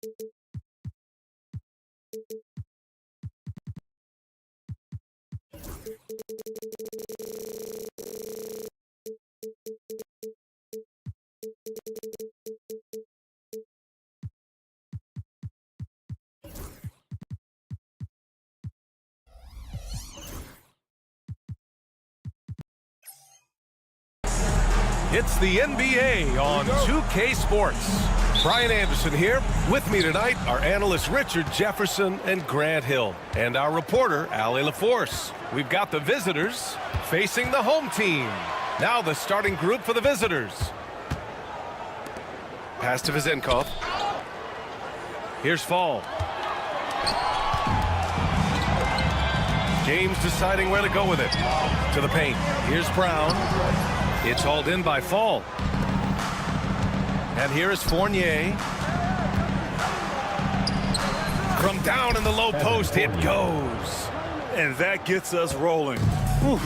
It's the NBA on 2K Sports. Brian Anderson here. With me tonight are analysts Richard Jefferson and Grant Hill, and our reporter, Allie LaForce. We've got the visitors facing the home team. Now the starting group for the visitors. Pass to Vizenkov. Here's Fall. James deciding where to go with it. To the paint. Here's Brown. It's hauled in by Fall. And here is Fournier. From down in the low post, it goes. And that gets us rolling. Whew,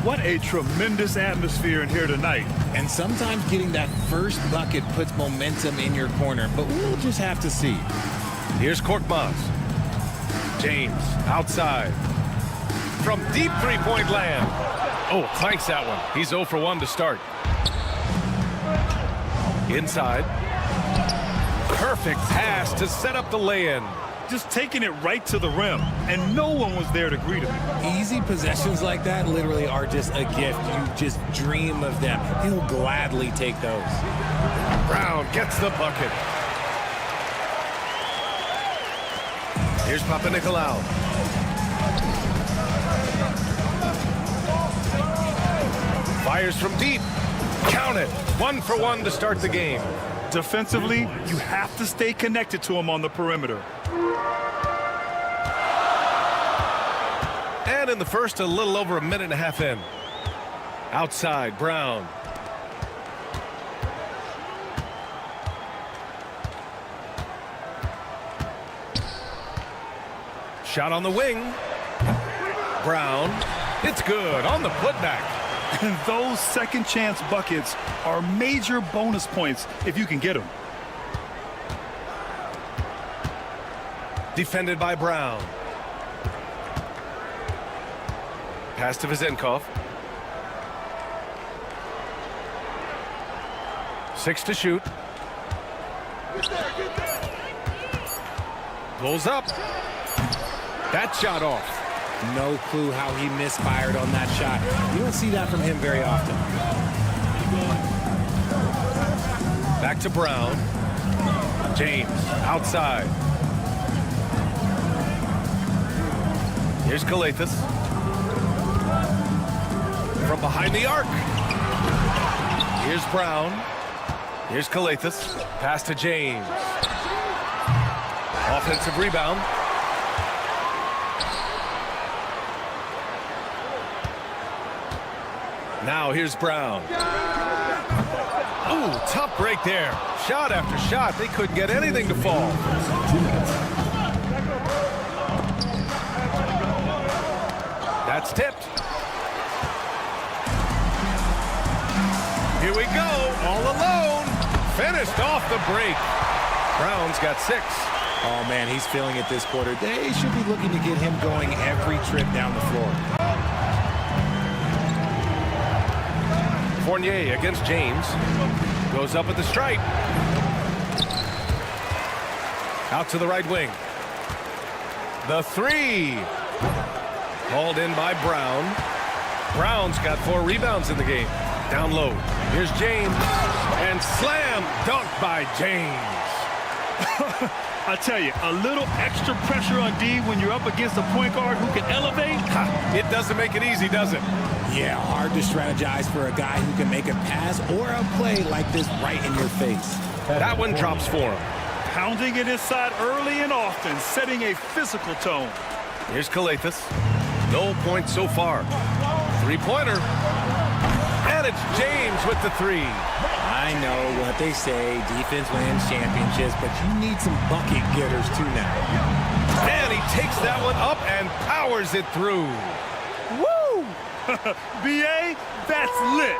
what a tremendous atmosphere in here tonight. And sometimes getting that first bucket puts momentum in your corner, but we'll just have to see. Here's Korkmaz. James outside. From deep three-point land. Oh, clanks that one. He's 0 for 1 to start. Inside. Perfect pass to set up the lay-in. Just taking it right to the rim, and no one was there to greet him. Easy possessions like that literally are just a gift. You just dream of them. He'll gladly take those. Brown gets the bucket. Here's Papanikolaou. Fires from deep. Count it. 1 for 1 to start the game. Defensively, you have to stay connected to him on the perimeter. And in the first, a little over a minute and a half in. Outside, Brown. Shot on the wing. Brown. It's good on the putback. And those second chance buckets are major bonus points if you can get them. Defended by Brown. Pass to Vizenkov. 6 to shoot. Pulls up. That shot off. No clue how he misfired on that shot. You don't see that from him very often. Back to Brown. James outside. Here's Calathes. From behind the arc. Here's Brown. Here's Calathes. Pass to James. Offensive rebound. Now here's Brown. Ooh, tough break there. Shot after shot. They couldn't get anything to fall. That's tipped. Here we go. All alone. Finished off the break. Brown's got 6. Oh, man, he's feeling it this quarter. They should be looking to get him going every trip down the floor. Fournier against James. Goes up at the stripe. Out to the right wing. The 3. Hauled in by Brown. Brown's got 4 rebounds in the game. Down low. Here's James. And slam dunk by James. I tell you, a little extra pressure on D when you're up against a point guard who can elevate. It doesn't make it easy, does it? Yeah, hard to strategize for a guy who can make a pass or a play like this right in your face. That one drops for him. Pounding it inside early and often, setting a physical tone. Here's Calathes. No points so far. 3-pointer. And it's James with the 3. I know what they say, defense wins championships, but you need some bucket getters too now. And he takes that one up and powers it through. Woo! B.A., that's lit.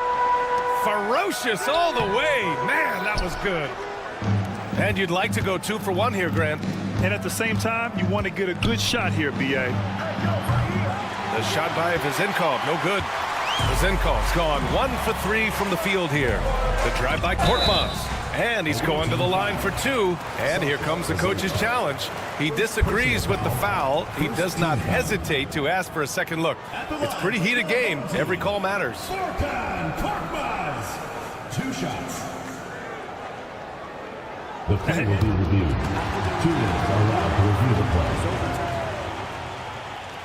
Ferocious all the way. Man, that was good. And you'd like to go 2 for 1 here, Grant. And at the same time, you want to get a good shot here, B.A. The shot by Vizenkov, no good. Vizenkov's gone 1 for 3 from the field here. The drive by Korkmaz. And he's going to the line for 2. And here comes the coach's challenge. He disagrees with the foul. He does not hesitate to ask for a second look. It's a pretty heated game. Every call matters. Korkmaz, 2 shots. The play will be reviewed. 2 minutes are allowed to review the play.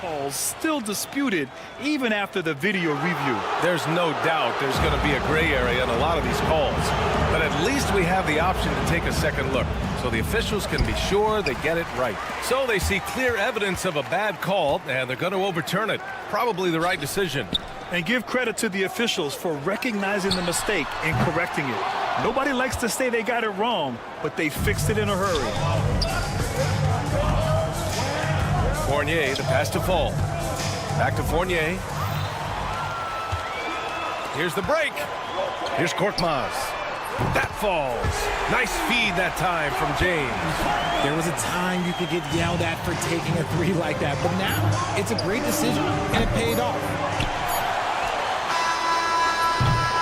Calls still disputed even after the video review. There's no doubt there's going to be a gray area in a lot of these calls. But at least we have the option to take a second look, so the officials can be sure they get it right. So they see clear evidence of a bad call, and they're going to overturn it. Probably the right decision. And give credit to the officials for recognizing the mistake and correcting it. Nobody likes to say they got it wrong, but they fixed it in a hurry. Fournier, the pass to Fall. Back to Fournier. Here's the break. Here's Korkmaz. That falls. Nice feed that time from James. There was a time you could get yelled at for taking a 3 like that, but now it's a great decision, and it paid off.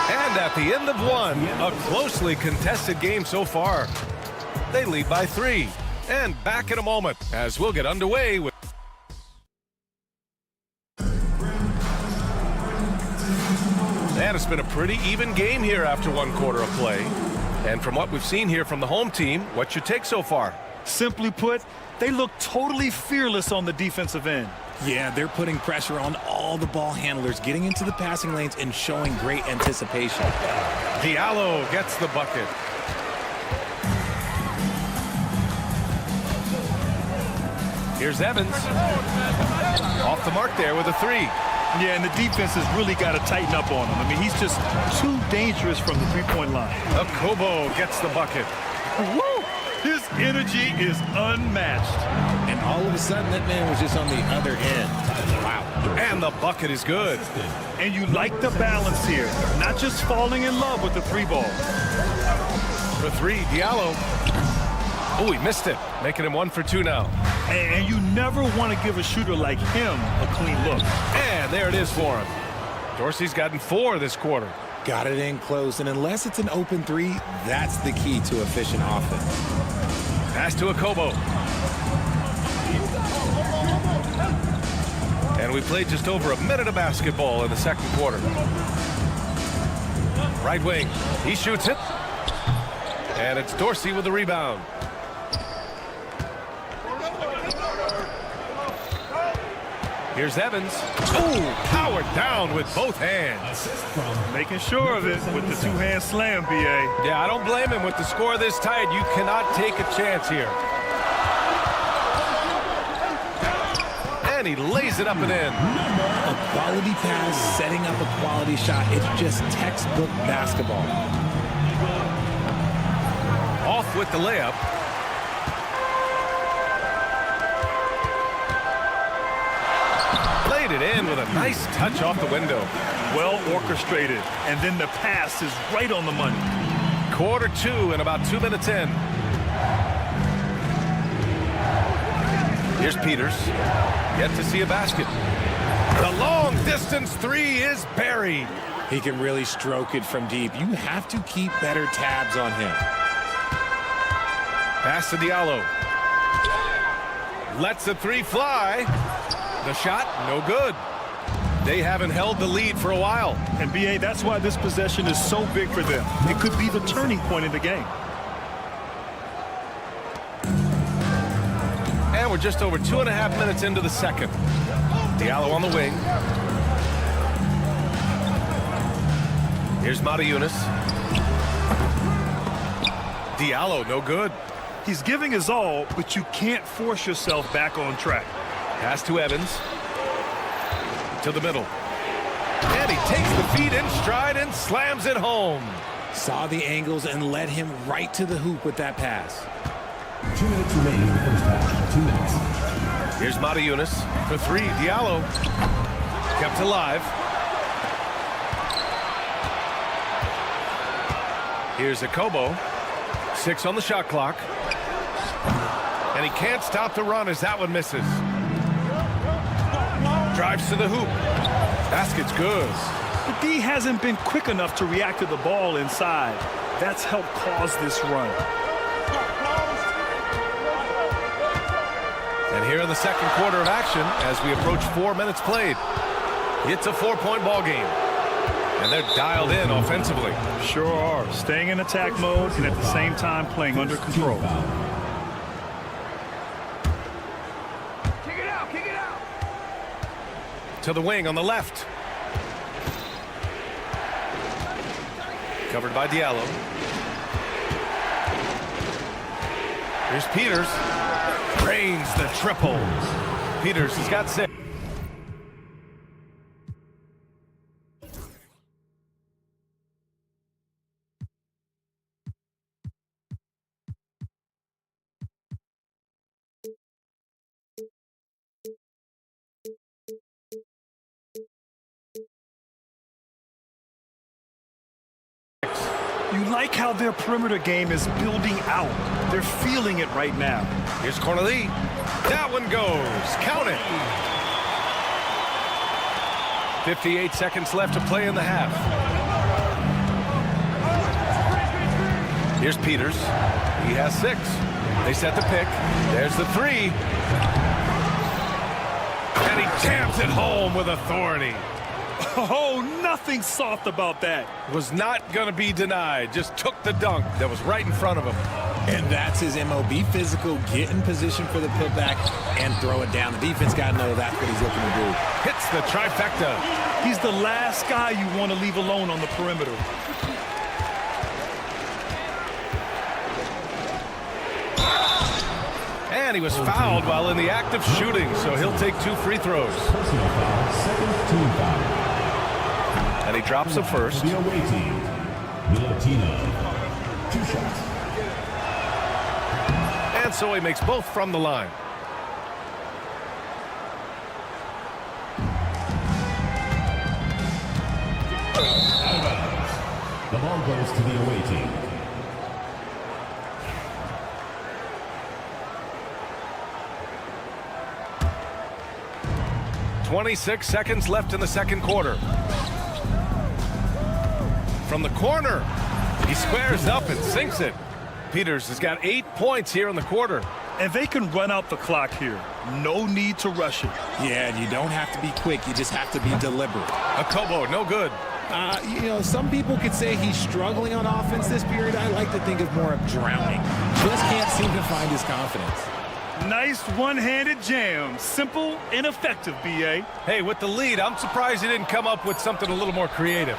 And at the end of 1, a closely contested game so far. They lead by 3. And back in a moment as we'll get underway with And it's been a pretty even game here after 1 quarter of play. And from what we've seen here from the home team, what's your take so far? Simply put, they look totally fearless on the defensive end. Yeah, they're putting pressure on all the ball handlers, getting into the passing lanes and showing great anticipation. Diallo gets the bucket. Here's Evans. Off the mark there with a 3. Yeah, and the defense has really got to tighten up on him. I mean, he's just too dangerous from the three-point line. Kobo gets the bucket. Woo! His energy is unmatched. And all of a sudden, that man was just on the other end. Wow. And the bucket is good. And you like the balance here. Not just falling in love with the 3-ball. For 3, Diallo. Oh, he missed it. Making him 1 for 2 now. And you never want to give a shooter like him a clean look. And there it is for him. Dorsey's gotten 4 this quarter. Got it in close, and unless it's an open 3, that's the key to efficient offense. Pass to Kobo. And we played just over a minute of basketball in the second quarter. Right wing. He shoots it. And it's Dorsey with the rebound. Here's Evans. Oh, powered down with both hands. Making sure of it with the 2-hand slam, B.A. Yeah, I don't blame him with the score this tight. You cannot take a chance here. And he lays it up and in. A quality pass, setting up a quality shot. It's just textbook basketball. Off with the layup. Laid it in with a nice touch off the window. Well orchestrated, and then the pass is right on the money. Quarter 2 and about 2 minutes in. Here's Peters. Yet to see a basket. The long distance 3 is buried. He can really stroke it from deep. You have to keep better tabs on him. Pass to Diallo. Lets the 3 fly. The shot, no good. They haven't held the lead for a while. And, B.A., that's why this possession is so big for them. It could be the turning point in the game. And we're just over 2.5 minutes into the second. Diallo on the wing. Here's Mata-Yunus. Diallo, no good. He's giving his all, but you can't force yourself back on track. Pass to Evans. To the middle. And he takes the feet in stride and slams it home. Saw the angles and led him right to the hoop with that pass. 2 minutes remaining in the first half. 2 minutes. Here's Mata-Yunus for 3. Diallo kept alive. Here's Kobo. 6 on the shot clock. And he can't stop the run as that one misses. Drives to the hoop. Basket's good. The D hasn't been quick enough to react to the ball inside. That's helped cause this run. And here in the second quarter of action, as we approach 4 minutes played, it's a 4-point ball game. And they're dialed in offensively. Sure are. Staying in attack mode and at the same time playing under control. Kick it out, kick it out. To the wing on the left. Covered by Diallo. Here's Peters. Drains the triple. Peters has got 6. You like how their perimeter game is building out. They're feeling it right now. Here's Corneli. That one goes. Count it. 58 seconds left to play in the half. Here's Peters. He has 6. They set the pick. There's the 3. And he jams it home with authority. Oh, nothing soft about that. Was not going to be denied. Just took the dunk that was right in front of him. And that's his MO. Be physical, get in position for the putback, and throw it down. The defense got to know that's what he's looking to do. Hits the trifecta. He's the last guy you want to leave alone on the perimeter. And he was fouled while in the act of shooting, so he'll take 2 free throws. Personal foul, second team foul. And he drops the first. The away team, Milan, 2 shots. And so he makes both from the line. Out of bounds. The ball goes to the away team. .26 seconds left in the second quarter. From the corner, he squares up and sinks it. Peters has got 8 points here in the quarter. And they can run out the clock here. No need to rush it. Yeah, and you don't have to be quick. You just have to be deliberate. Okobo, no good. You know, some people could say he's struggling on offense this period. I like to think of more of drowning. Just can't seem to find his confidence. Nice one-handed jam. Simple and effective, B.A. Hey, with the lead, I'm surprised he didn't come up with something a little more creative.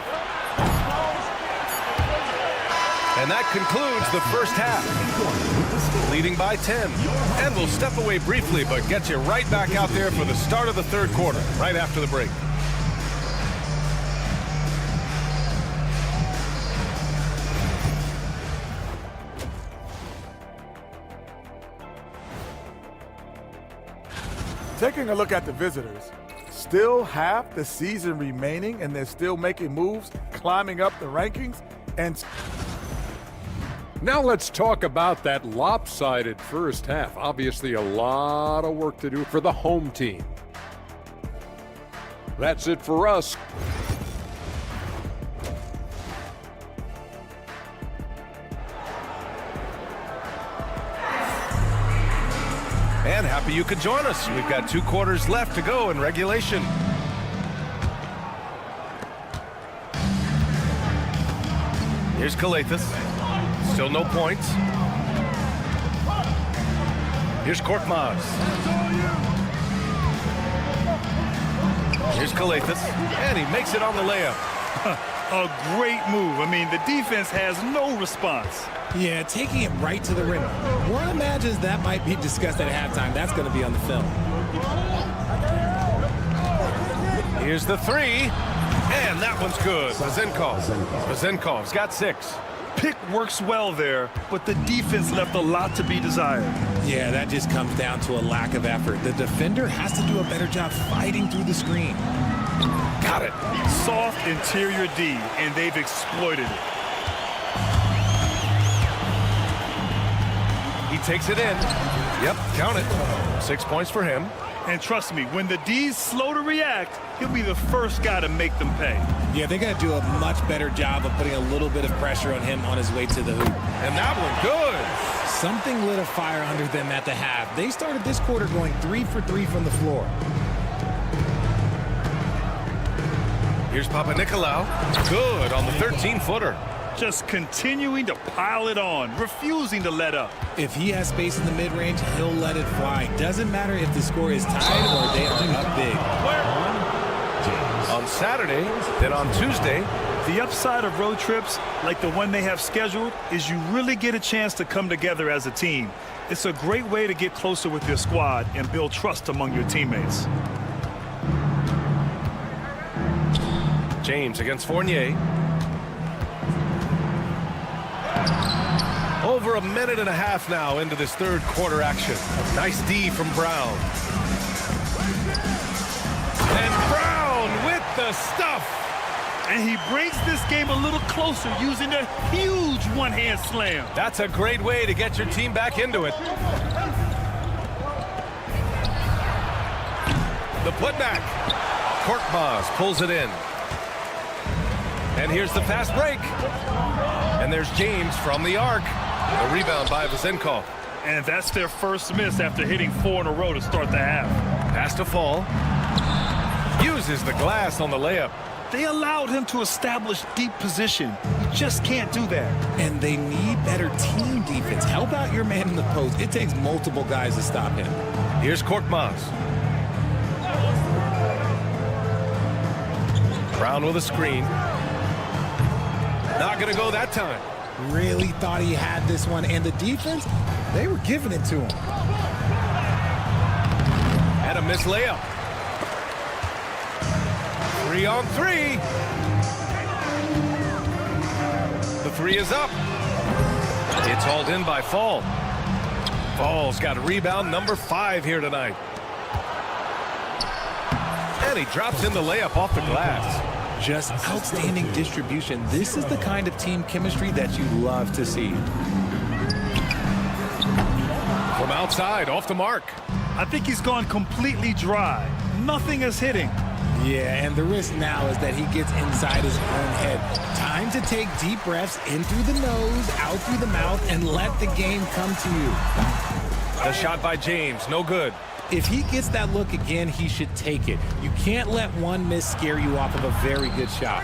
And that concludes the first half. Leading by 10. And we'll step away briefly, but get you right back out there for the start of the third quarter, right after the break. Taking a look at the visitors, still half the season remaining and they're still making moves, climbing up the rankings, and now let's talk about that lopsided first half. Obviously a lot of work to do for the home team. That's it for us. And happy you could join us. We've got 2 quarters left to go in regulation. Here's Kalathis. Still no points. Here's Korkmaz. Here's Kalathis. And he makes it on the layup. A great move. I mean, the defense has no response. Yeah, taking it right to the rim. One imagines that might be discussed at halftime. That's going to be on the film. Here's the 3. And that one's good. Vazenkov's got 6. Pick works well there, but the defense left a lot to be desired. Yeah, that just comes down to a lack of effort. The defender has to do a better job fighting through the screen. Got it. Soft interior D, and they've exploited it. He takes it in. Yep, count it. 6 points for him. And trust me, when the D's slow to react, he'll be the first guy to make them pay. Yeah, they're going to do a much better job of putting a little bit of pressure on him on his way to the hoop. And that one good. Something lit a fire under them at the half. They started this quarter going 3 for 3 from the floor. Here's Papanikolaou. Good on the 13-footer. Just continuing to pile it on, refusing to let up. If he has space in the mid-range, he'll let it fly. Doesn't matter if the score is tied or they are up big. On Saturday, then on Tuesday. The upside of road trips, like the one they have scheduled, is you really get a chance to come together as a team. It's a great way to get closer with your squad and build trust among your teammates. James against Fournier. Over a minute and a half now into this third quarter action. Nice D from Brown. And Brown with the stuff. And he brings this game a little closer using a huge one-hand slam. That's a great way to get your team back into it. The putback. Korkmaz pulls it in. And here's the fast break. And there's James from the arc. A rebound by Vezenkov. And that's their first miss after hitting 4 in a row to start the half. Pass to Fall. Uses the glass on the layup. They allowed him to establish deep position. You just can't do that. And they need better team defense. Help out your man in the post. It takes multiple guys to stop him. Here's Korkmaz. Brown with a screen. Not going to go that time. Really thought he had this one. And the defense, they were giving it to him. And a missed layup. 3 on 3. The 3 is up. It's hauled in by Fall. Fall's got a rebound number 5 here tonight. And he drops in the layup off the glass. Just outstanding distribution. This is the kind of team chemistry that you love to see. From outside, off the mark. I think he's gone completely dry. Nothing is hitting. Yeah, and the risk now is that he gets inside his own head. Time to take deep breaths in through the nose, out through the mouth, and let the game come to you. The shot by James, no good. If he gets that look again, he should take it. You can't let one miss scare you off of a very good shot.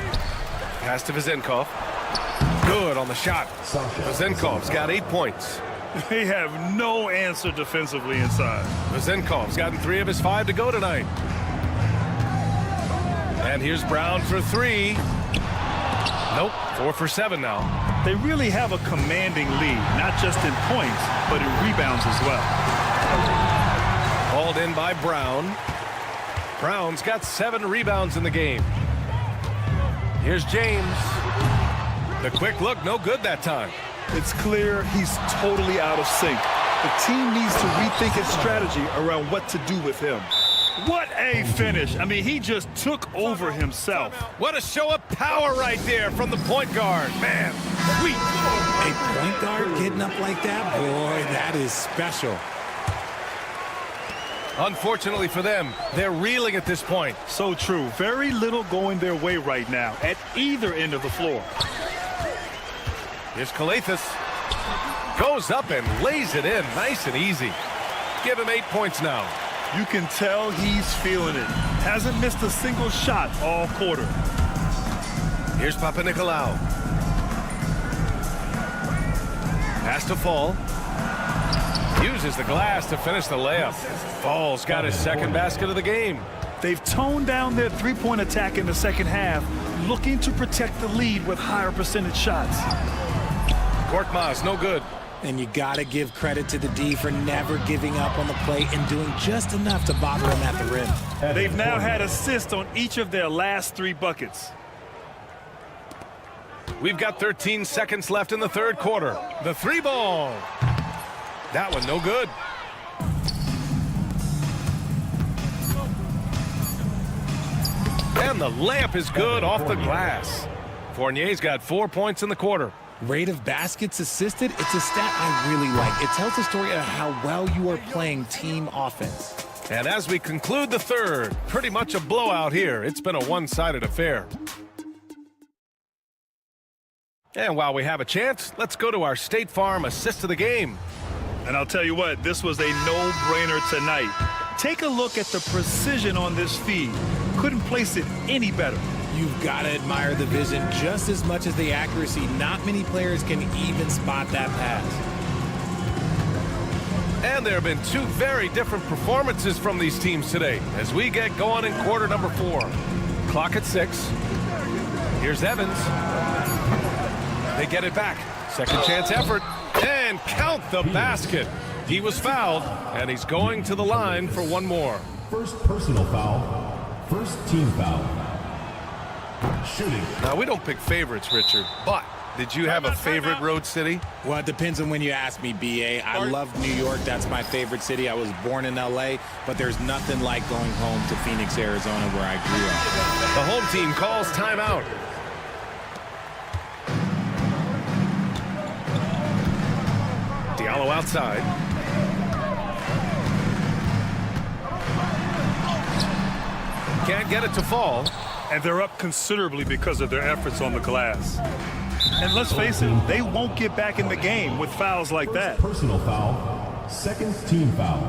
Pass to Vezenkov. Good on the shot. Vezenkov's got 8 points. They have no answer defensively inside. Vezenkov's gotten 3 of his 5 to go tonight. And here's Brown for 3. Nope, 4 for 7 now. They really have a commanding lead, not just in points, but in rebounds as well. Hauled in by Brown. Brown's got 7 rebounds in the game. Here's James. The quick look, no good that time. It's clear he's totally out of sync. The team needs to rethink its strategy around what to do with him. What a finish. I mean, he just took over himself. What a show of power right there from the point guard. Man, sweet. A point guard getting up like that? Boy, that is special. Unfortunately for them, they're reeling at this point. So true. Very little going their way right now at either end of the floor. Here's Kalathis. Goes up and lays it in nice and easy. Give him 8 points now. You can tell he's feeling it. Hasn't missed a single shot all quarter. Here's Papanikolaou. Pass to Fall. Uses the glass to finish the layup. Fall's got his second basket of the game. They've toned down their three-point attack in the second half, looking to protect the lead with higher percentage shots. Korkmaz, no good. And you got to give credit to the D for never giving up on the play and doing just enough to bother him at the rim. They've now had assists on each of their last 3 buckets. We've got 13 seconds left in the third quarter. The 3 ball. That one no good. And the layup is good off the glass. Fournier's got 4 points in the quarter. Rate of baskets assisted, it's a stat I really like. It tells the story of how well you are playing team offense. And as we conclude the third, pretty much a blowout here. It's been a one-sided affair. And while we have a chance, let's go to our State Farm assist of the game. And I'll tell you what, this was a no-brainer tonight. Take a look at the precision on this feed. Couldn't place it any better. You've got to admire the vision just as much as the accuracy. Not many players can even spot that pass. And there have been two very different performances from these teams today as we get going in quarter number 4. Clock at 6. Here's Evans. They get it back. Second chance effort. And count the basket. He was fouled, and he's going to the line for one more. First personal foul. First team foul. Shooting. Now, we don't pick favorites, Richard, but did you have a favorite road city? Well, it depends on when you ask me, B.A. I love New York. That's my favorite city. I was born in L.A., but there's nothing like going home to Phoenix, Arizona, where I grew up. The home team calls timeout. Diallo outside. Can't get it to fall. And they're up considerably because of their efforts on the glass. And let's face it, they won't get back in the game with fouls like that. Personal foul. Second team foul.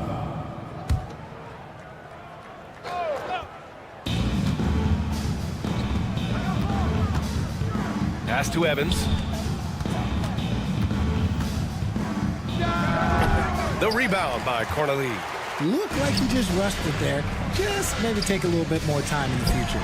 Pass to Evans. The rebound by Corneli. Looked like he just rushed it there. Just maybe take a little bit more time in the future.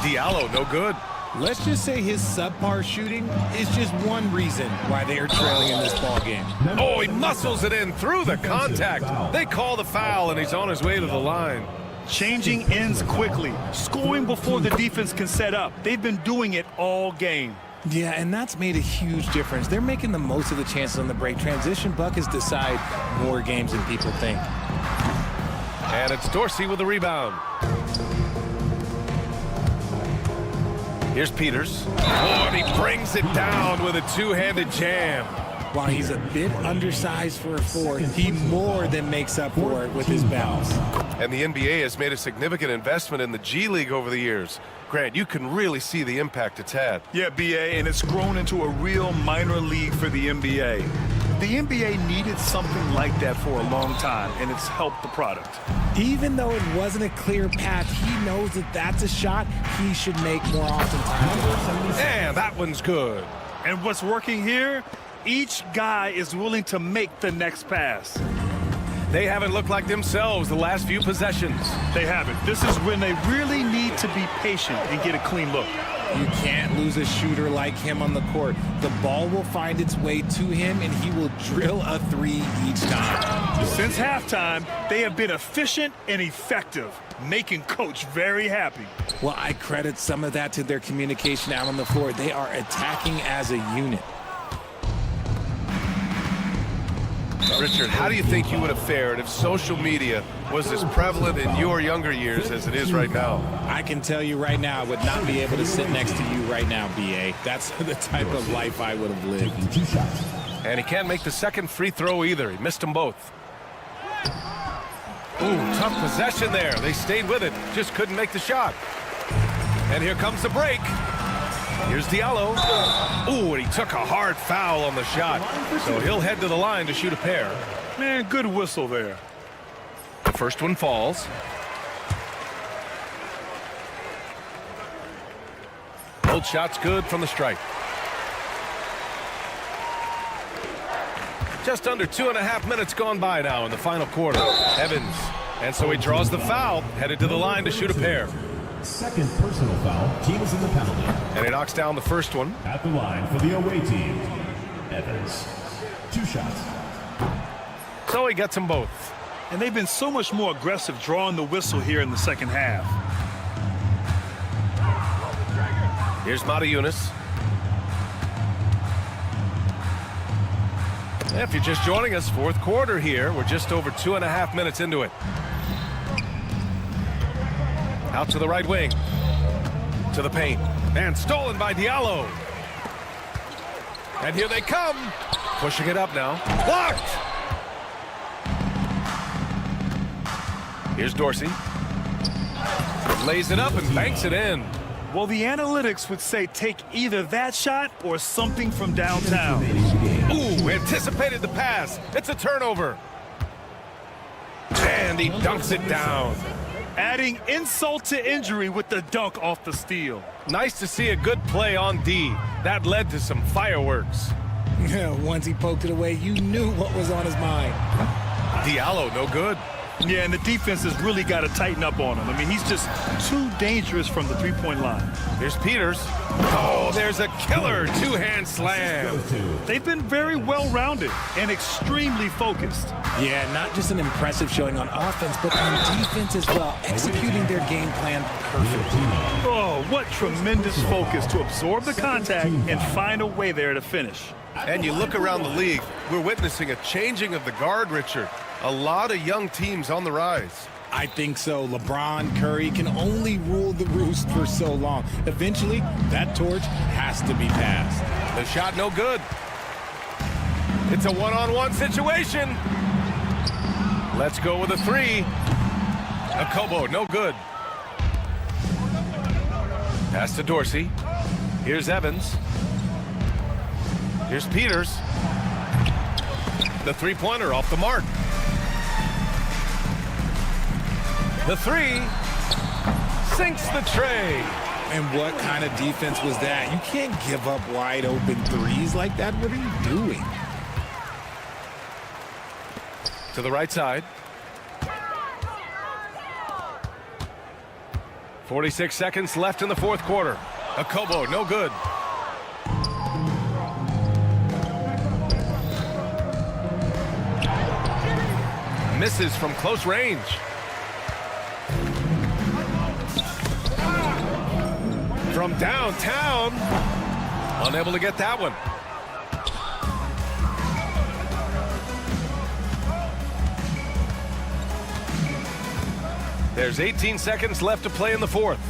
Diallo, no good. Let's just say his subpar shooting is just one reason why they are trailing in this ball game. Oh, he muscles it in through the contact. They call the foul, and he's on his way to the line. Changing ends quickly, scoring before the defense can set up. They've been doing it all game. Yeah, and that's made a huge difference. They're making the most of the chances on the break. Transition buckets decide more games than people think. And it's Dorsey with the rebound. Here's Peters. Oh, and he brings it down with a two-handed jam. While he's a bit undersized for a 4, he more than makes up for it with his bounce. And the NBA has made a significant investment in the G League over the years. Grant, you can really see the impact it's had. Yeah, B.A., and it's grown into a real minor league for the NBA. The NBA needed something like that for a long time, and it's helped the product. Even though it wasn't a clear path, he knows that that's a shot he should make more oftentimes. And that one's good. And what's working here? Each guy is willing to make the next pass. They haven't looked like themselves the last few possessions. They haven't. This is when they really need to be patient and get a clean look. You can't lose a shooter like him on the court. The ball will find its way to him, and he will drill a 3 each time. Since halftime, they have been efficient and effective, making Coach very happy. Well, I credit some of that to their communication out on the floor. They are attacking as a unit. Richard, how do you think you would have fared if social media was as prevalent in your younger years as it is right now? I can tell you right now, I would not be able to sit next to you right now, B.A. That's the type of life I would have lived. And he can't make the second free throw either. He missed them both. Ooh, tough possession there. They stayed with it, just couldn't make the shot. And here comes the break. Here's Diallo. Ooh, and he took a hard foul on the shot. So he'll head to the line to shoot a pair. Man, good whistle there. The first one falls. Both shots good from the stripe. Just under 2.5 minutes gone by now in the final quarter. Evans. And so he draws the foul, headed to the line to shoot a pair. Second personal foul. Team is in the penalty. And he knocks down the first one. At the line for the away team, Evans. 2 shots. So he gets them both. And they've been so much more aggressive drawing the whistle here in the second half. Here's Matajunas. If you're just joining us, fourth quarter here. We're just over 2.5 minutes into it. Out to the right wing. To the paint. And stolen by Diallo. And here they come. Pushing it up now. Blocked! Here's Dorsey. Lays it up and banks it in. Well, the analytics would say take either that shot or something from downtown. Ooh, anticipated the pass. It's a turnover. And he dunks it down. Adding insult to injury with the dunk off the steal. Nice to see a good play on D. That led to some fireworks. Once he poked it away, you knew what was on his mind. Diallo, no good. Yeah, and the defense has really got to tighten up on him. I mean, he's just too dangerous from the three-point line. Here's Peters. Oh, there's a killer two-hand slam. They've been very well-rounded and extremely focused. Yeah, not just an impressive showing on offense, but on defense as well, executing their game plan perfectly. Oh, what tremendous focus to absorb the contact and find a way there to finish. And you look around the league, we're witnessing a changing of the guard, Richard. A lot of young teams on the rise. I think so. LeBron, Curry can only rule the roost for so long. Eventually, that torch has to be passed. The shot no good. It's a one-on-one situation. Let's go with a three. Akobo, no good. Pass to Dorsey. Here's Evans. Here's Peters. The three-pointer off the mark. The three sinks the tray. And what kind of defense was that? You can't give up wide open threes like that. What are you doing? To the right side. 46 seconds left in the fourth quarter. Akobo, no good. Misses from close range. From downtown. Unable to get that one. There's 18 seconds left to play in the fourth.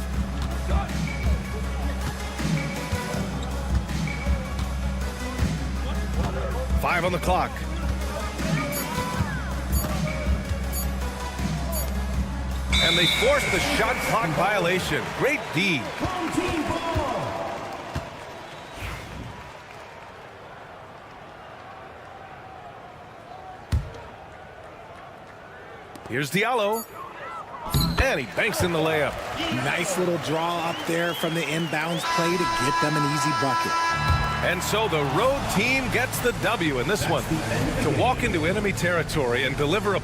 Five on the clock. And they force the shot clock violation. Great D. Here's Diallo. And he banks in the layup. Nice little draw up there from the inbounds play to get them an easy bucket. And so the road team gets the W in this one. To walk into enemy territory and deliver a...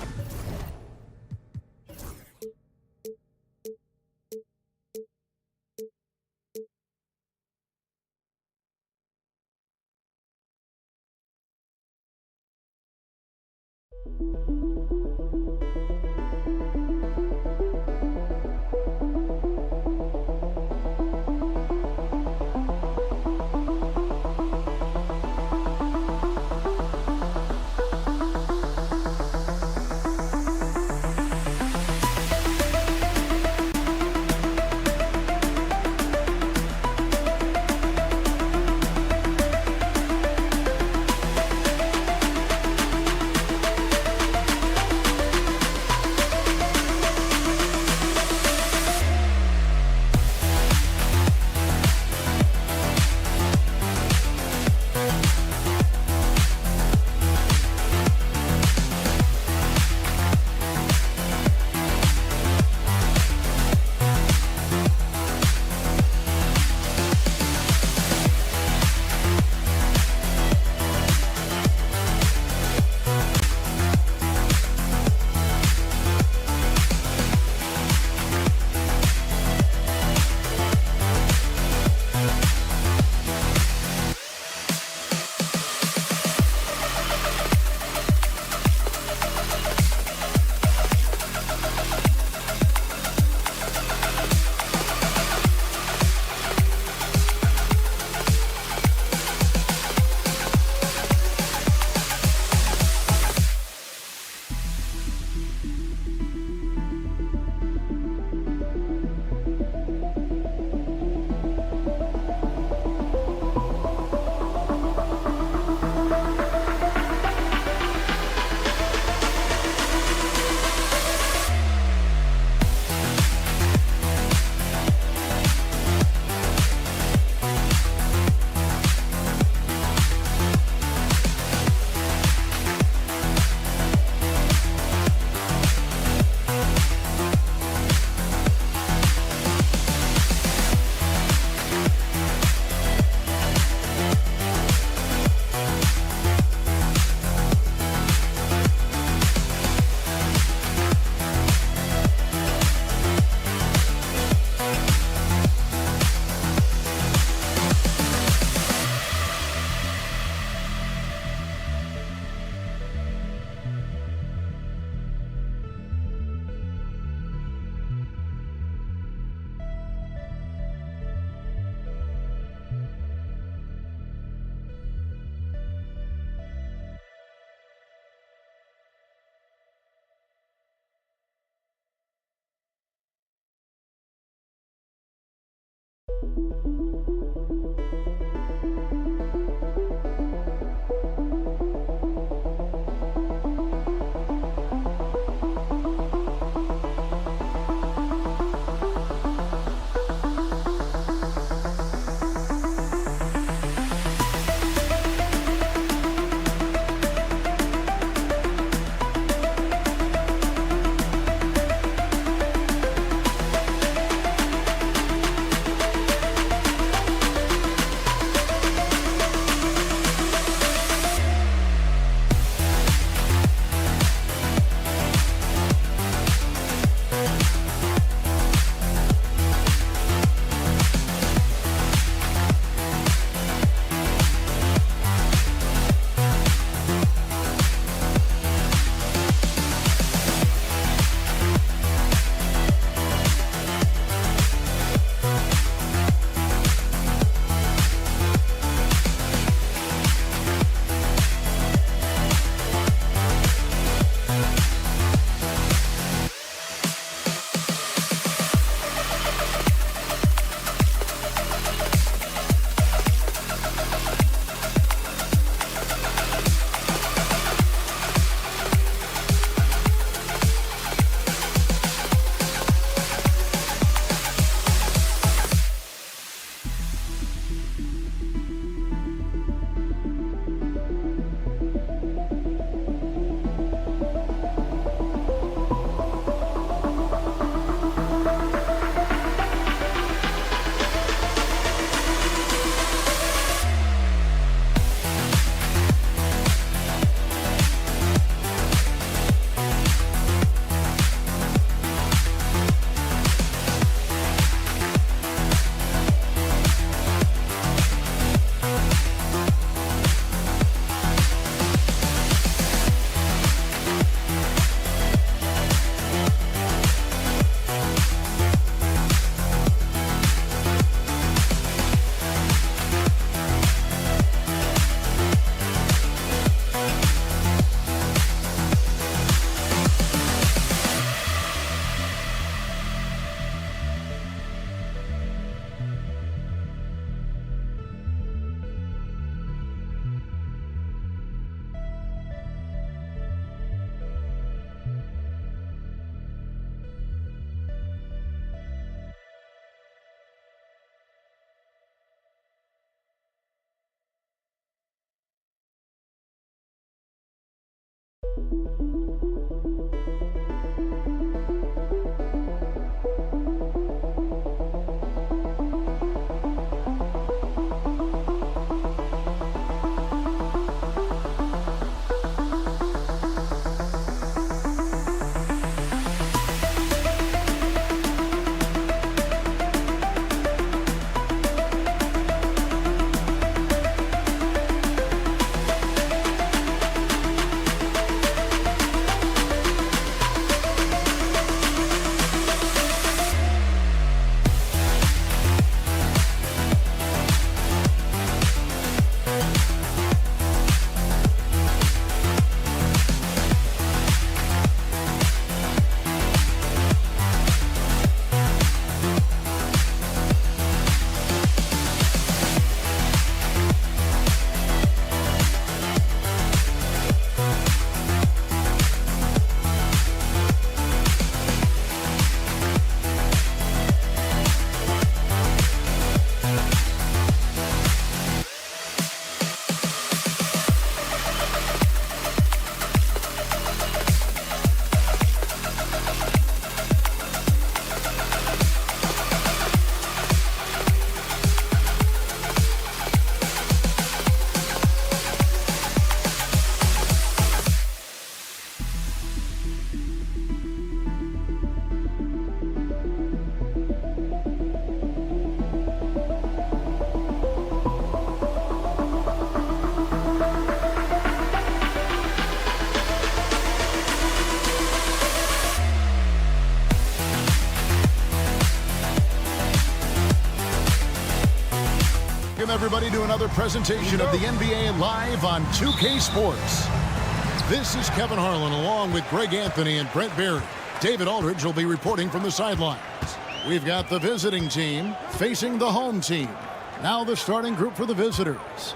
Welcome, everybody, to another presentation of the NBA Live on 2K Sports. This is Kevin Harlan along with Greg Anthony and Brent Barry. David Aldridge will be reporting from the sidelines. We've got the visiting team facing the home team. Now the starting group for the visitors.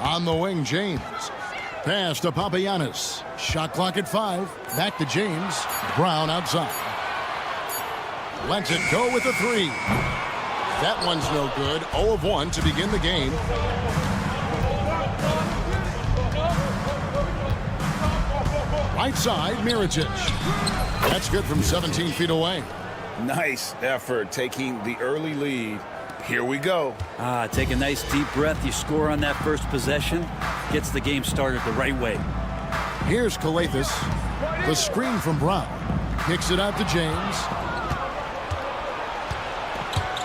On the wing, James. Pass to Papagiannis. Shot clock at 5. Back to James. Brown outside. Lets it go with the 3. That one's no good. 0 of 1 to begin the game. Right side, Mirotic. That's good from 17 feet away. Nice effort taking the early lead. Here we go. Take a nice deep breath. You score on that first possession. Gets the game started the right way. Here's Calathes. The screen from Brown. Kicks it out to James.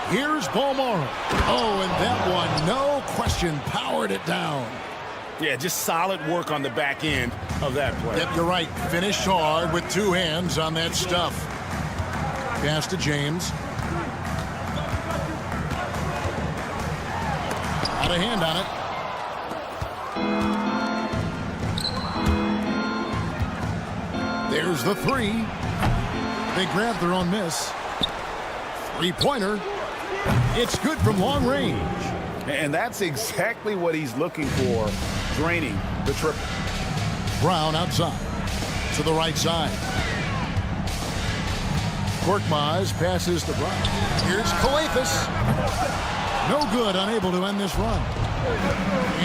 Here's Bolmaro. Oh, and that one, no question, powered it down. Yeah, just solid work on the back end of that play. Yep, you're right. Finished hard with 2 hands on that stuff. Pass to James. Got a hand on it. There's the 3. They grab their own miss. 3-pointer. It's good from long range. And that's exactly what he's looking for, draining the triple. Brown outside to the right side. Korkmaz passes to Brown. Here's Calathes. No good, unable to end this run.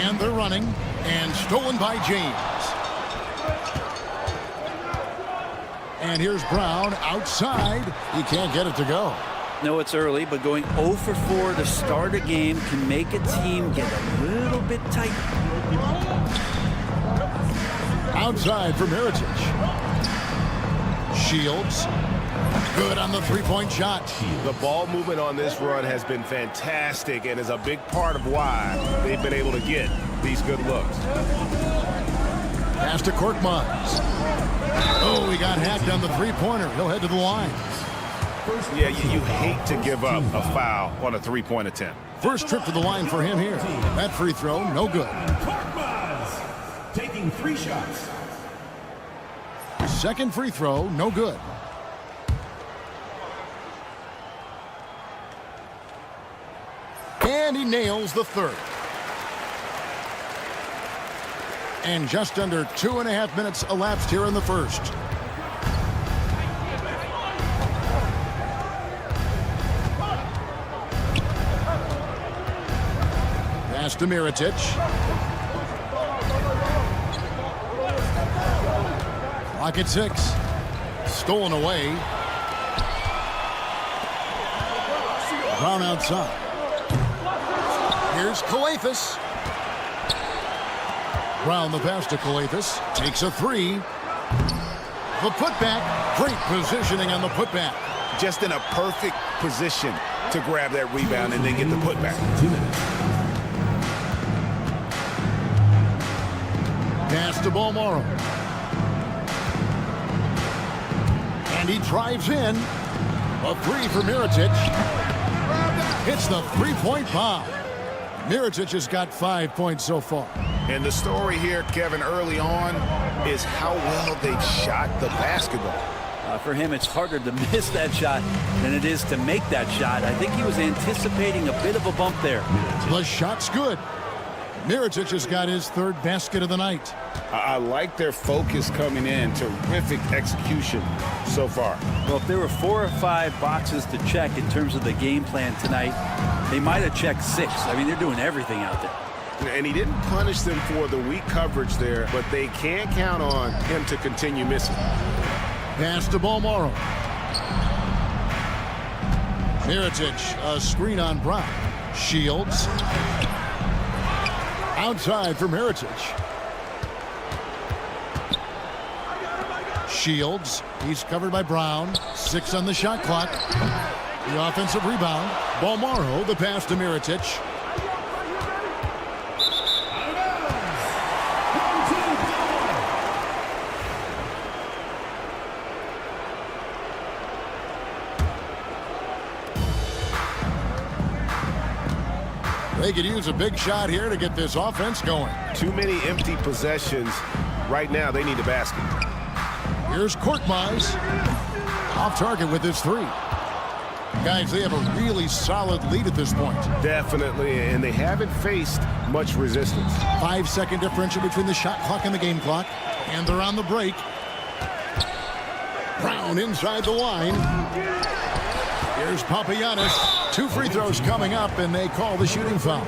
And they're running, and stolen by James. And here's Brown outside. He can't get it to go. No, it's early, but going 0 for 4 to start a game can make a team get a little bit tight. Outside for Mirotic. Shields. Good on the 3-point shot. The ball movement on this run has been fantastic and is a big part of why they've been able to get these good looks. Pass to Korkmaz. Oh, he got hacked on the 3-pointer. He'll head to the line. Yeah, you hate to give up a foul on a 3-point attempt. First trip to the line for him here. That free throw, no good. Taking 3 shots. Second free throw, no good. And he nails the 3rd. And just under 2.5 minutes elapsed here in the first. Pass to Mirotic. Clock at 6. Stolen away. Brown outside. Here's Calathes. Brown the pass to Calathes. Takes a 3. The putback. Great positioning on the putback. Just in a perfect position to grab that rebound and then get the putback. 2 minutes. Pass to Bolmaro. And he drives in. A 3 for Mirotic. Hits the 3-point bomb. Mirotic has got 5 points so far. And the story here, Kevin, early on is how well they shot the basketball. For him, it's harder to miss that shot than it is to make that shot. I think he was anticipating a bit of a bump there. The shot's good. Mirotic has got his 3rd basket of the night. I like their focus coming in. Terrific execution so far. Well, if there were 4 or 5 boxes to check in terms of the game plan tonight, they might have checked 6. I mean, they're doing everything out there. And he didn't punish them for the weak coverage there, but they can't count on him to continue missing. Pass to Bolmaro. Mirotic, a screen on Brown. Shields. Outside for Mirotic. Shields. He's covered by Brown. 6 on the shot clock. The offensive rebound. Bolmaro, the pass to Mirotic. They could use a big shot here to get this offense going. Too many empty possessions. Right now, they need a basket. Here's Korkmaz. Off target with his three. Guys, they have a really solid lead at this point. Definitely, and they haven't faced much resistance. 5-second differential between the shot clock and the game clock. And they're on the break. Brown inside the line. Here's Papagiannis. 2 free throws coming up, and they call the shooting foul.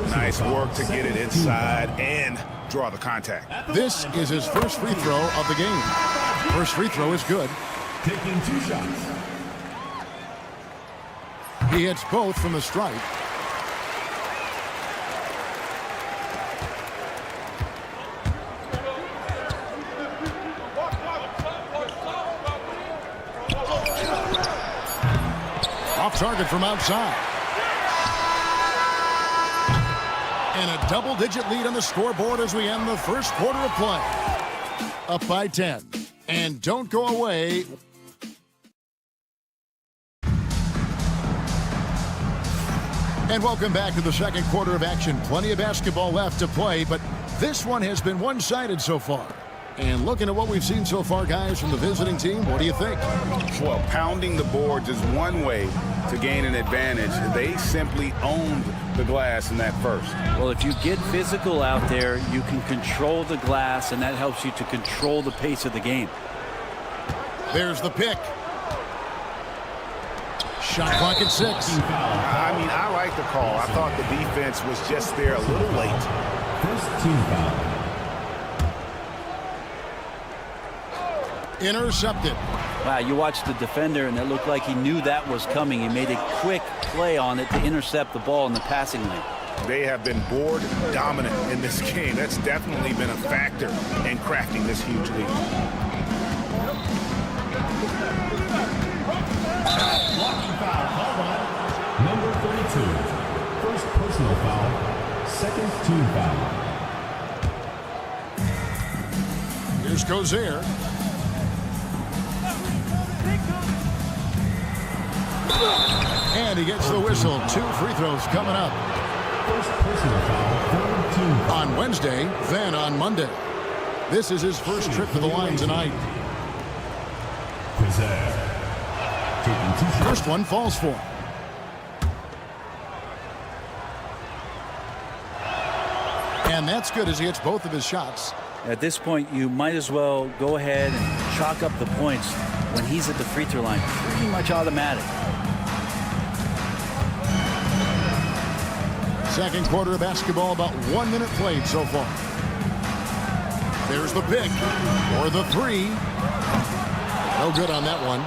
Nice work to get it inside and draw the contact. This is his first free throw of the game. First free throw is good. Taking 2 shots. He hits both from the stripe. Off target from outside. And a double-digit lead on the scoreboard as we end the first quarter of play. Up by 10. And don't go away. And welcome back to the second quarter of action. Plenty of basketball left to play, but this one has been one-sided so far. And looking at what we've seen so far, guys, from the visiting team, what do you think? Well, pounding the boards is one way to gain an advantage. They simply owned the glass in that first. Well, if you get physical out there, you can control the glass, and that helps you to control the pace of the game. There's the pick. Shot clock at 6. I mean, I like the call. I thought the defense was just there a little late. First team foul. Intercepted. Wow, you watched the defender, and it looked like he knew that was coming. He made a quick play on it to intercept the ball in the passing lane. They have been board dominant in this game. That's definitely been a factor in crafting this huge lead. Blocking foul called on number 32. First personal foul. Second team foul. Here's Gozer. And he gets the whistle. 2 free throws coming up. First personal foul. Third team foul. On Wednesday, then on Monday. This is his first trip to the line tonight. Taking 2 shots. First one falls for him. And that's good as he hits both of his shots. At this point, you might as well go ahead and chalk up the points when he's at the free throw line. Pretty much automatic. Second quarter of basketball, about 1 minute played so far. There's the pick, or the three. No good on that one.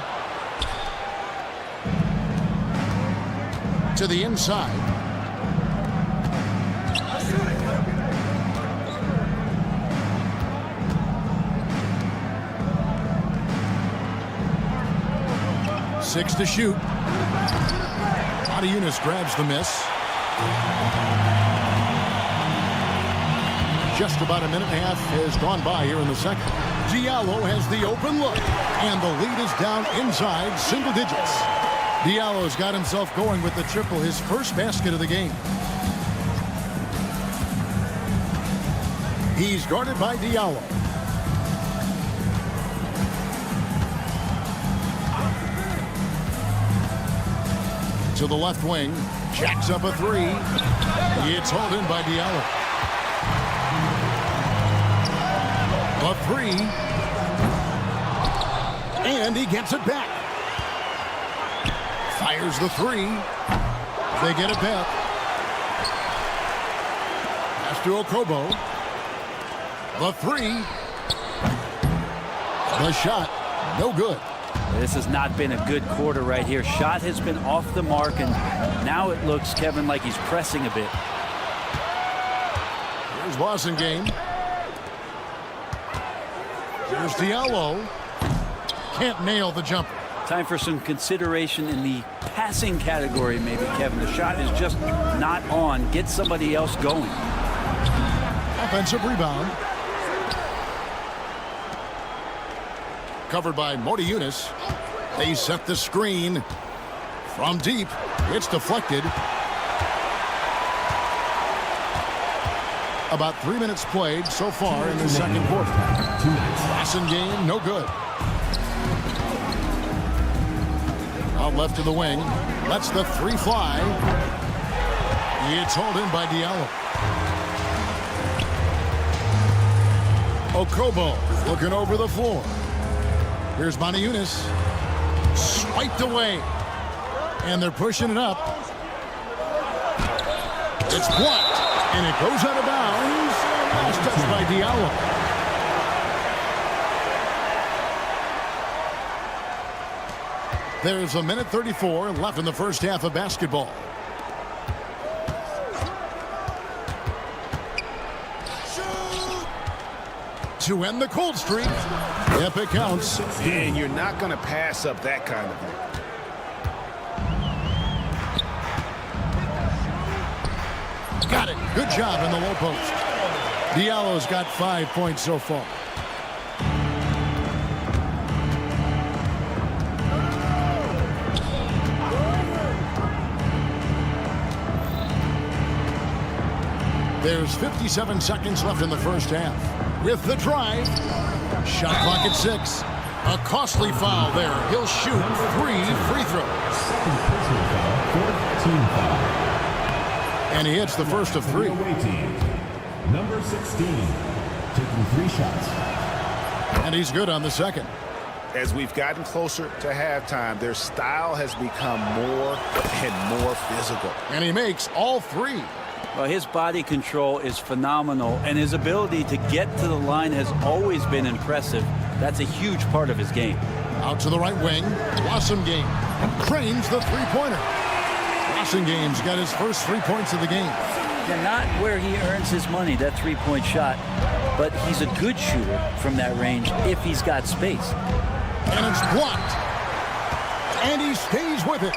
To the inside. Six to shoot. Eunice grabs the miss. Just about a minute and a half has gone by here in the second. Diallo has the open look, and the lead is down inside single digits. Diallo's got himself going with the triple, his first basket of the game. He's guarded by Diallo. To the left wing, jacks up a three. It's hauled in by Diallo. A three. And he gets it back. Fires the three. They get it back. Pass to Okobo. The three. The shot. No good. This has not been a good quarter right here. Shot has been off the mark, and now it looks, Kevin, like he's pressing a bit. Here's Wasengame. Here's Diallo. Can't nail the jumper. Time for some consideration in the passing category, maybe, Kevin. The shot is just not on. Get somebody else going. Offensive rebound. Covered by Eunice. They set the screen from deep. It's deflected. About 3 minutes played so far in the second quarter. Passing game, no good. Out left to the wing. Lets the three fly. It's hauled in by Diallo. Okobo looking over the floor. Here's Moniunas. Swiped away. And they're pushing it up. It's blocked. And it goes out of bounds. Last touch by Diallo. There's 1:34 left in the first half of basketball. To end the cold streak. If it counts. And you're not going to pass up that kind of thing. Got it. Good job in the low post. Diallo's got 5 points so far. There's 57 seconds left in the first half. With the drive. Shot clock at 6. A costly foul there. He'll shoot 3 free throws. And he hits the first of 3. Number 16, taking 3 shots. And he's good on the second. As we've gotten closer to halftime, their style has become more and more physical. And he makes all 3. Well, his body control is phenomenal, and his ability to get to the line has always been impressive. That's a huge part of his game. Out to the right wing. Blossomgame cranes the three-pointer. Blossomame's got his first 3 points of the game. Yeah, not where he earns his money, that three-point shot, but he's a good shooter from that range if he's got space. And it's blocked. And he stays with it.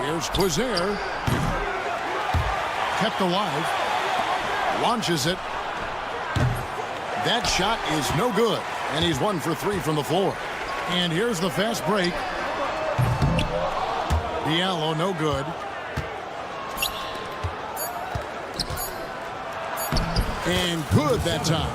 Here's Quizer. Kept alive. Launches it. That shot is no good. And he's 1 for 3 from the floor. And here's the fast break. Diallo, no good. And good that time.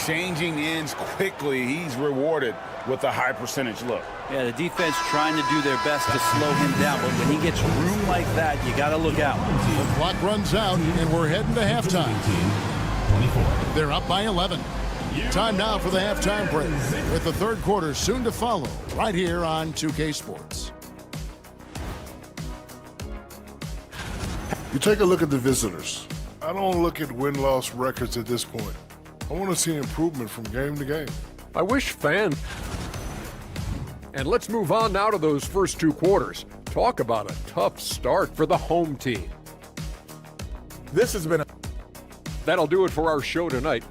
Changing ends quickly. He's rewarded with a high percentage look. Yeah, the defense trying to do their best to slow him down, but when he gets room like that, you got to look out. The clock runs out, and we're heading to halftime. 24. They're up by 11. Time now for the halftime break, with the third quarter soon to follow, right here on 2K Sports. You take a look at the visitors. I don't look at win-loss records at this point. I want to see improvement from game to game. I wish fans. And let's move on now to those first 2 quarters. Talk about a tough start for the home team. This has been That'll do it for our show tonight.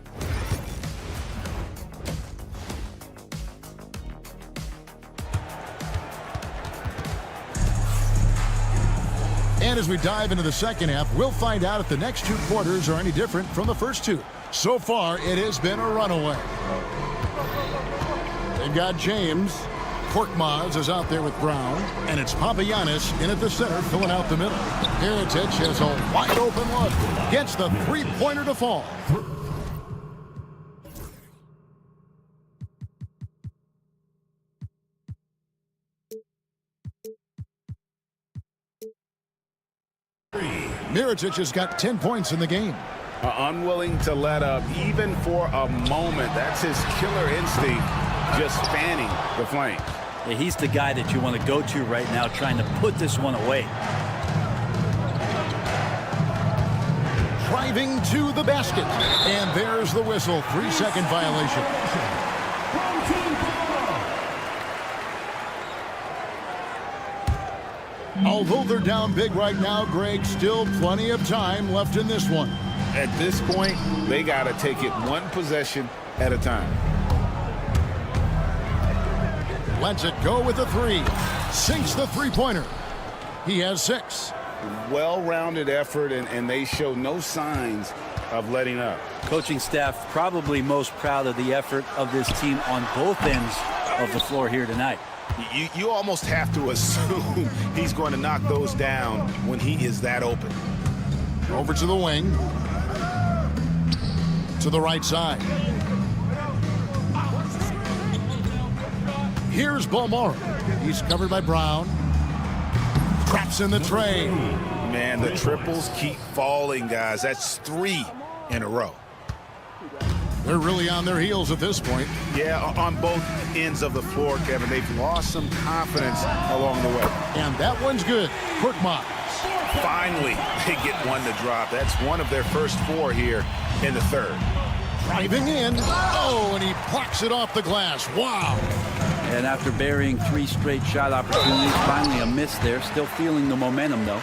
And as we dive into the second half, we'll find out if the next 2 quarters are any different from the first 2. So far, it has been a runaway. They've got James. Korkmaz is out there with Brown. And it's Papagiannis in at the center, filling out the middle. Heritage has a wide open look. Gets the three-pointer to fall. Mirotic has got 10 points in the game. Unwilling to let up even for a moment. That's his killer instinct, just fanning the flames. Yeah, he's the guy that you want to go to right now, trying to put this one away. Driving to the basket. And there's the whistle. 3-second violation. Although they're down big right now, Greg, still plenty of time left in this one. At this point, they got to take it one possession at a time. Lets it go with a 3. Sinks the three-pointer. He has 6. Well-rounded effort, and they show no signs of letting up. Coaching staff probably most proud of the effort of this team on both ends of the floor here tonight. You almost have to assume he's going to knock those down when he is that open. Over to the wing. To the right side. Here's Balmora. He's covered by Brown. Traps in the tray. Man, the triples keep falling, guys. That's 3 in a row. They're really on their heels at this point. Yeah, on both ends of the floor, Kevin. They've lost some confidence along the way. And that one's good. Korkmaz. Finally, they get one to drop. That's one of their first 4 here in the third. Driving in. Oh, and he blocks it off the glass. Wow. And after burying 3 straight shot opportunities, finally a miss there. Still feeling the momentum, though.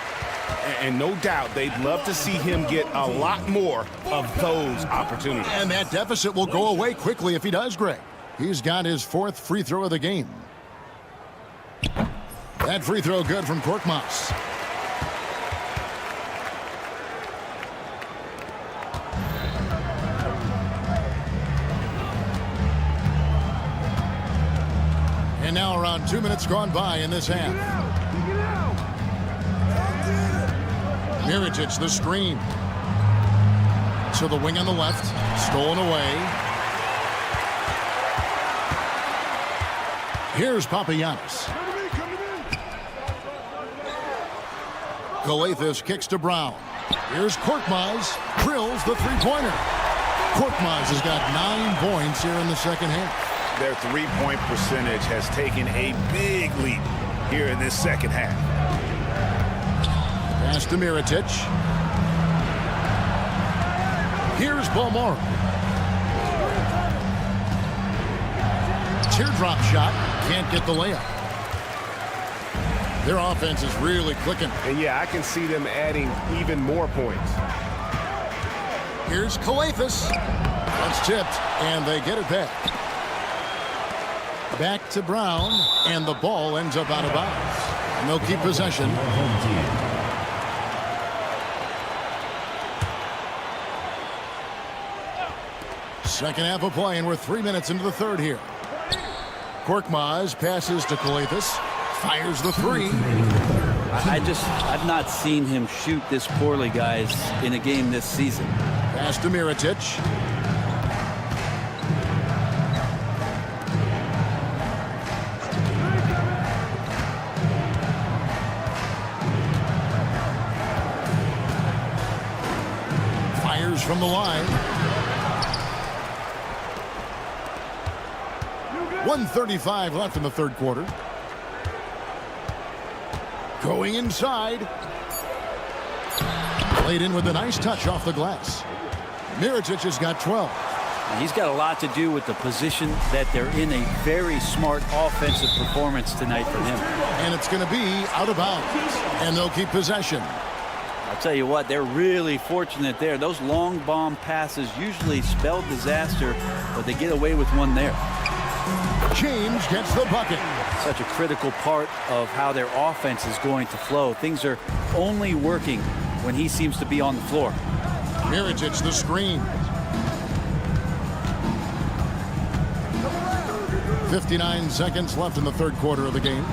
And no doubt they'd love to see him get a lot more of those opportunities. And that deficit will go away quickly if he does, Greg. He's got his 4th free throw of the game. That free throw good from Korkmaz. And now around 2 minutes gone by in this half. Mirotic, the screen. So the wing on the left, stolen away. Here's Papagiannis. Calathes kicks to Brown. Here's Korkmaz, drills the three-pointer. Korkmaz has got 9 points here in the second half. Their three-point percentage has taken a big leap here in this second half. Pass to Mirotic. Here's Balmora. Teardrop shot. Can't get the layup. Their offense is really clicking. And yeah, I can see them adding even more points. Here's Calathes. That's tipped, and they get it back. Back to Brown, and the ball ends up out of bounds. And they'll keep possession. Second half of play, and we're 3 minutes into the third here. Korkmaz passes to Calathes, fires the three. I've not seen him shoot this poorly, guys, in a game this season. Pass to Mirotic. Fires from the line. 1:35 left in the third quarter. Going inside. Played in with a nice touch off the glass. Mirotic has got 12. He's got a lot to do with the position that they're in. A very smart offensive performance tonight from him. And it's going to be out of bounds. And they'll keep possession. I'll tell you what, they're really fortunate there. Those long bomb passes usually spell disaster, but they get away with one there. James gets the bucket. Such a critical part of how their offense is going to flow. Things are only working when he seems to be on the floor. Mirotic, the screen. 59 seconds left in the third quarter of the game.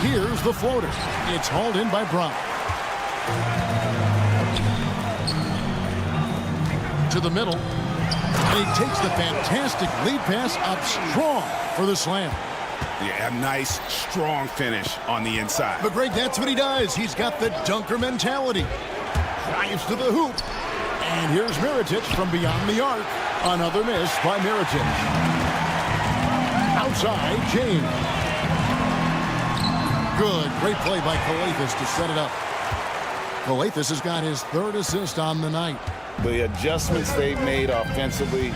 Here's the floater. It's hauled in by Brown. To the middle. And he takes the fantastic lead pass up strong for the slam. Yeah, a nice, strong finish on the inside. But Greg, that's what he does. He's got the dunker mentality. Drives to the hoop. And here's Mirotic from beyond the arc. Another miss by Mirotic. Outside, James. Good. Great play by Calathes to set it up. Calathes has got his 3rd assist on the night. The adjustments they've made offensively,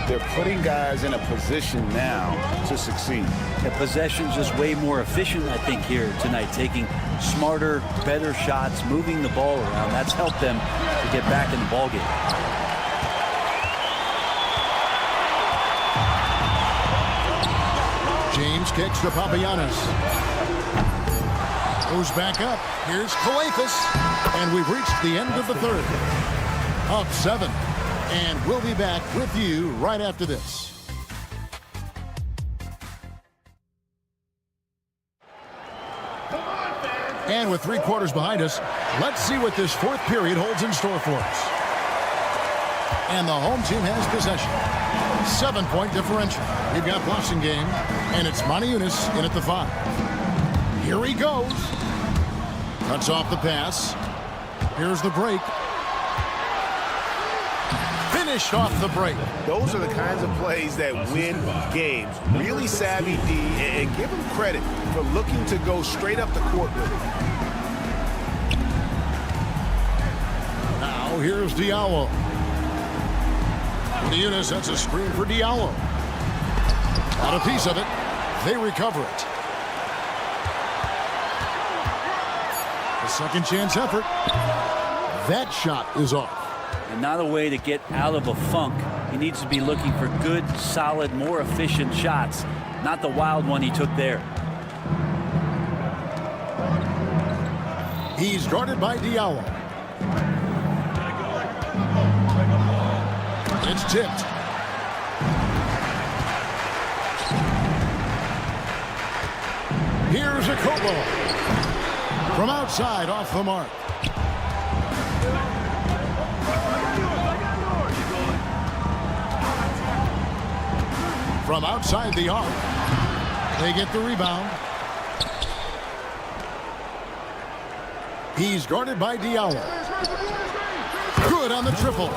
they're putting guys in a position now to succeed. The possession's just way more efficient, I think, here tonight. Taking smarter, better shots, moving the ball around. That's helped them to get back in the ballgame. James kicks to Papagiannis. Goes back up. Here's Calathes. And we've reached the end of the third. Up 7. And we'll be back with you right after this. And with 3 quarters behind us, let's see what this 4th period holds in store for us. And the home team has possession. 7-point differential. We've got Boxing Game, and it's Yunus in at the 5. Here he goes. Cuts off the pass. Here's the break. Finished off the break. Those are the kinds of plays that win games. Really savvy D, and give him credit for looking to go straight up the court with it. Now here's Diallo. Yunus sets a screen for Diallo. Got a piece of it. They recover it. A second chance effort. That shot is off. And not a way to get out of a funk. He needs to be looking for good, solid, more efficient shots. Not the wild one he took there. He's guarded by Diallo. It's tipped. Here's a Kobo. From outside, off the mark. From outside the arc. They get the rebound. He's guarded by Diallo. Good on the triple.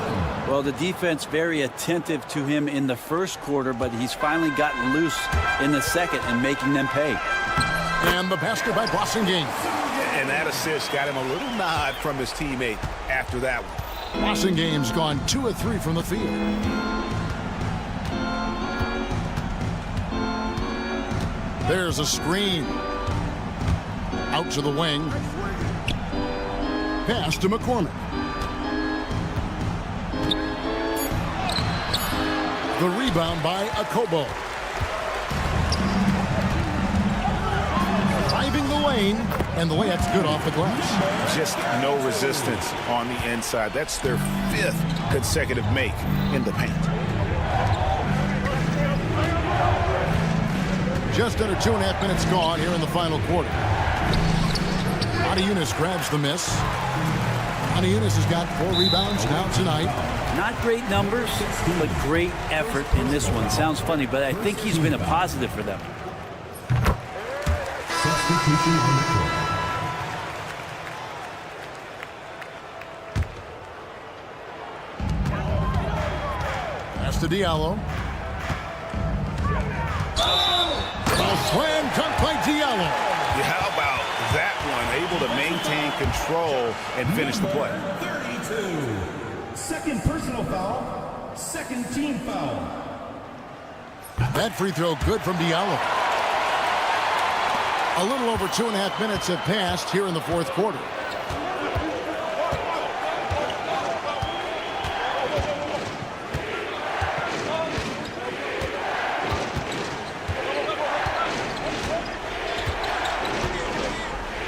Well, the defense very attentive to him in the first quarter, but he's finally gotten loose in the second and making them pay. And the basket by Boxing Game. And that assist got him a little nod from his teammate after that one. Boxing Game's gone 2 of 3 from the field. There's a screen. Out to the wing. Pass to McCormick. The rebound by Akobo. Driving the lane, and the layup's good off the glass. Just no resistance on the inside. That's their 5th consecutive make in the paint. Just under 2.5 minutes gone here in the final quarter. Yunus grabs the miss. Yunus has got 4 rebounds now tonight. Not great numbers, but great effort in this one. Sounds funny, but I think he's been a positive for them. Substitution on the court. Pass to Diallo. A slam dunk by Diallo. Yeah, how about that one? Able to maintain control and finish the play. 32. Second personal foul. Second team foul. That free throw good from Diallo. A little over 2.5 minutes have passed here in the 4th quarter.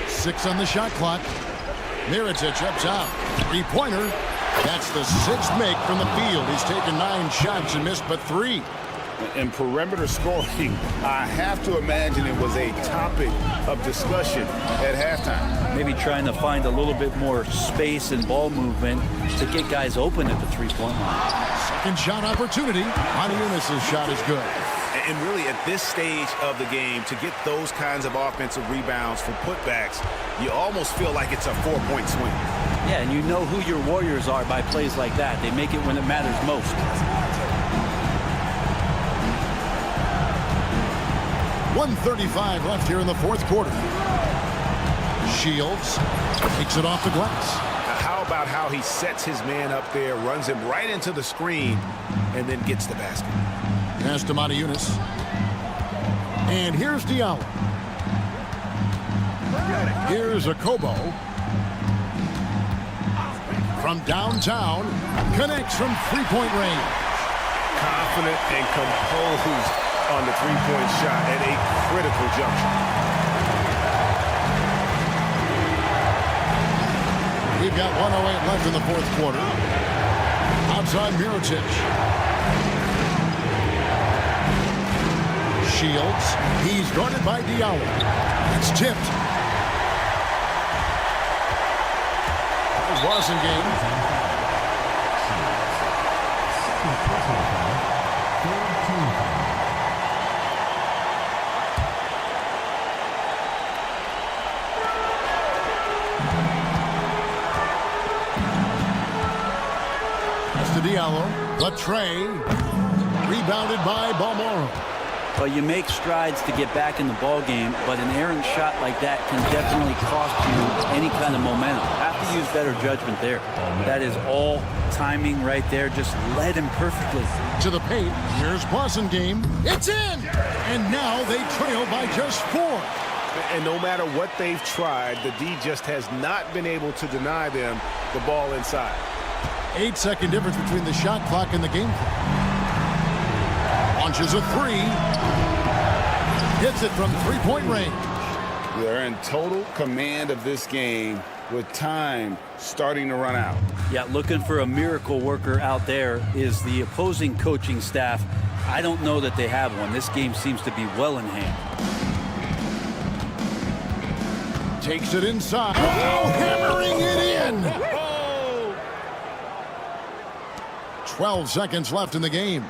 Six on the shot clock. Mirotic up top. 3-pointer. That's the 6th make from the field. He's taken 9 shots and missed but 3. And perimeter scoring, I have to imagine it was a topic of discussion at halftime. Maybe trying to find a little bit more space and ball movement to get guys open at the 3-point line. Second shot opportunity. Yunus' shot is good. And really, at this stage of the game, to get those kinds of offensive rebounds for putbacks, you almost feel like it's a 4-point swing. Yeah, and you know who your Warriors are by plays like that. They make it when it matters most. 1:35 left here in the 4th quarter. Shields takes it off the glass. How about how he sets his man up there, runs him right into the screen, and then gets the basket. Pass to Yunus. And here's Diallo. Here's Akobo. From downtown, connects from 3-point range. Confident and composed on the 3-point shot at a critical juncture. We've got 1:08 left in the 4th quarter. Outside Mirotic. Shields. He's guarded by Diallo. It's tipped. Blasingame. Second personal foul. Third team foul. Diallo, the tray, rebounded by Balmoro. Well, you make strides to get back in the ball game, but an errant shot like that can definitely cost you any kind of momentum. Have to use better judgment there. That is all timing right there. Just led him perfectly. To the paint, here's Blasingame. It's in! And now they trail by just 4. And no matter what they've tried, the D just has not been able to deny them the ball inside. 8-second difference between the shot clock and the game clock. Launches a 3. Hits it from 3-point range. They're in total command of this game with time starting to run out. Yeah, looking for a miracle worker out there is the opposing coaching staff. I don't know that they have one. This game seems to be well in hand. Takes it inside. Oh, hammering it in. 12 seconds left in the game.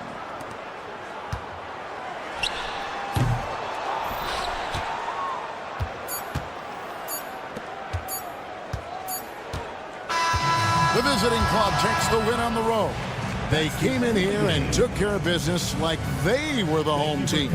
The visiting club takes the win on the road. They came in here and took care of business like they were the home team.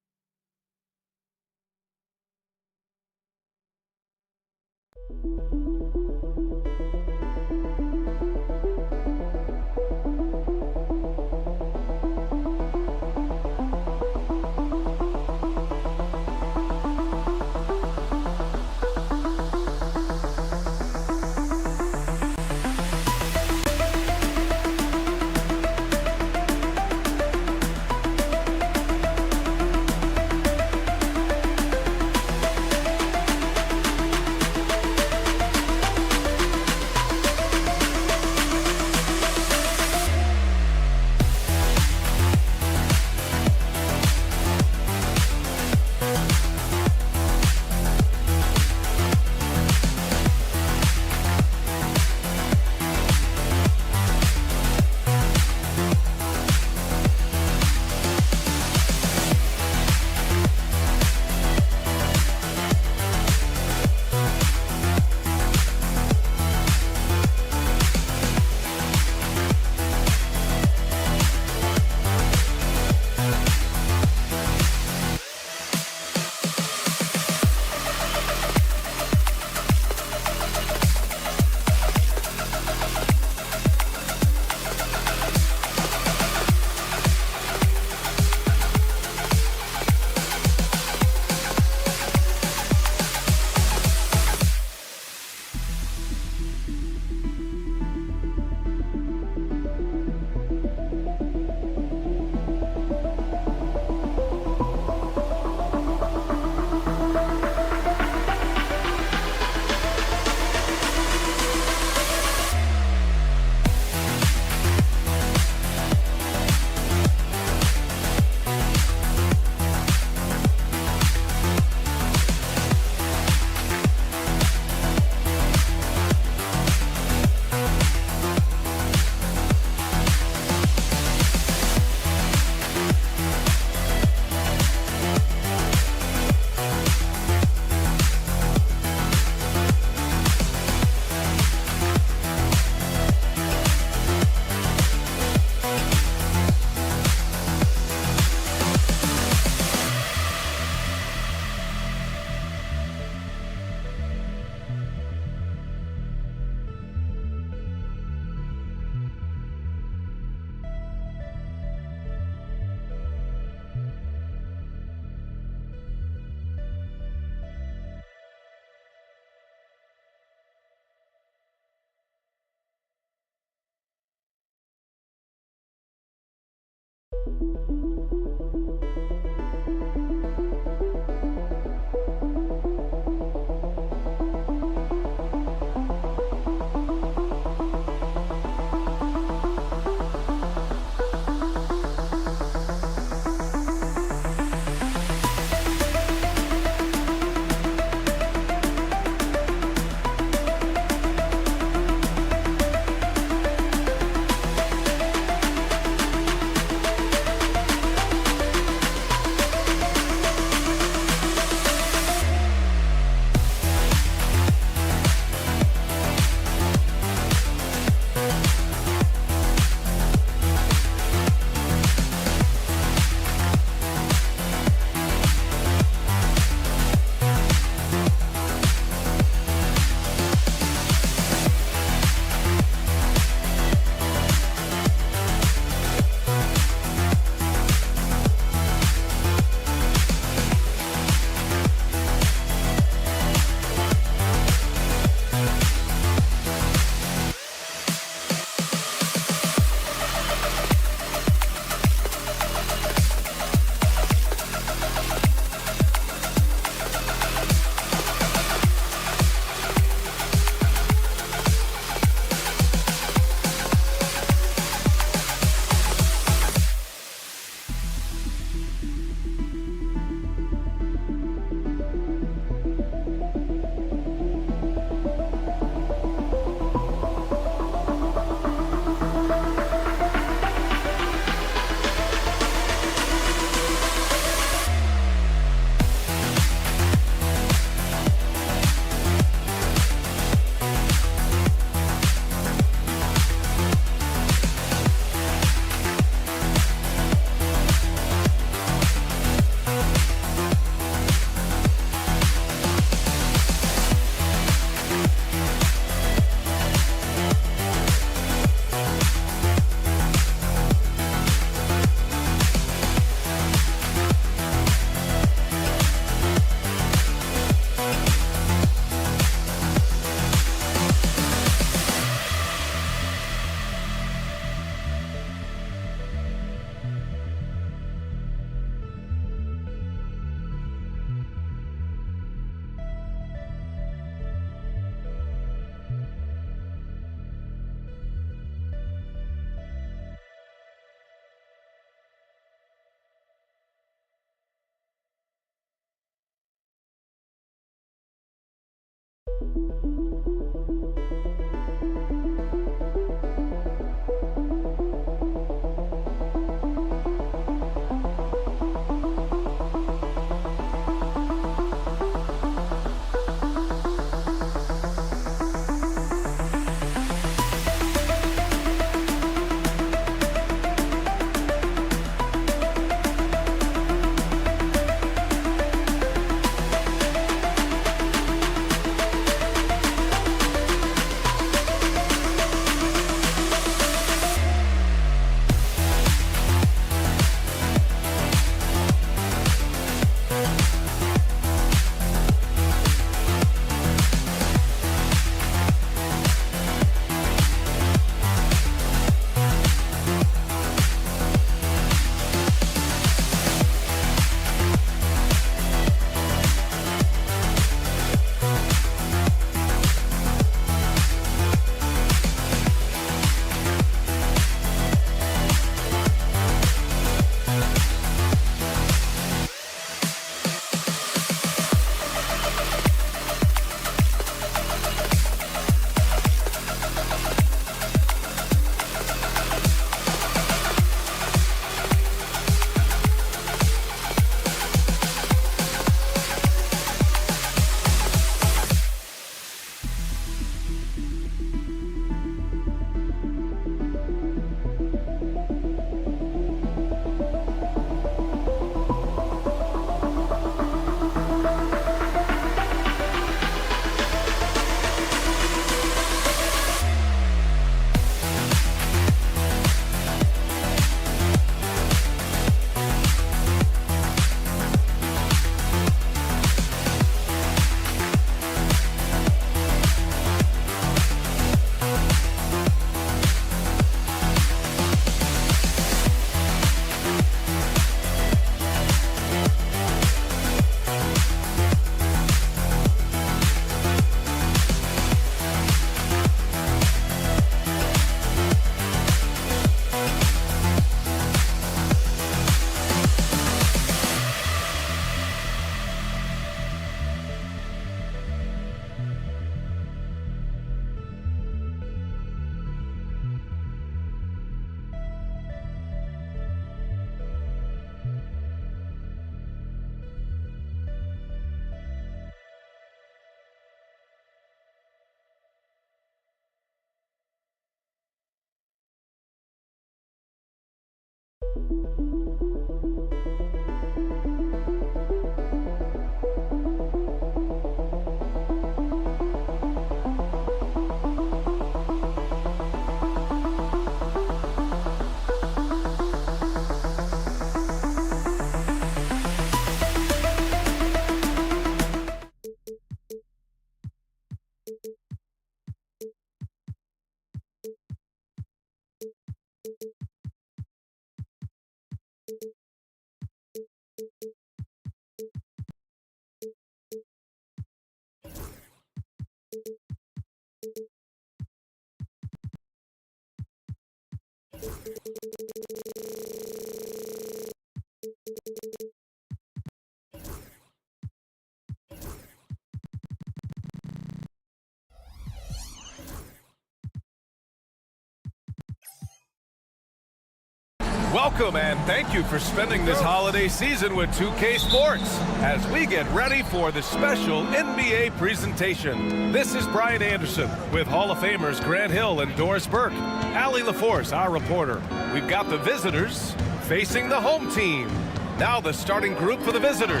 Welcome and thank you for spending this holiday season with 2K Sports as we get ready for the special NBA presentation. This is Brian Anderson with Hall of Famers Grant Hill and Doris Burke. Allie LaForce, our reporter. We've got the visitors facing the home team. Now the starting group for the visitors.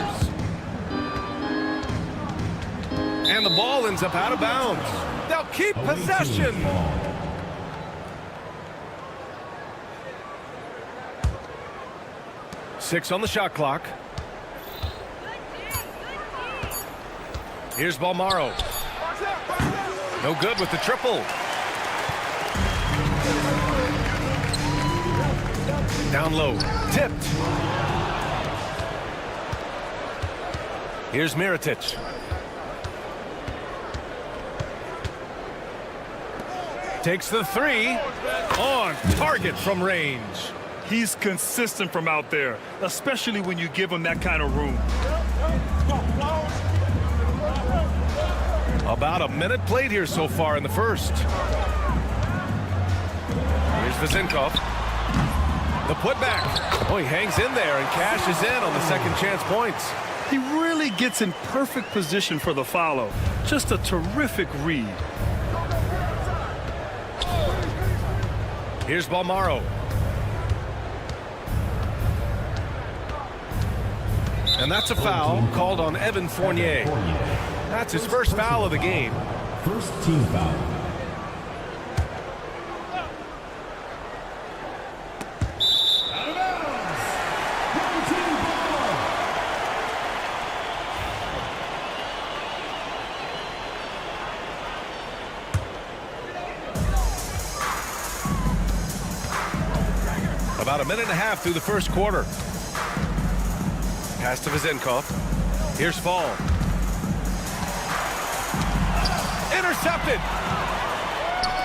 And the ball ends up out of bounds. They'll keep possession. Six on the shot clock. Here's Balmaro. No good with the triple. Down low. Tipped. Here's Mirotic. Takes the three. On target from range. He's consistent from out there, especially when you give him that kind of room. About a minute played here so far in the first. Here's Vezenkov. The putback. Oh, he hangs in there and cashes in on the second chance points. He really gets in perfect position for the follow. Just a terrific read. Here's Balmaro. And that's a foul called on Evan Fournier. That's his first foul of the game. First team foul. About a minute and a half through the first quarter. Pass to Vezenkov. Here's Fall. Intercepted.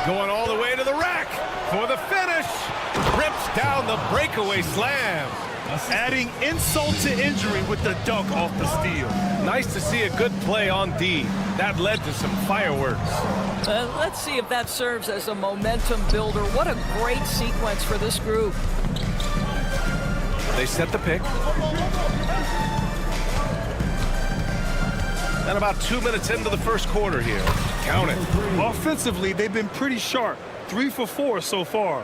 Going all the way to the rack for the finish. Rips down the breakaway slam. Adding insult to injury with the dunk off the steal. Nice to see a good play on D. That led to some fireworks. Let's see if that serves as a momentum builder. What a great sequence for this group. They set the pick. And about 2 minutes into the first quarter here. Count it. Offensively, they've been pretty sharp. 3 for 4 so far.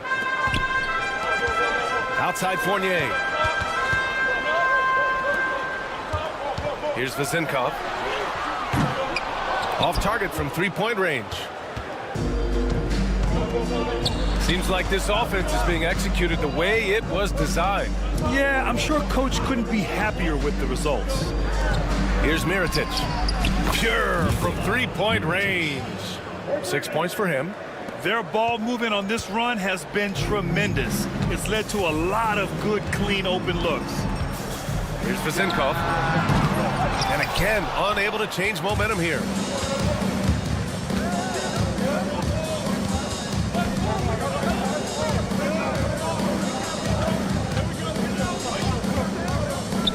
Outside Fournier. Here's Vezenkov. Off target from three-point range. Seems like this offense is being executed the way it was designed. Yeah, I'm sure Coach couldn't be happier with the results. Here's Mirotic. Pure from three-point range. 6 points for him. Their ball movement on this run has been tremendous. It's led to a lot of good, clean, open looks. Here's Vezenkov. And again, unable to change momentum here.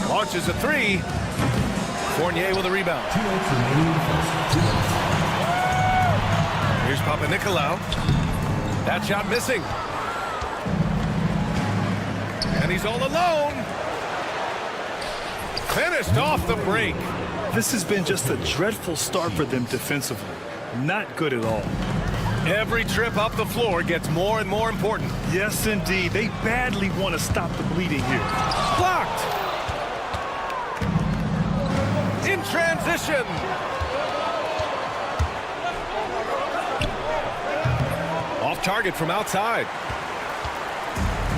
Launches a three. Fournier with a rebound. Here's Papanikolaou. That shot missing. And he's all alone. Finished off the break. This has been just a dreadful start for them defensively. Not good at all. Every trip up the floor gets more and more important. Yes, indeed. They badly want to stop the bleeding here. Blocked. In transition. Off target from outside.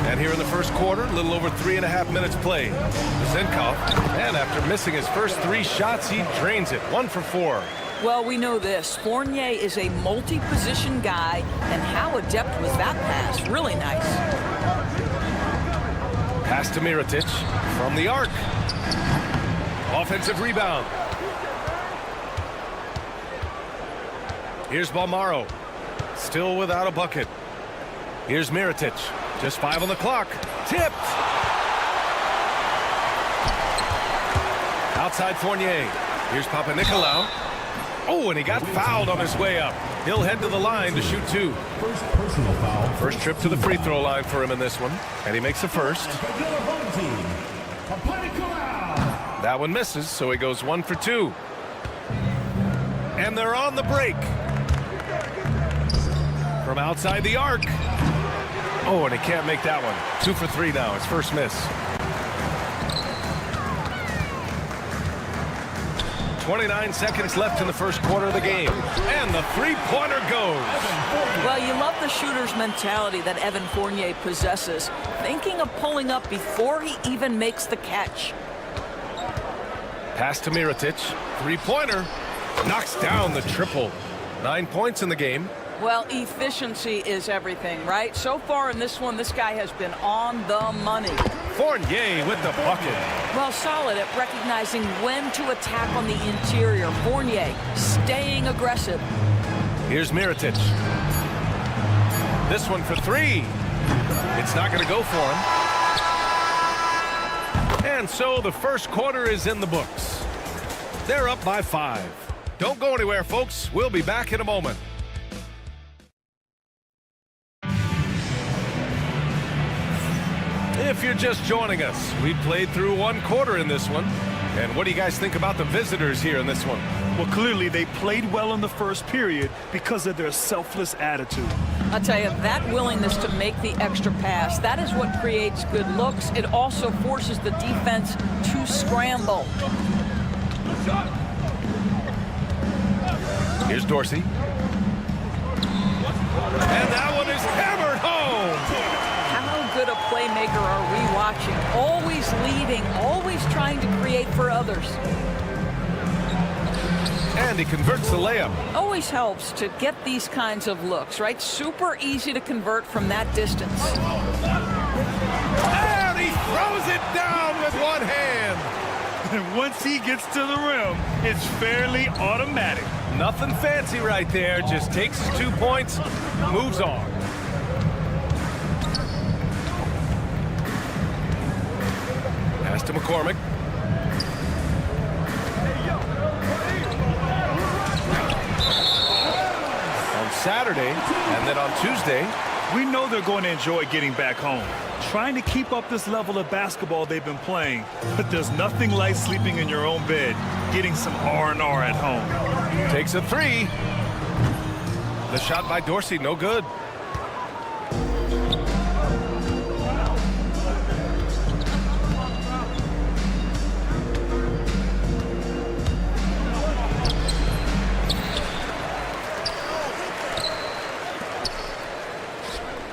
And here in the first quarter, a little over 3.5 minutes played. Zenkov, and after missing his first 3 shots, he drains it. 1 for 4. Well, we know this. Fournier is a multi-position guy, and how adept was that pass? Really nice. Pass to Mirotic from the arc. Offensive rebound. Here's Balmaro. Still without a bucket. Here's Mirotic. Just 5 on the clock. Tipped. Outside Fournier. Here's Papanikolaou. Oh, and he got fouled on his way up. He'll head to the line to shoot 2. First personal foul. First trip to the free throw line for him in this one. And he makes the first. That one misses, so he goes 1 for 2. And they're on the break. From outside the arc. Oh, and he can't make that one. 2 for 3 now, his first miss. 29 seconds left in the first quarter of the game. And the three-pointer goes. Well, you love the shooter's mentality that Evan Fournier possesses, thinking of pulling up before he even makes the catch. Pass to Mirotic. Three-pointer. Knocks down the triple. 9 points in the game. Well, efficiency is everything, right? So far in this one, this guy has been on the money. Fournier with the bucket. Well, solid at recognizing when to attack on the interior. Fournier staying aggressive. Here's Mirotic. This one for 3. It's not going to go for him. And so the first quarter is in the books. They're up by 5. Don't go anywhere, folks. We'll be back in a moment. If you're just joining us, we played through 1 quarter in this one. And what do you guys think about the visitors here in this one? Well, clearly they played well in the first period because of their selfless attitude. I'll tell you, that willingness to make the extra pass, that is what creates good looks. It also forces the defense to scramble. Here's Dorsey. And that one is hammered home. How good a playmaker are we watching? Always leading, always trying to create for others. And he converts the layup. Always helps to get these kinds of looks, right? Super easy to convert from that distance. And he throws it down with one hand. And once he gets to the rim, it's fairly automatic. Nothing fancy right there. Just takes his 2 points, moves on. Pass to McCormick. On Saturday, and then on Tuesday. We know they're going to enjoy getting back home, trying to keep up this level of basketball they've been playing. But there's nothing like sleeping in your own bed, getting some R&R at home. Takes a 3. The shot by Dorsey, no good.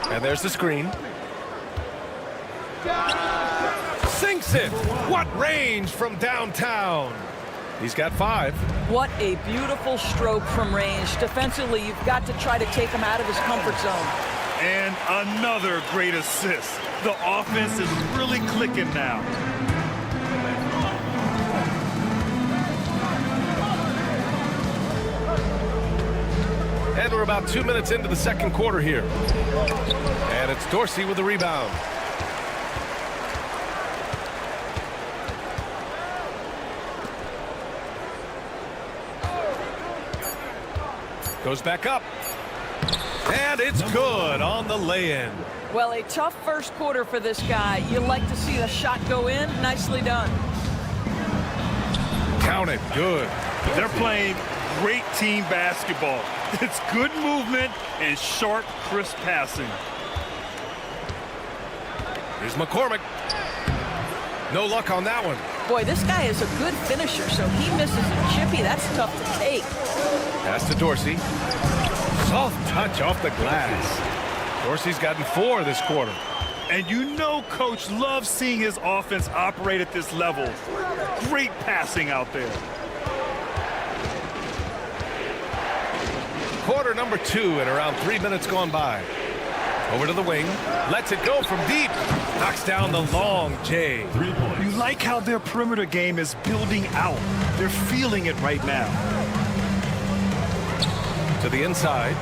And there's the screen. Sinks it. What range from downtown. He's got 5. What a beautiful stroke from range. Defensively, you've got to try to take him out of his comfort zone. And another great assist. The offense is really clicking now. And we're about 2 minutes into the second quarter here. And it's Dorsey with the rebound. Goes back up. And it's good on the lay-in. Well, a tough first quarter for this guy. You like to see the shot go in. Nicely done. Count it. Good. They're playing great team basketball. It's good movement and sharp, crisp passing. Here's McCormick. No luck on that one. Boy, this guy is a good finisher, so he misses a chippy. That's tough to take. Pass to Dorsey. Soft touch off the glass. Dorsey's gotten 4 this quarter. And you know Coach loves seeing his offense operate at this level. Great passing out there. Quarter number 2 and around 3 minutes gone by. Over to the wing. Lets it go from deep. Knocks down the long J. You like how their perimeter game is building out. They're feeling it right now. To the inside.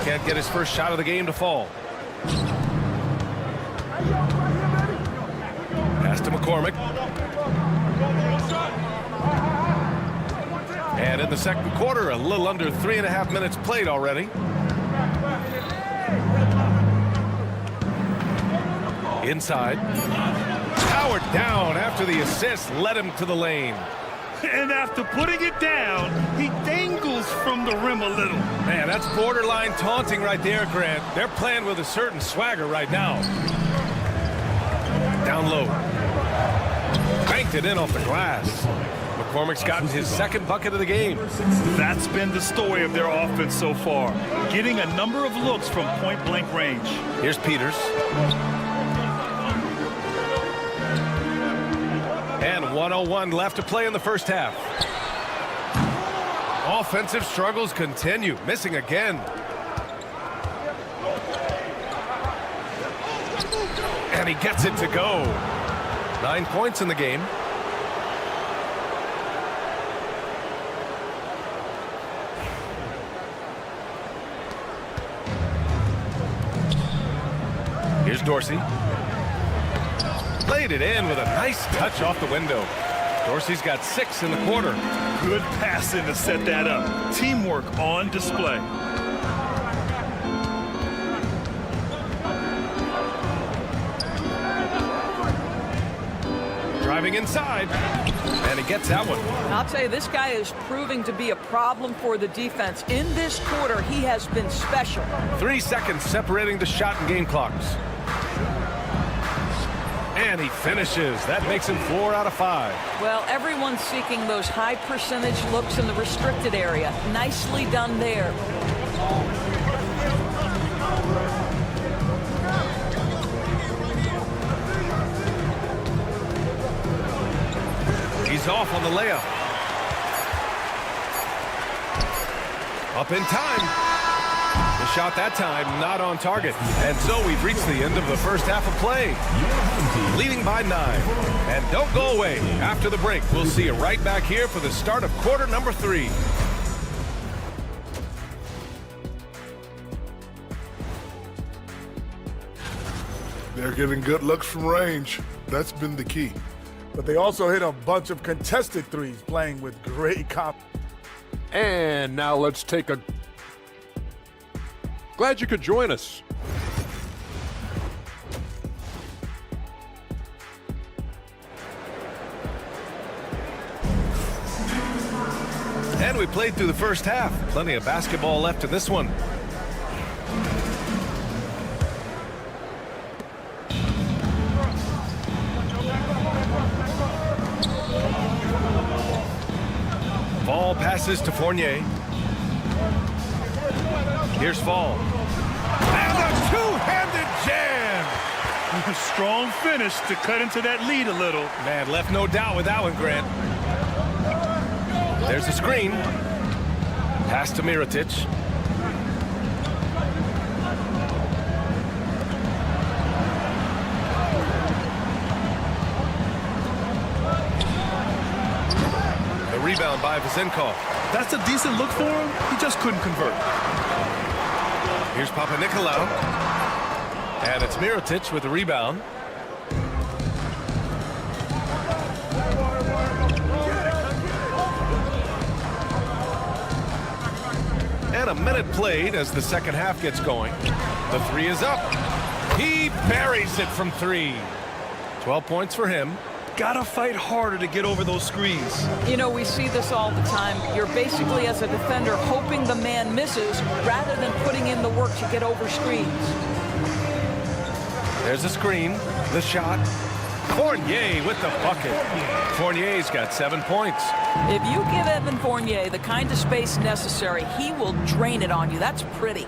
Can't get his first shot of the game to fall. Pass to McCormick. And in the second quarter, a little under 3.5 minutes played already. Inside. Powered down after the assist led him to the lane. And after putting it down, he dangles from the rim a little. Man, that's borderline taunting right there, Grant. They're playing with a certain swagger right now. Down low. Banked it in off the glass. McCormick's gotten his second bucket of the game. That's been the story of their offense so far. Getting a number of looks from point-blank range. Here's Peters. And 1:01 left to play in the first half. Offensive struggles continue. Missing again. And he gets it to go. 9 points in the game. Here's Dorsey. Laid it in with a nice touch off the window. Dorsey's got 6 in the quarter. Good passing to set that up. Teamwork on display. Driving inside. And he gets that one. I'll tell you, this guy is proving to be a problem for the defense. In this quarter, he has been special. 3 seconds separating the shot and game clocks. And he finishes. That makes him 4 out of 5. Well, everyone's seeking those high percentage looks in the restricted area. Nicely done there. He's off on the layup. Up in time. The shot that time not on target. And so we've reached the end of the first half of play. Leading by 9. And don't go away. After the break, we'll see you right back here for the start of quarter number 3. They're getting good looks from range. That's been the key. But they also hit a bunch of contested threes, playing with great confidence. And now let's take a... Glad you could join us. And we played through the first half. Plenty of basketball left in this one. Ball passes to Fournier. Here's Fall. And a two-handed jam! Strong finish to cut into that lead a little. Man, left no doubt with that one, Grant. There's a screen. Pass to Mirotic. The rebound by Vasenkov. That's a decent look for him. He just couldn't convert. Here's Papanikolaou. And it's Mirotic with the rebound. And a minute played as the second half gets going. The 3 is up. He buries it from 3. 12 points for him. got to fight harder to get over those screens. You know, we see this all the time. You're basically, as a defender, hoping the man misses rather than putting in the work to get over screens. There's a screen, the shot. Fournier with the bucket. Fournier's got 7 points. If you give Evan Fournier the kind of space necessary, he will drain it on you. That's pretty.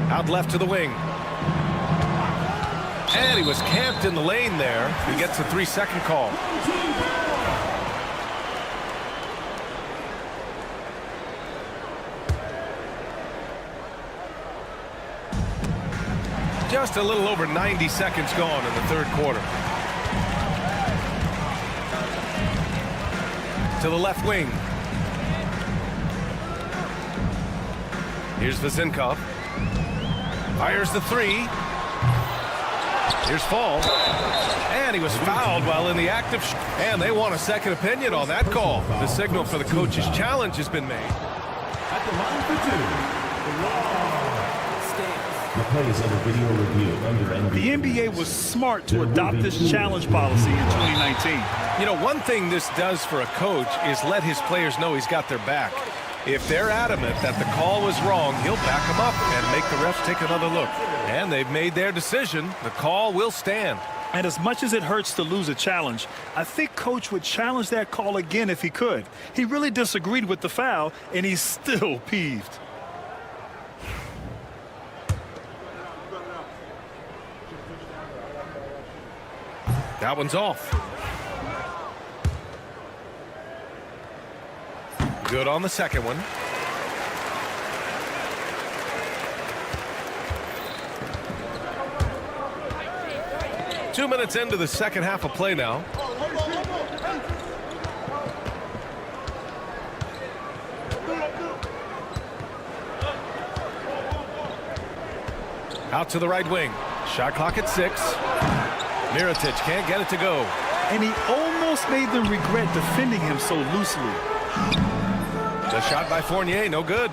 Out left to the wing. And he was camped in the lane there. He gets a 3-second call. Just a little over 90 seconds gone in the third quarter. To the left wing. Here's Vazinkov. Fires the three. Here's Fall. And he was fouled while in the act of... And they want a second opinion on that call. The signal for the coach's challenge has been made. At the line for two, the play is under video review under NBA. The NBA was smart to adopt this challenge policy in 2019. You know, one thing this does for a coach is let his players know he's got their back. If they're adamant that the call was wrong, he'll back them up and make the refs take another look. And they've made their decision. The call will stand. And as much as it hurts to lose a challenge, I think Coach would challenge that call again if he could. He really disagreed with the foul, and he's still peeved. That one's off. Good on the second one. Two minutes into the second half of play now. Out to the right wing. Shot clock at 6. Mirotic can't get it to go. And he almost made them regret defending him so loosely. The shot by Fournier, no good.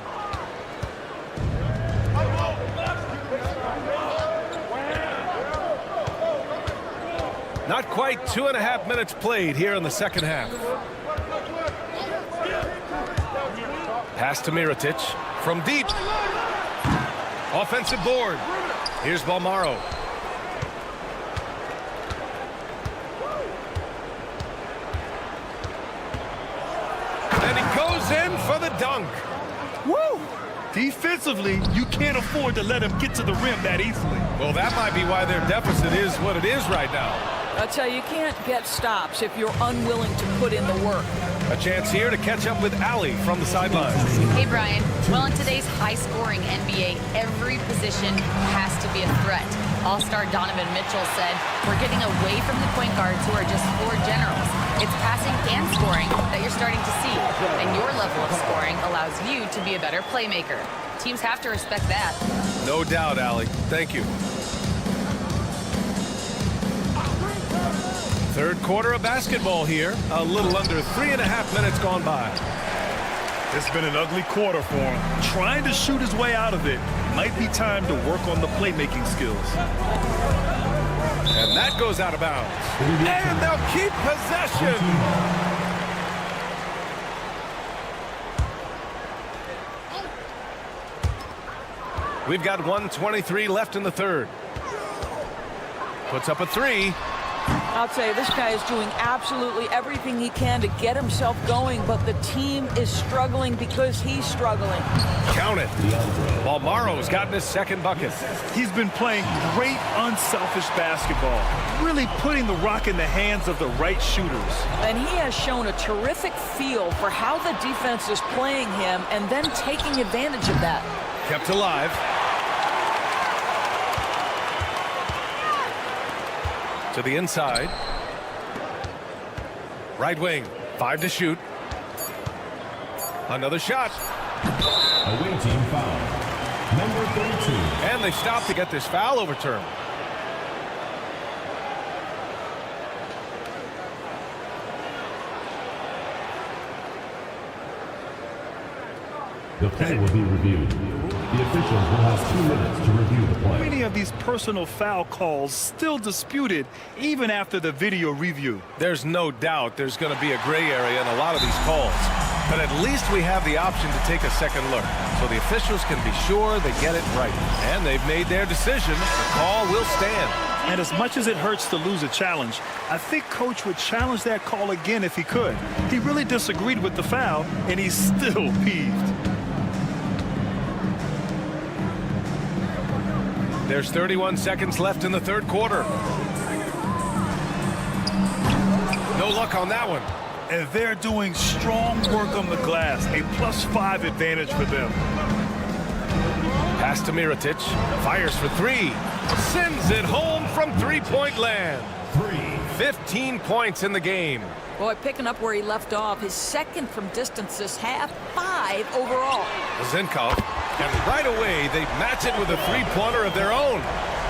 Not quite 2.5 minutes played here in the second half. Pass to Mirotic from deep. Offensive board. Here's Balmaro. And he goes in for the dunk. Woo! Defensively, you can't afford to let him get to the rim that easily. Well, that might be why their deficit is what it is right now. I tell you, you can't get stops if you're unwilling to put in the work. A chance here to catch up with Allie from the sidelines. Hey, Brian. Well, in today's high-scoring NBA, every position has to be a threat. All-star Donovan Mitchell said, "We're getting away from the point guards who are just floor generals. It's passing and scoring that you're starting to see, and your level of scoring allows you to be a better playmaker. Teams have to respect that." No doubt, Allie. Thank you. Third quarter of basketball here. A little under 3.5 minutes gone by. It's been an ugly quarter for him. Trying to shoot his way out of it. Might be time to work on the playmaking skills. And that goes out of bounds. And they'll keep possession. We've got 1:23 left in the third. Puts up a three. I'll tell you, this guy is doing absolutely everything he can to get himself going, but the team is struggling because he's struggling. Count it. Balmaro's gotten his second bucket. He's been playing great, unselfish basketball, really putting the rock in the hands of the right shooters. And he has shown a terrific feel for how the defense is playing him and then taking advantage of that. Kept alive. To the inside. Right wing. 5 to shoot. Another shot. Away team foul. Number 32. And they stop to get this foul overturned. The play will be reviewed. The officials will have 2 minutes to review the play. Many of these personal foul calls still disputed even after the video review. There's no doubt there's going to be a gray area in a lot of these calls. But at least we have the option to take a second look, so the officials can be sure they get it right. And they've made their decision. The call will stand. And as much as it hurts to lose a challenge, I think Coach would challenge that call again if he could. He really disagreed with the foul, and he's still peeved. There's 31 seconds left in the third quarter. No luck on that one. And they're doing strong work on the glass, a +5 advantage for them. Pass to Mirotic, fires for three, sends it home from three-point land. 15 points in the game. Boy, picking up where he left off, his second from distance this half, 5 overall. Zinkov, and right away they match it with a three-pointer of their own.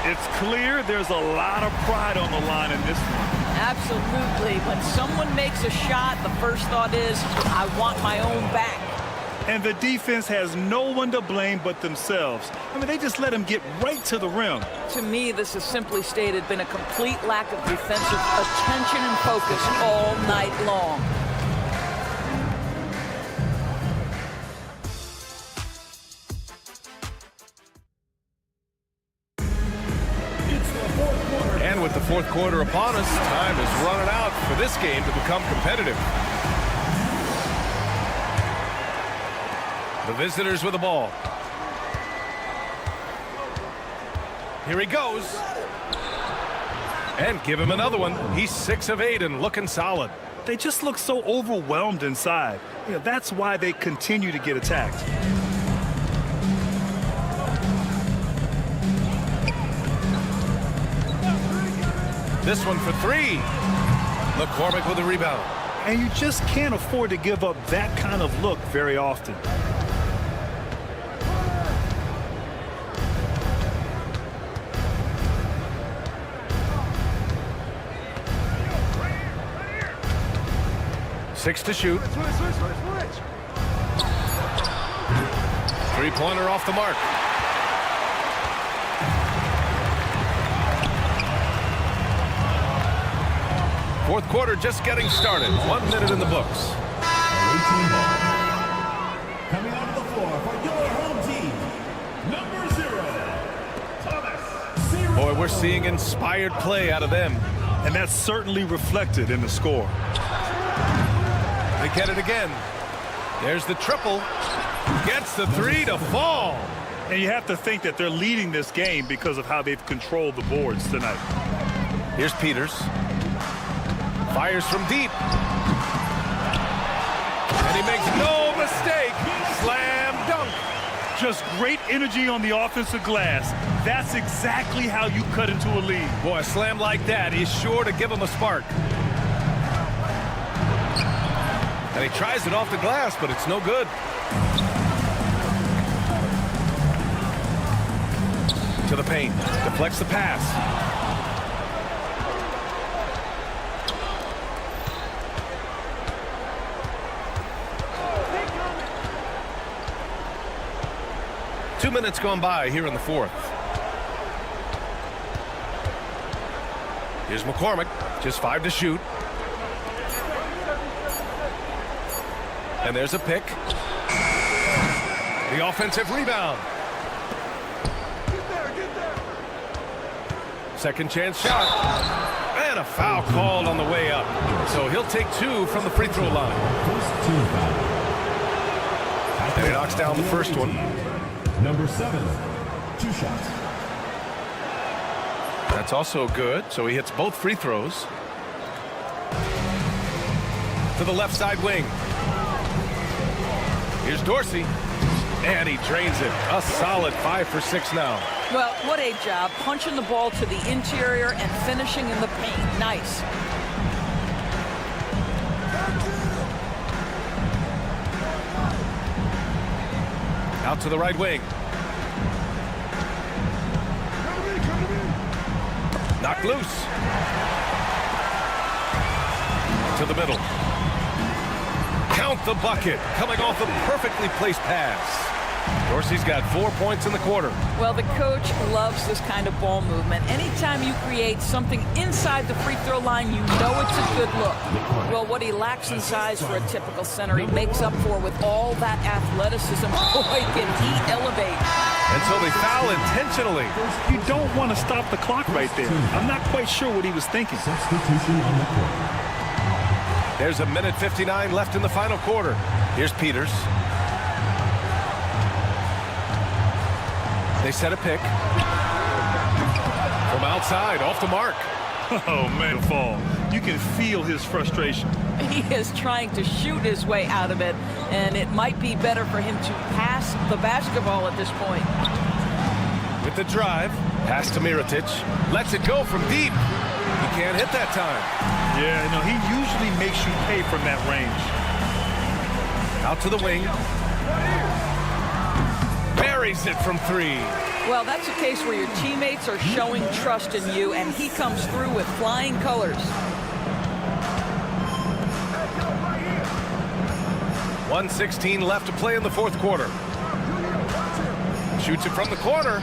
It's clear there's a lot of pride on the line in this one. Absolutely. When someone makes a shot, the first thought is, I want my own back. And the defense has no one to blame but themselves. I mean, they just let him get right to the rim. To me, this has simply stated been a complete lack of defensive attention and focus all night long. And with the fourth quarter upon us, time is running out for this game to become competitive. The visitors with the ball. Here he goes. And give him another one. He's 6 of 8 and looking solid. They just look so overwhelmed inside. You know, that's why they continue to get attacked. This one for three. McCormick with the rebound. And you just can't afford to give up that kind of look very often. Six to shoot. Three-pointer off the mark. Fourth quarter just getting started. 1 minute in the books. Coming onto the floor for your home team, number 0, Thomas. Boy, we're seeing inspired play out of them. And that's certainly reflected in the score. They get it again. There's the triple. Gets the three to fall. And you have to think that they're leading this game because of how they've controlled the boards tonight. Here's Peters. Fires from deep. And he makes no mistake. Slam dunk. Just great energy on the offensive glass. That's exactly how you cut into a lead. Boy, a slam like that is sure to give him a spark. And he tries it off the glass, but it's no good. To the paint. Deflects the pass. Two minutes gone by here in the fourth. Here's McCormick, just 5 to shoot. And there's a pick. The offensive rebound. Second chance shot. And a foul called on the way up. So he'll take 2 from the free throw line. And he knocks down the first one. Number 7, 2 shots. That's also good. So he hits both free throws. To the left side wing. Here's Dorsey. And he drains it. A solid 5 for 6 now. Well, what a job. Punching the ball to the interior and finishing in the paint. Nice. Out to the right wing. Knocked loose. To the middle. Count the bucket. Coming off a perfectly placed pass. Dorsey's got 4 points in the quarter. Well, the coach loves this kind of ball movement. Anytime you create something inside the free throw line, you know it's a good look. Well, what he lacks in size for a typical center, he makes up for with all that athleticism. Boy, can he elevate. And so they foul intentionally. You don't want to stop the clock right there. I'm not quite sure what he was thinking. Substitution on the court. There's 1:59 left in the final quarter. Here's Peters. They set a pick. From outside, off the mark. Oh, man, fall. You can feel his frustration. He is trying to shoot his way out of it, and it might be better for him to pass the basketball at this point. With the drive, pass to Mirotic. Lets it go from deep. He can't hit that time. Yeah, you know, he usually makes you pay from that range. Out to the wing. Buries it from 3. Well, that's a case where your teammates are showing trust in you, and he comes through with flying colors. 1:16 left to play in the fourth quarter. Shoots it from the corner.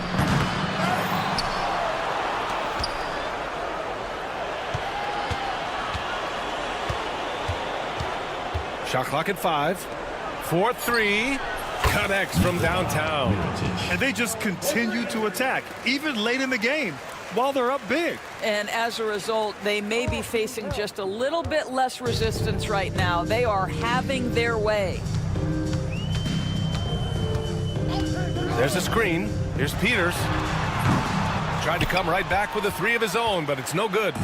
Shot clock at 5. 4-3. Connects from downtown. And they just continue to attack, even late in the game, while they're up big. And as a result, they may be facing just a little bit less resistance right now. They are having their way. There's a screen. Here's Peters. Tried to come right back with a 3 of his own, but it's no good.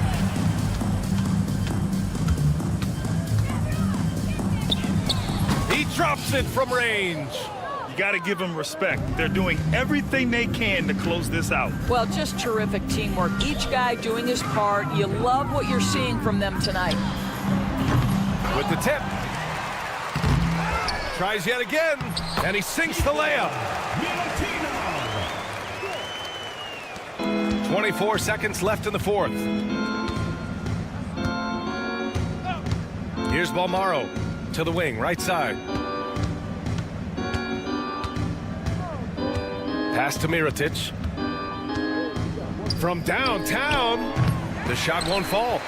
He drops it from range. You got to give them respect. They're doing everything they can to close this out. Well, just terrific teamwork. Each guy doing his part. You love what you're seeing from them tonight. With the tip. Tries yet again, and he sinks the layup. 24 seconds left in the fourth. Here's Balmaro to the wing, right side. Pass to Mirotic. From downtown, the shot won't fall.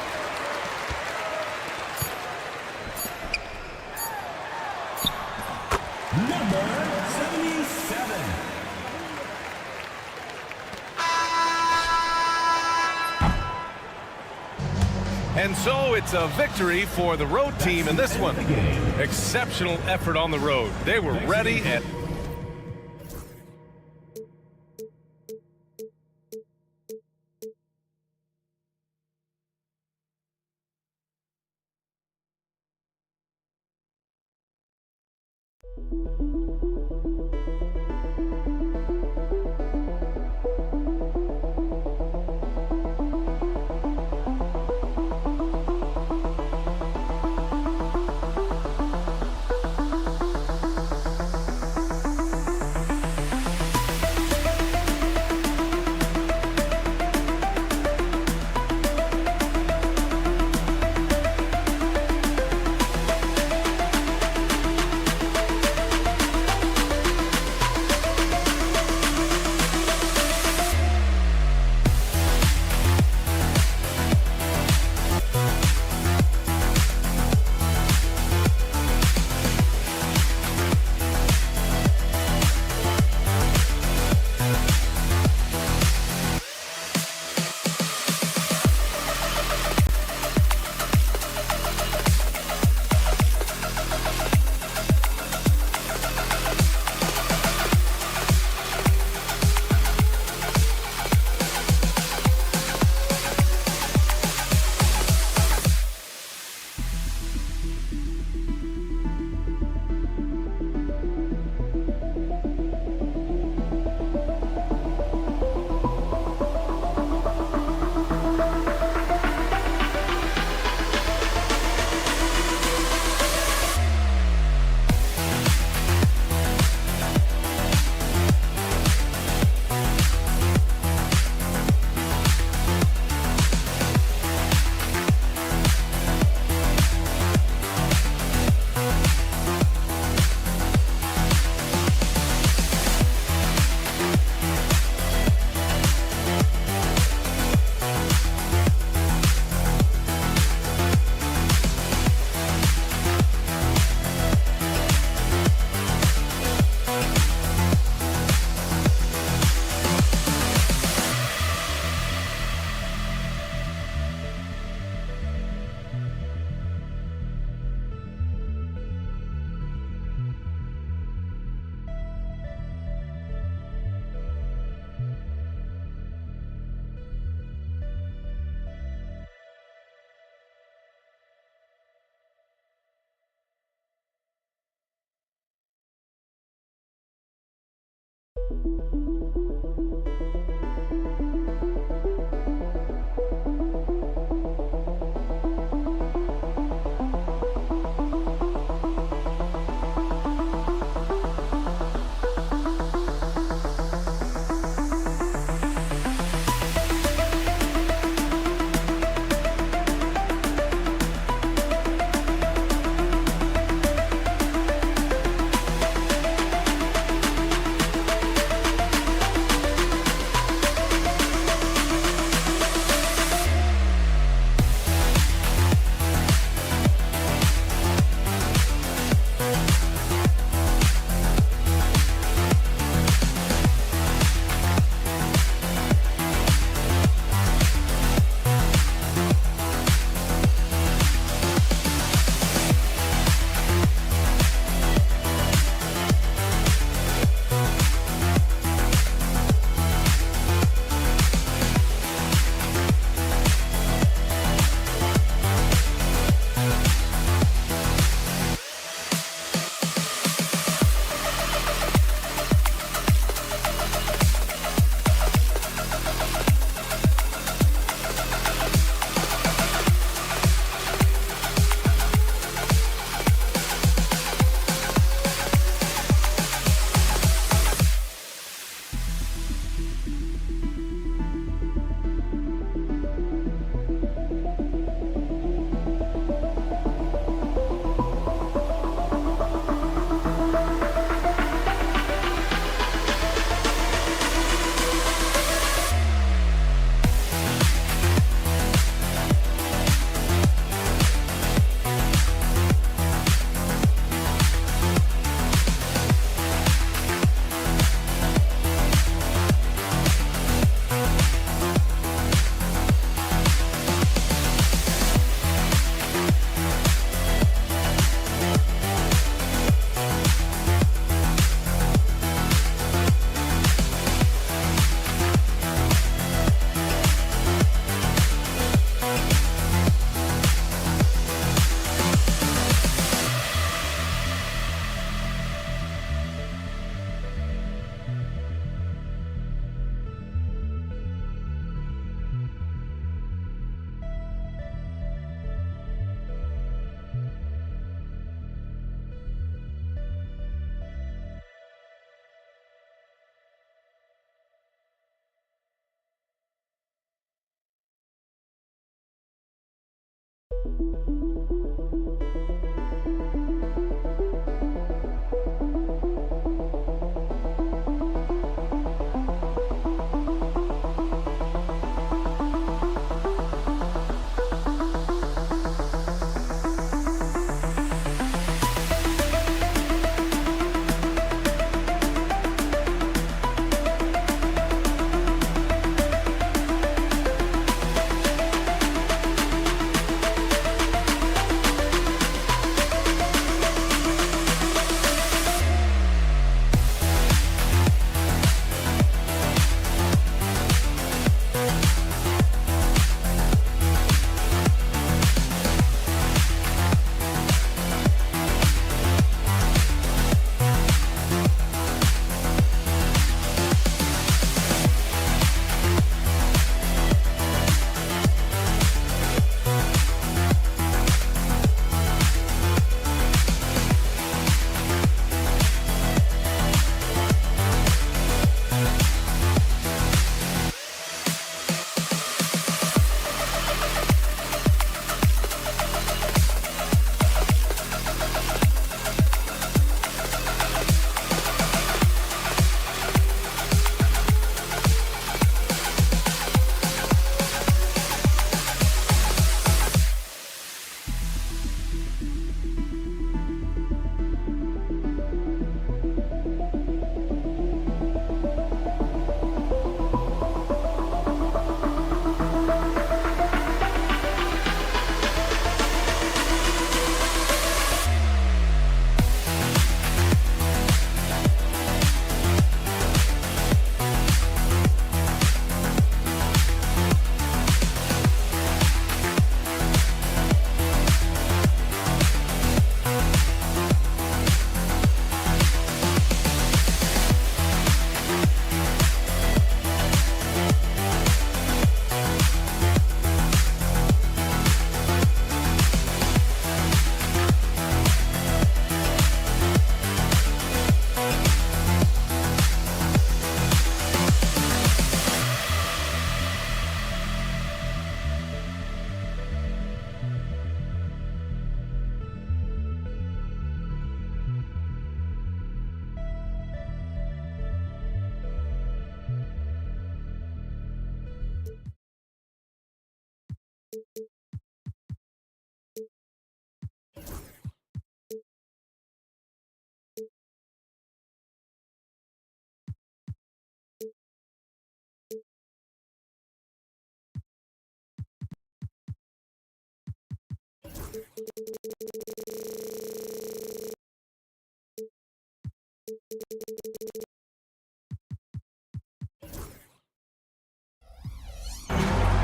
Number 77. And so it's a victory for the road team in this one. Exceptional effort on the road. They were ready and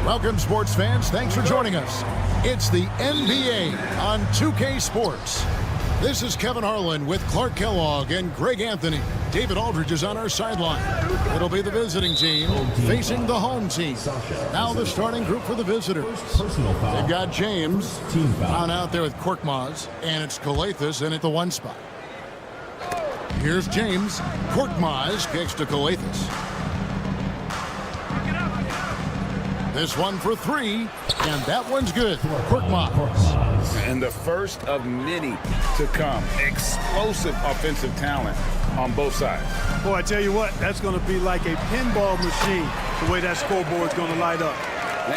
Welcome, sports fans. Thanks for joining us. It's the NBA on 2K Sports. This is Kevin Harlan with Clark Kellogg and Greg Anthony. David Aldridge is on our sideline. It'll be the visiting team facing the home team. Now the starting group for the visitors. They've got James down out there with Korkmaz, and it's Calathes in at the one spot. Here's James. Korkmaz kicks to Calathes. This one for three, and that one's good for Korkmaz. And the first of many to come. Explosive offensive talent on both sides. Boy, I tell you what, that's going to be like a pinball machine, the way that scoreboard's going to light up.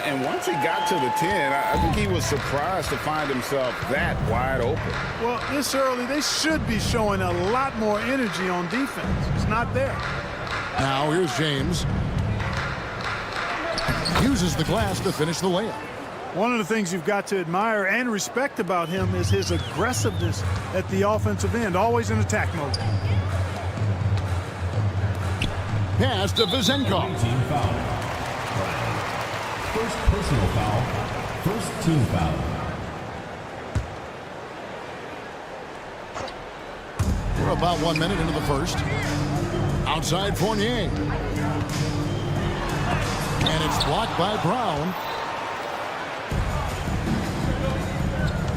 And once he got to the 10, I think he was surprised to find himself that wide open. Well, this early, they should be showing a lot more energy on defense. It's not there. Now here's James. Uses the glass to finish the layup. One of the things you've got to admire and respect about him is his aggressiveness at the offensive end, always in attack mode. Pass to Vizenko. Team foul. First personal foul. First team foul. We're about 1 minute into the first. Outside Fournier. And it's blocked by Brown.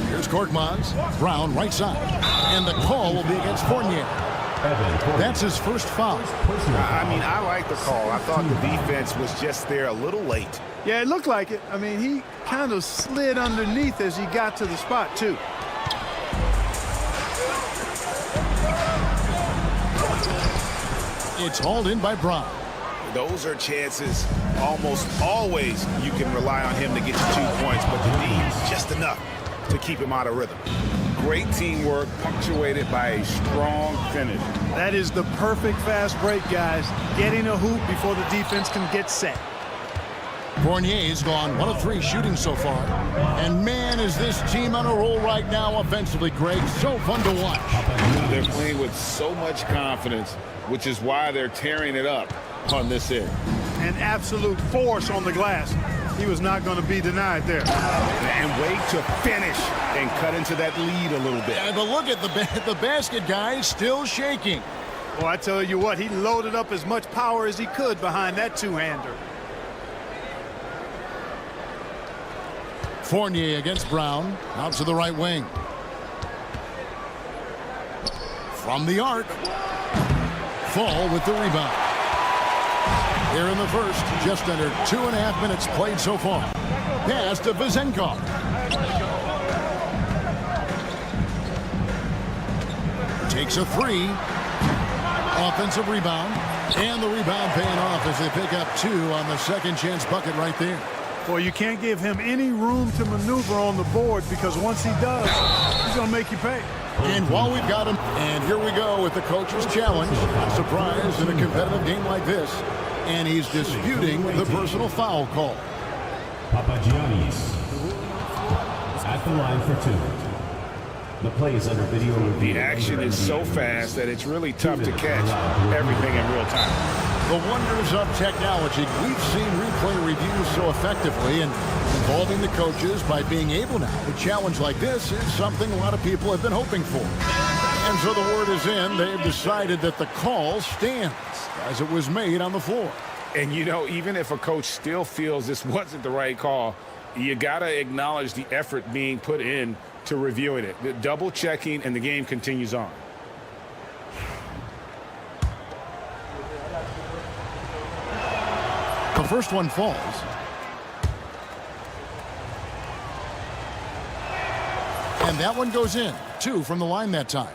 Here's Korkmaz. Brown right side. And the call will be against Fournier. That's his first foul. I mean, I like the call. I thought the defense was just there a little late. Yeah, it looked like it. I mean, he kind of slid underneath as he got to the spot, too. It's hauled in by Brown. Those are chances almost always you can rely on him to get you 2 points, but the D, just enough to keep him out of rhythm. Great teamwork punctuated by a strong finish. That is the perfect fast break, guys. Getting a hoop before the defense can get set. Fournier's gone 1 of 3 shooting so far. And man, is this team on a roll right now offensively, Greg. So fun to watch. They're playing with so much confidence, which is why they're tearing it up on this end. An absolute force on the glass. He was not going to be denied there. And wait to finish and cut into that lead a little bit. But look at the basket, guys, still shaking. Well, I tell you what, he loaded up as much power as he could behind that two-hander. Fournier against Brown, out to the right wing. From the arc, Fall with the rebound. Here in the first, just under 2.5 minutes played so far. Pass to Vezenkov. Takes a 3. Offensive rebound. And the rebound paying off as they pick up 2 on the second chance bucket right there. Well, you can't give him any room to maneuver on the board because once he does, he's going to make you pay. And while we've got him, and here we go with the coach's challenge. A surprise in a competitive game like this. And he's disputing the personal foul call. Papagiannis at the line for 2. The play is under video review. The action is so fast that it's really tough to catch everything in real time. The wonders of technology. We've seen replay reviews so effectively, and involving the coaches by being able now to challenge like this is something a lot of people have been hoping for. And so the word is in. They've decided that the call stands as it was made on the floor. And, you know, even if a coach still feels this wasn't the right call, you got to acknowledge the effort being put in to reviewing it. The double checking, and the game continues on. The first one falls. And that one goes in. 2 from the line that time.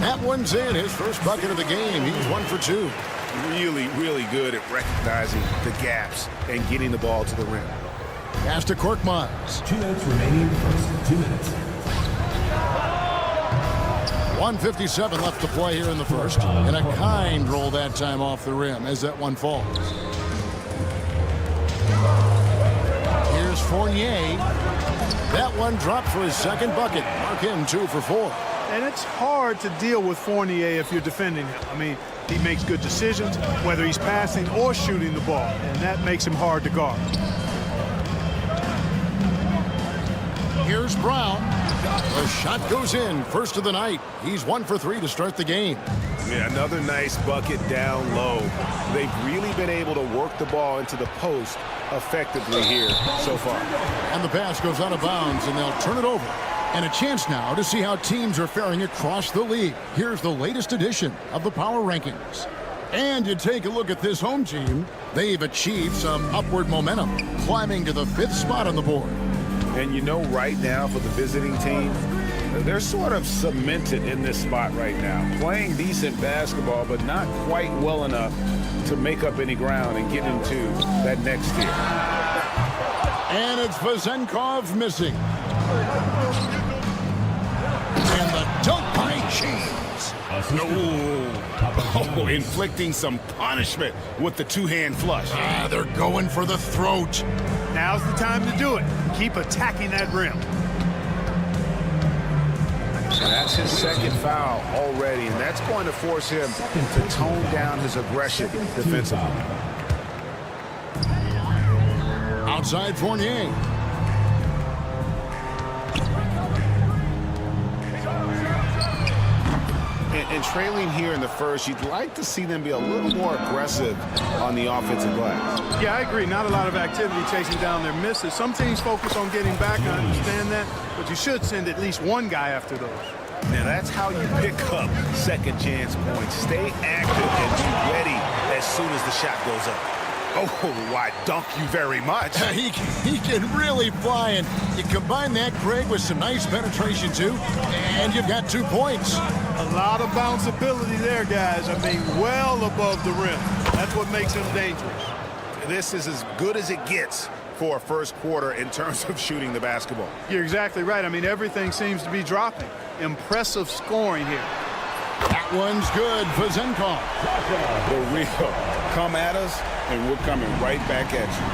That one's in. His first bucket of the game. He's 1 for 2. Really, really good at recognizing the gaps and getting the ball to the rim. Pass to Korkmaz. 2 minutes remaining in the first. 2 minutes. 1:57 left to play here in the first. And a kind roll that time off the rim as that one falls. Here's Fournier. That one dropped for his second bucket. Mark him 2 for 4. And it's hard to deal with Fournier if you're defending him. I mean, he makes good decisions, whether he's passing or shooting the ball, and that makes him hard to guard. Here's Brown. The shot goes in. First of the night. He's 1 for 3 to start the game. Yeah, another nice bucket down low. They've really been able to work the ball into the post effectively here so far. And the pass goes out of bounds, and they'll turn it over. And a chance now to see how teams are faring across the league. Here's the latest edition of the Power Rankings. And you take a look at this home team. They've achieved some upward momentum, climbing to the 5th spot on the board. And you know, right now for the visiting team, they're sort of cemented in this spot right now. Playing decent basketball, but not quite well enough to make up any ground and get into that next tier. And it's Vezenkov missing. And the dunk by James. Oh, inflicting some punishment with the two-hand flush. They're going for the throat. Now's the time to do it. Keep attacking that rim. And that's his second foul already, and that's going to force him to tone down his aggression defensively. Outside Fournier. And trailing here in the first, you'd like to see them be a little more aggressive on the offensive glass. Yeah, I agree. Not a lot of activity chasing down their misses. Some teams focus on getting back. I understand that. But you should send at least one guy after those. Now that's how you pick up second chance points. Stay active and be ready as soon as the shot goes up. Oh, why, dunk you very much. He can really fly, and you combine that, Craig, with some nice penetration, too, and you've got 2 points. A lot of bounceability there, guys. I mean, well above the rim. That's what makes him dangerous. This is as good as it gets for a first quarter in terms of shooting the basketball. You're exactly right. I mean, everything seems to be dropping. Impressive scoring here. That one's good for Zenkov. The real come at us, and we're coming right back at you.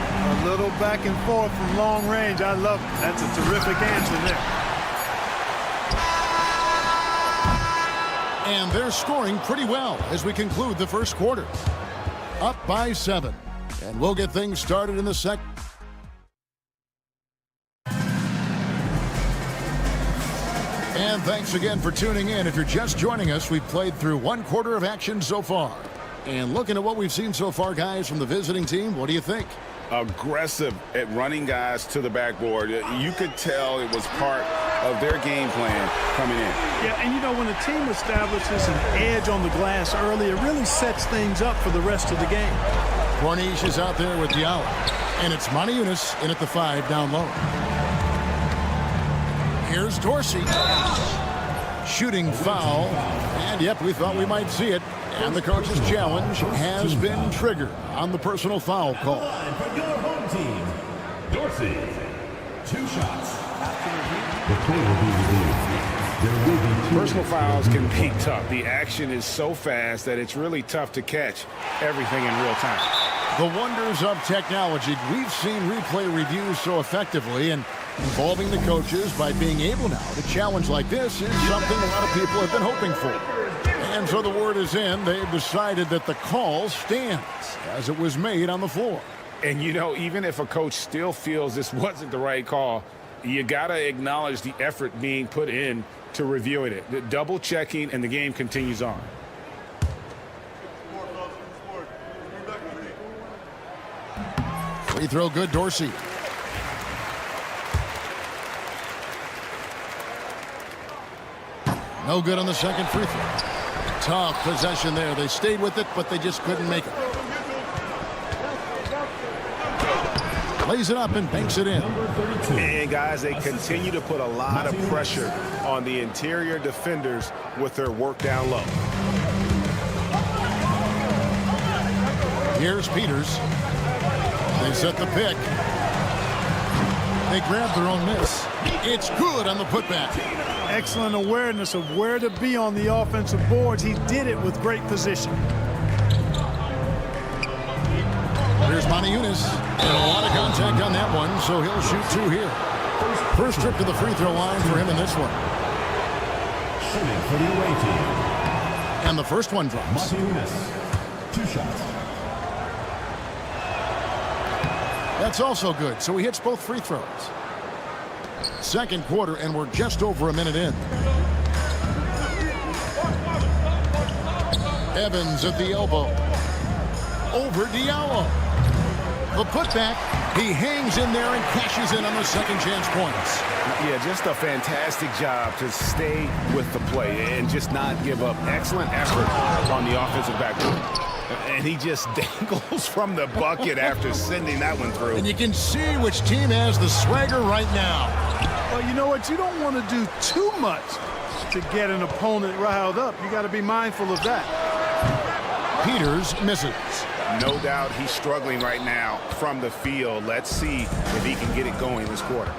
A little back and forth from long range. I love it. That's a terrific answer there. And they're scoring pretty well as we conclude the first quarter. Up by 7. And we'll get things started in the second. And thanks again for tuning in. If you're just joining us, we've played through 1 quarter of action so far. And looking at what we've seen so far, guys, from the visiting team, what do you think? Aggressive at running guys to the backboard. You could tell it was part of their game plan coming in. Yeah, and you know, when a team establishes an edge on the glass early, it really sets things up for the rest of the game. Corniche is out there with Diallo. And it's Moniunas in at the 5 down low. Here's Dorsey. Shooting foul. And, yep, we thought we might see it. And the coach's challenge has been triggered on the personal foul call. For your home team, Dorsey. 2 shots. The play will be reviewed. There will be 2 personal fouls can be tough. The action is so fast that it's really tough to catch everything in real time. The wonders of technology. We've seen replay reviews so effectively, and involving the coaches by being able now to challenge like this is something a lot of people have been hoping for. And so the word is in. They've decided that the call stands as it was made on the floor. And, you know, even if a coach still feels this wasn't the right call, you got to acknowledge the effort being put in to reviewing it. The double checking, and the game continues on. Free throw good, Dorsey. No good on the second free throw. Tough possession there. They stayed with it, but they just couldn't make it. Lays it up and banks it in. And, guys, they continue to put a lot of pressure on the interior defenders with their work down low. Here's Peters. They set the pick. They grab their own miss. It's good on the putback. Excellent awareness of where to be on the offensive boards. He did it with great position. Here's Moniunas. And a lot of contact on that one, so he'll shoot 2 here. First trip to the free throw line for him in this one. Shooting for the away team. And the first one drops. Moniunas. 2 shots. That's also good, so he hits both free throws. Second quarter, and we're just over a minute in. Evans at the elbow. Over Diallo. The putback. He hangs in there and cashes in on the second chance points. Yeah, just a fantastic job to stay with the play and just not give up. Excellent effort on the offensive backboard. And he just dangles from the bucket after sending that one through. And you can see which team has the swagger right now. Well, you know what? You don't want to do too much to get an opponent riled up. You got to be mindful of that. Peters misses. No doubt he's struggling right now from the field. Let's see if he can get it going this quarter.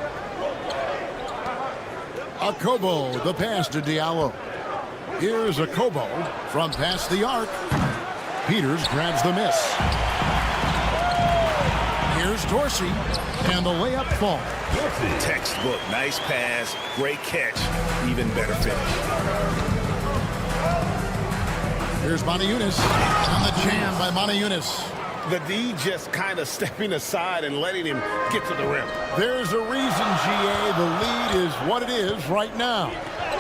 Akobo, the pass to Diallo. Here's Akobo from past the arc. Peters grabs the miss. Here's Dorsey, and the layup falls. Textbook, nice pass, great catch, even better finish. Here's Moniunas on the jam by Moniunas. The D just kind of stepping aside and letting him get to the rim. There's a reason, GA, the lead is what it is right now.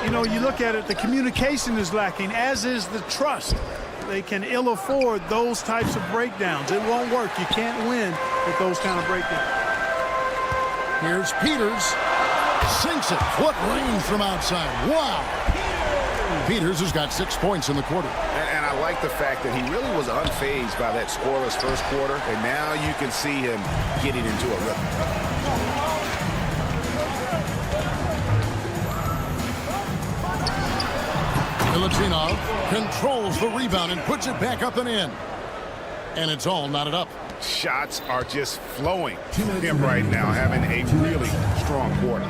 you know, you look at it, the communication is lacking, as is the trust. They can ill afford those types of breakdowns. It won't work. You can't win with those kind of breakdowns. Here's Peters. Sinks it. Foot range from outside. Wow. Peters has got 6 points in the quarter. And I like the fact that he really was unfazed by that scoreless first quarter. And now you can see him getting into a rhythm. Milutinov controls the rebound and puts it back up and in. And it's all knotted up. Shots are just flowing to him right now, having a really strong quarter.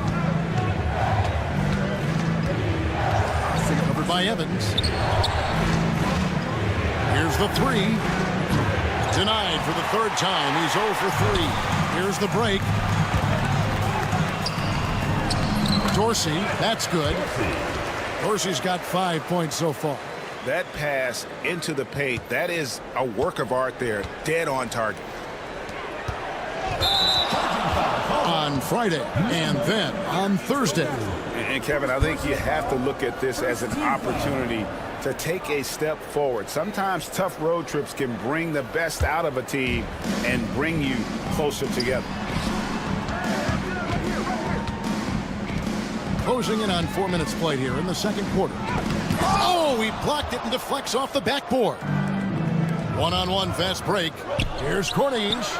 Covered by Evans. Here's the three. Denied for the third time. He's 0 for 3. Here's the break. Dorsey, that's good. Dorsey's got 5 points so far. That pass into the paint, that is a work of art there, dead on target. On Friday and then on Thursday. And Kevin, I think you have to look at this as an opportunity to take a step forward. Sometimes tough road trips can bring the best out of a team and bring you closer together. Closing in on 4 minutes played here in the second quarter. Oh, he blocked it and deflects off the backboard. One-on-one fast break. Here's Corniche.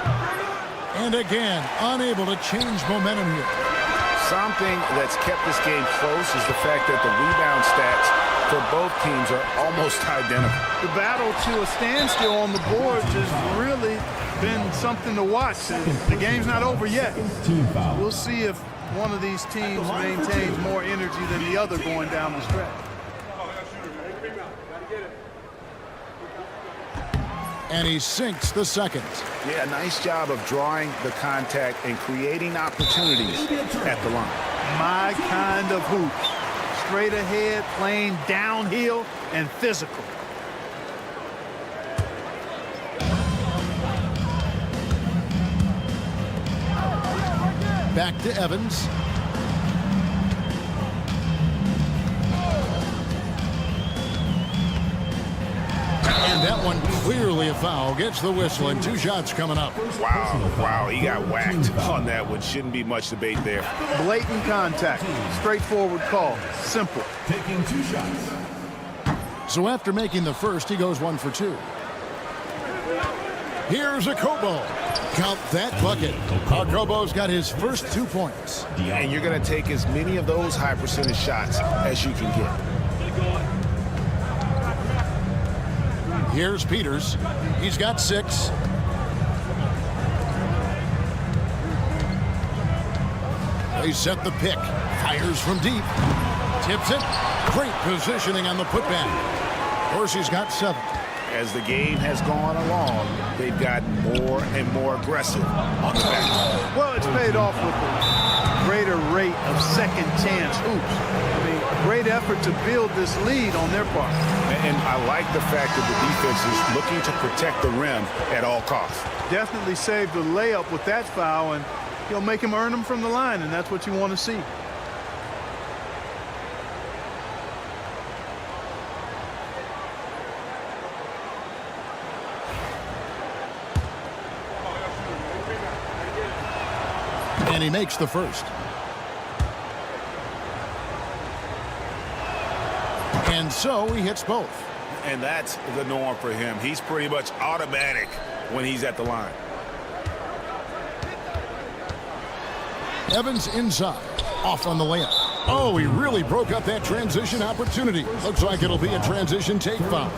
And again, unable to change momentum here. Something that's kept this game close is the fact that the rebound stats for both teams are almost identical. The battle to a standstill on the boards has really been something to watch. The game's not over yet. We'll see if one of these teams maintains more energy than the other going down the stretch. And he sinks the second. Yeah, nice job of drawing the contact and creating opportunities at the line. My kind of hoops. Straight ahead, playing downhill, and physical. Back to Evans. And that one clearly a foul. Gets the whistle and 2 shots coming up. Wow, he got whacked on that one. Shouldn't be much debate there. Blatant contact. Straightforward call. Simple. Taking 2 shots. So after making the first, he goes 1 for 2. Here's Okobo. Count that bucket. Okobo's got his first 2 points. And you're going to take as many of those high percentage shots as you can get. Here's Peters. He's got 6. They set the pick. Fires from deep. Tips it. Great positioning on the putback. Dorsey's got 7. As the game has gone along, they've gotten more and more aggressive on the back. Well, it's paid off with a greater rate of second chance hoops. I mean, great effort to build this lead on their part. And I like the fact that the defense is looking to protect the rim at all costs. Definitely saved the layup with that foul, and he'll make him earn them from the line, and that's what you want to see. And he makes the first. And so he hits both. And that's the norm for him. He's pretty much automatic when he's at the line. Evans inside. Off on the layup. Oh, he really broke up that transition opportunity. Looks like it'll be a transition take foul.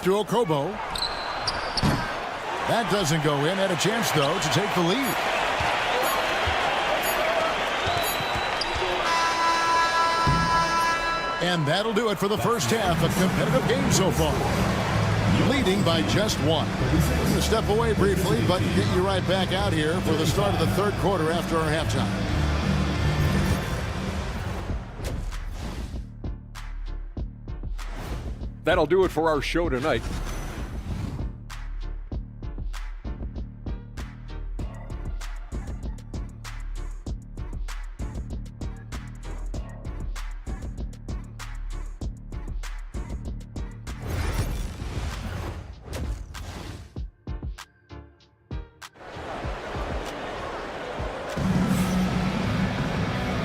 To Okobo. That doesn't go in. Had a chance, though, to take the lead. And that'll do it for the first half. A competitive game so far. Leading by just 1. We're going to step away briefly, but get you right back out here for the start of the third quarter after our halftime. that'll do it for our show tonight.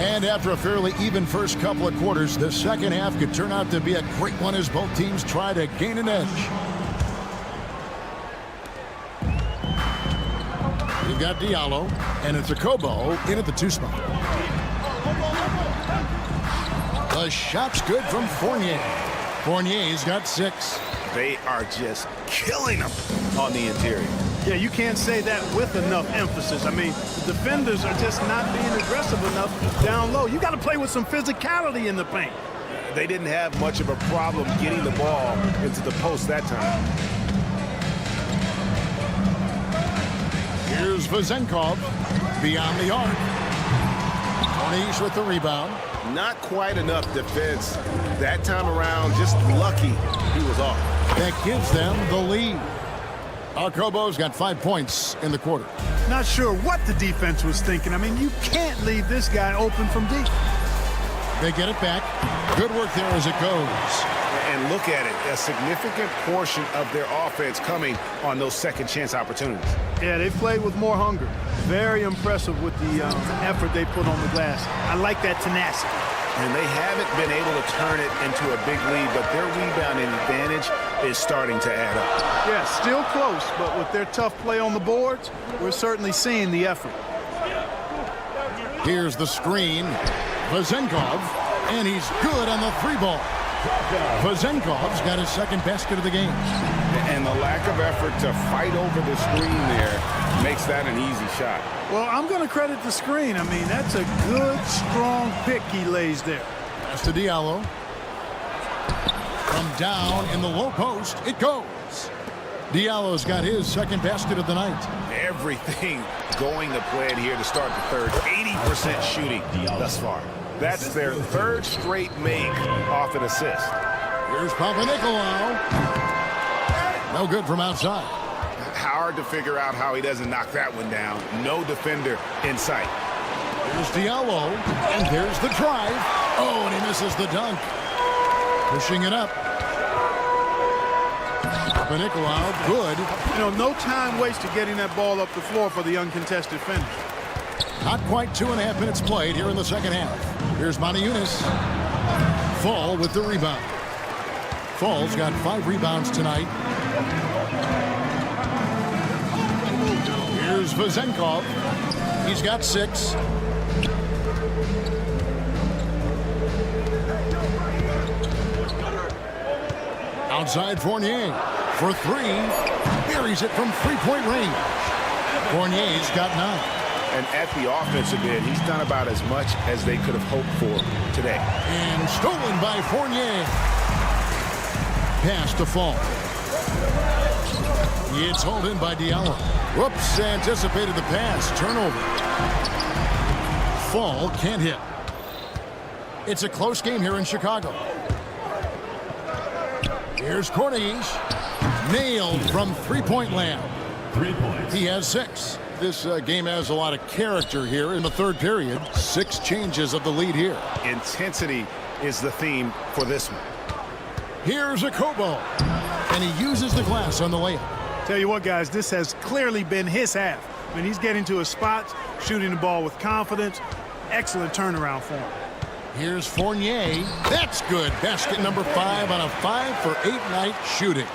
And after a fairly even first couple of quarters, the second half could turn out to be a great one as both teams try to gain an edge. You've got Diallo, and it's a Kobo in at the 2 spot. The shot's good from Fournier. Fournier's got 6. They are just killing them on the interior. Yeah, you can't say that with enough emphasis. I mean, the defenders are just not being aggressive enough down low. You got to play with some physicality in the paint. They didn't have much of a problem getting the ball into the post that time. Here's Vezenkov beyond the arc. Corniche with the rebound. Not quite enough defense that time around. Just lucky he was off. That gives them the lead. Kobo's got 5 points in the quarter. Not sure what the defense was thinking. I mean, you can't leave this guy open from deep. They get it back. Good work there as it goes. And look at it, a significant portion of their offense coming on those second chance opportunities. Yeah, they played with more hunger. Very impressive with the effort they put on the glass. I like that tenacity. And they haven't been able to turn it into a big lead, but their rebounding advantage is starting to add up. Yeah, still close, but with their tough play on the boards, we're certainly seeing the effort. Here's the screen. Vezenkov, and he's good on the 3-ball. Vezenkov's got his second basket of the game. And the lack of effort to fight over the screen there makes that an easy shot. Well, I'm going to credit the screen. I mean, that's a good, strong pick he lays there. Pass to Diallo. From down in the low post, it goes. Diallo's got his second basket of the night. Everything going to plan here to start the third. 80% shooting thus far. That's their third straight make off an assist. Here's Papanikolaou. No good from outside. Hard to figure out how he doesn't knock that one down. No defender in sight. There's Diallo, and there's the drive. Oh, and he misses the dunk. Pushing it up. Papanikolaou, good. You know, no time wasted getting that ball up the floor for the uncontested finish. Not quite 2.5 minutes played here in the second half. Here's Moniunas. Fall with the rebound. Fall's got 5 rebounds tonight. Here's Vezenkov. He's got 6. Outside Fournier for 3. Buries it from 3-point range. Fournier's got 9. And at the offensive end, he's done about as much as they could have hoped for today. And stolen by Fournier. Pass to Fall. It's hauled in by Diallo. Whoops, anticipated the pass. Turnover. Fall can't hit. It's a close game here in Chicago. Here's Corniche. Nailed from 3-point land. 3 points. He has 6. This game has a lot of character here in the third period. 6 changes of the lead here. Intensity is the theme for this one. Here's a Kobo. And he uses the glass on the layup. Tell you what, guys, this has clearly been his half. I mean, he's getting to his spots, shooting the ball with confidence. Excellent turnaround for him. Here's Fournier. That's good. Basket number 5 on a 5-for-8 night shooting.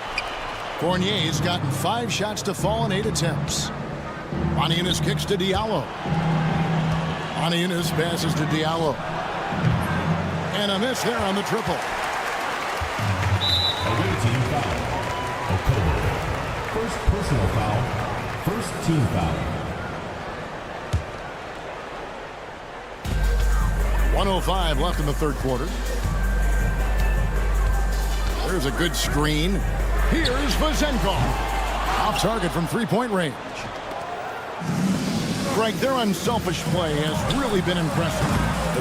Fournier's gotten 5 shots to fall in 8 attempts. Moniunas kicks to Diallo. Moniunas passes to Diallo. And a miss there on the triple. Away team foul. Okobo. First personal foul. First team foul. 1:05 left in the third quarter. There's a good screen. Here's Vezenkov. Off target from 3-point range. Greg, their unselfish play has really been impressive.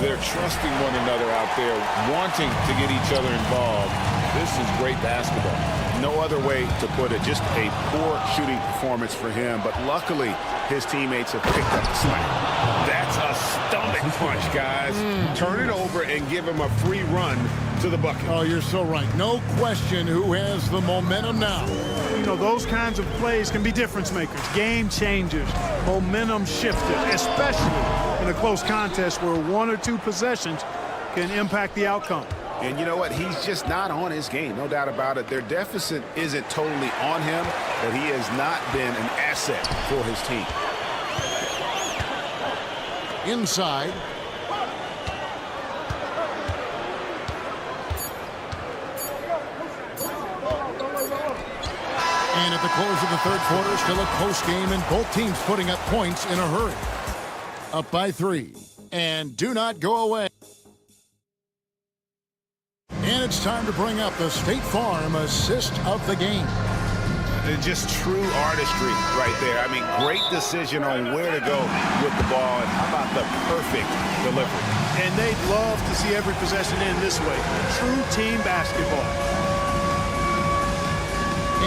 They're trusting one another out there, wanting to get each other involved. This is great basketball. No other way to put it. Just a poor shooting performance for him. But luckily, his teammates have picked up the slack. That's a stomach punch, guys. Turn it over and give him a free run to the bucket. Oh, you're so right. No question who has the momentum now. You know, those kinds of plays can be difference makers, game changers, momentum shifters, especially in a close contest where 1 or 2 possessions can impact the outcome. And you know what? He's just not on his game. No doubt about it. Their deficit isn't totally on him, but he has not been an asset for his team. Inside. And at the close of the third quarter, still a close game, and both teams putting up points in a hurry. Up by 3. And do not go away. And it's time to bring up the State Farm assist of the game. Just true artistry right there. I mean, great decision on where to go with the ball, and how about the perfect delivery. And they'd love to see every possession end this way. True team basketball.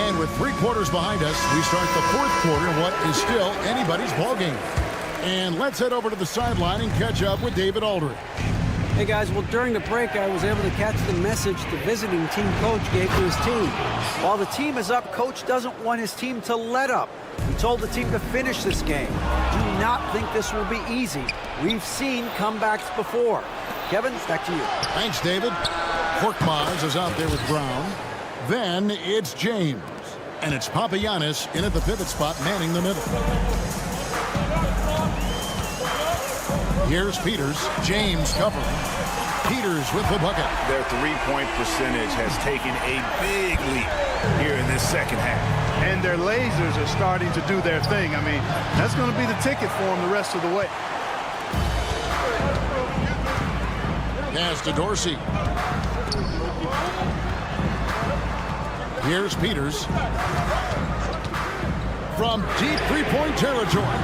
And with 3 quarters behind us, we start the fourth quarter in what is still anybody's ballgame. And let's head over to the sideline and catch up with David Aldridge. Hey guys, well during the break I was able to catch the message the visiting team coach gave to his team. While the team is up, coach doesn't want his team to let up. He told the team to finish this game. Do not think this will be easy. We've seen comebacks before. Kevin, back to you. Thanks, David. Korkmaz is out there with Brown. Then it's James. And it's Papagiannis in at the pivot spot, manning the middle. Here's Peters. James covering. Peters with the bucket. Their three-point percentage has taken a big leap here in this second half. And their lasers are starting to do their thing. I mean, that's going to be the ticket for them the rest of the way. Pass to Dorsey. Here's Peters. From deep three-point territory.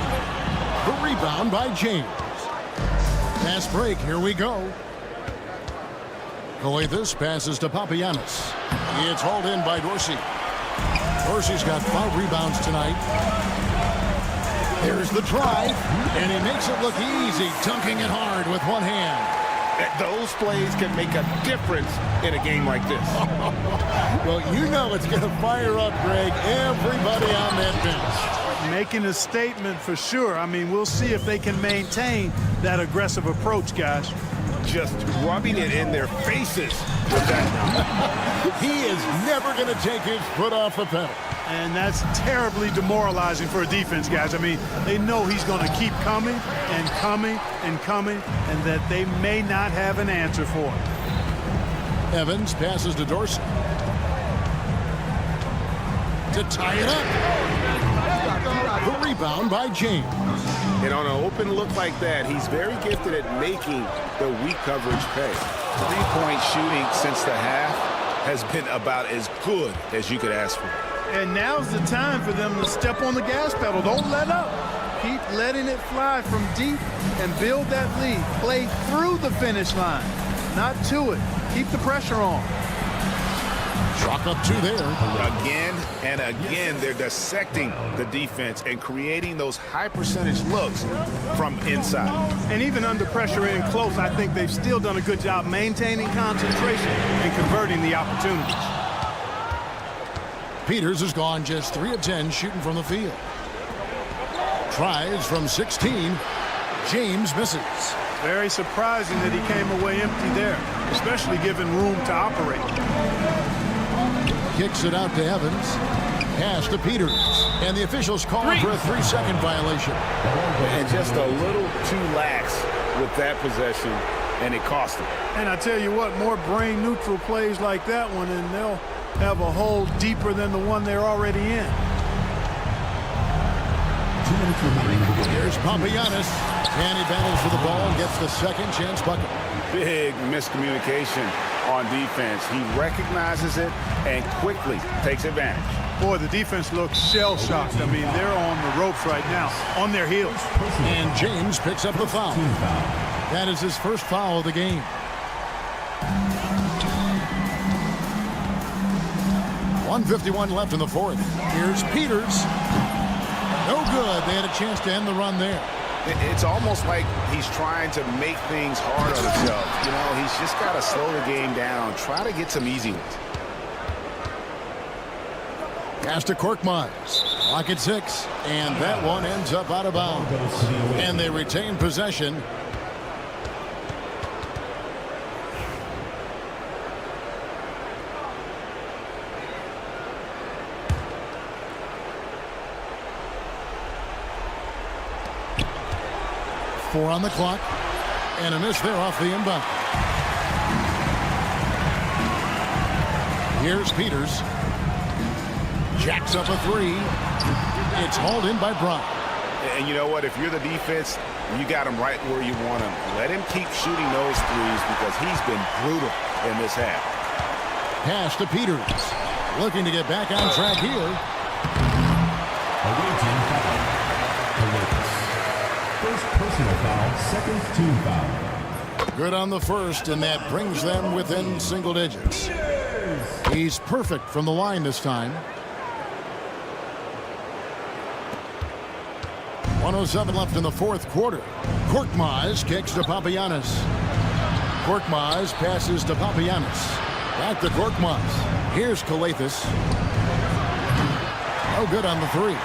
The rebound by James. Fast break, here we go. Coathis passes to Papagiannis. It's hauled in by Dorsey. Dorsey's got 5 rebounds tonight. There's the drive, and he makes it look easy, dunking it hard with one hand. Those plays can make a difference in a game like this. Well, you know it's going to fire up, Greg, everybody on that bench. Making a statement for sure. I mean, we'll see if they can maintain that aggressive approach, guys. Just rubbing it in their faces with that. He is never going to take his foot off the pedal. And that's terribly demoralizing for a defense, guys. I mean, they know he's going to keep coming and coming and coming, and that they may not have an answer for it. Evans passes to Dorsey. To tie it up. The rebound by James. And on an open look like that, he's very gifted at making the weak coverage pay. Three-point shooting since the half has been about as good as you could ask for. And now's the time for them to step on the gas pedal. Don't let up. Keep letting it fly from deep and build that lead. Play through the finish line, not to it. Keep the pressure on. Chalk up 2 there. Again and again, they're dissecting the defense and creating those high percentage looks from inside. And even under pressure in close, I think they've still done a good job maintaining concentration and converting the opportunities. Peters has gone just 3 of 10 shooting from the field. Tries from 16. James misses. Very surprising that he came away empty there, especially given room to operate. Kicks it out to Evans. Pass to Peters. And the officials call for a 3-second violation. And just a little too lax with that possession, and it cost them. And I tell you what, more brain-neutral plays like that one, and they'll have a hole deeper than the one they're already in. Here's Papagiannis. And he battles for the ball and gets the second chance bucket. Big miscommunication on defense. He recognizes it and quickly takes advantage. Boy, the defense looks shell-shocked. I mean, they're on the ropes right now, on their heels. And James picks up the foul. That is his first foul of the game. 1:51 left in the fourth. Here's Peters. No good. They had a chance to end the run there. It's almost like he's trying to make things hard on himself. You know, he's just got to slow the game down. Try to get some easy ones. Pass to Korkmaz. Clock at 6. And that one ends up out of bounds. And they retain possession. Four on the clock, and a miss there off the inbound. Here's Peters. Jacks up a three. It's hauled in by Brown. And you know what? If you're the defense, you got him right where you want him. Let him keep shooting those threes because he's been brutal in this half. Pass to Peters. Looking to get back on track here. First personal foul, second team foul. Good on the first, and that brings them within single digits. He's perfect from the line this time. 1:07 left in the fourth quarter. Korkmaz kicks to Papagiannis. Korkmaz passes to Papagiannis. Back to Korkmaz. Here's Kalathis. No good on the three.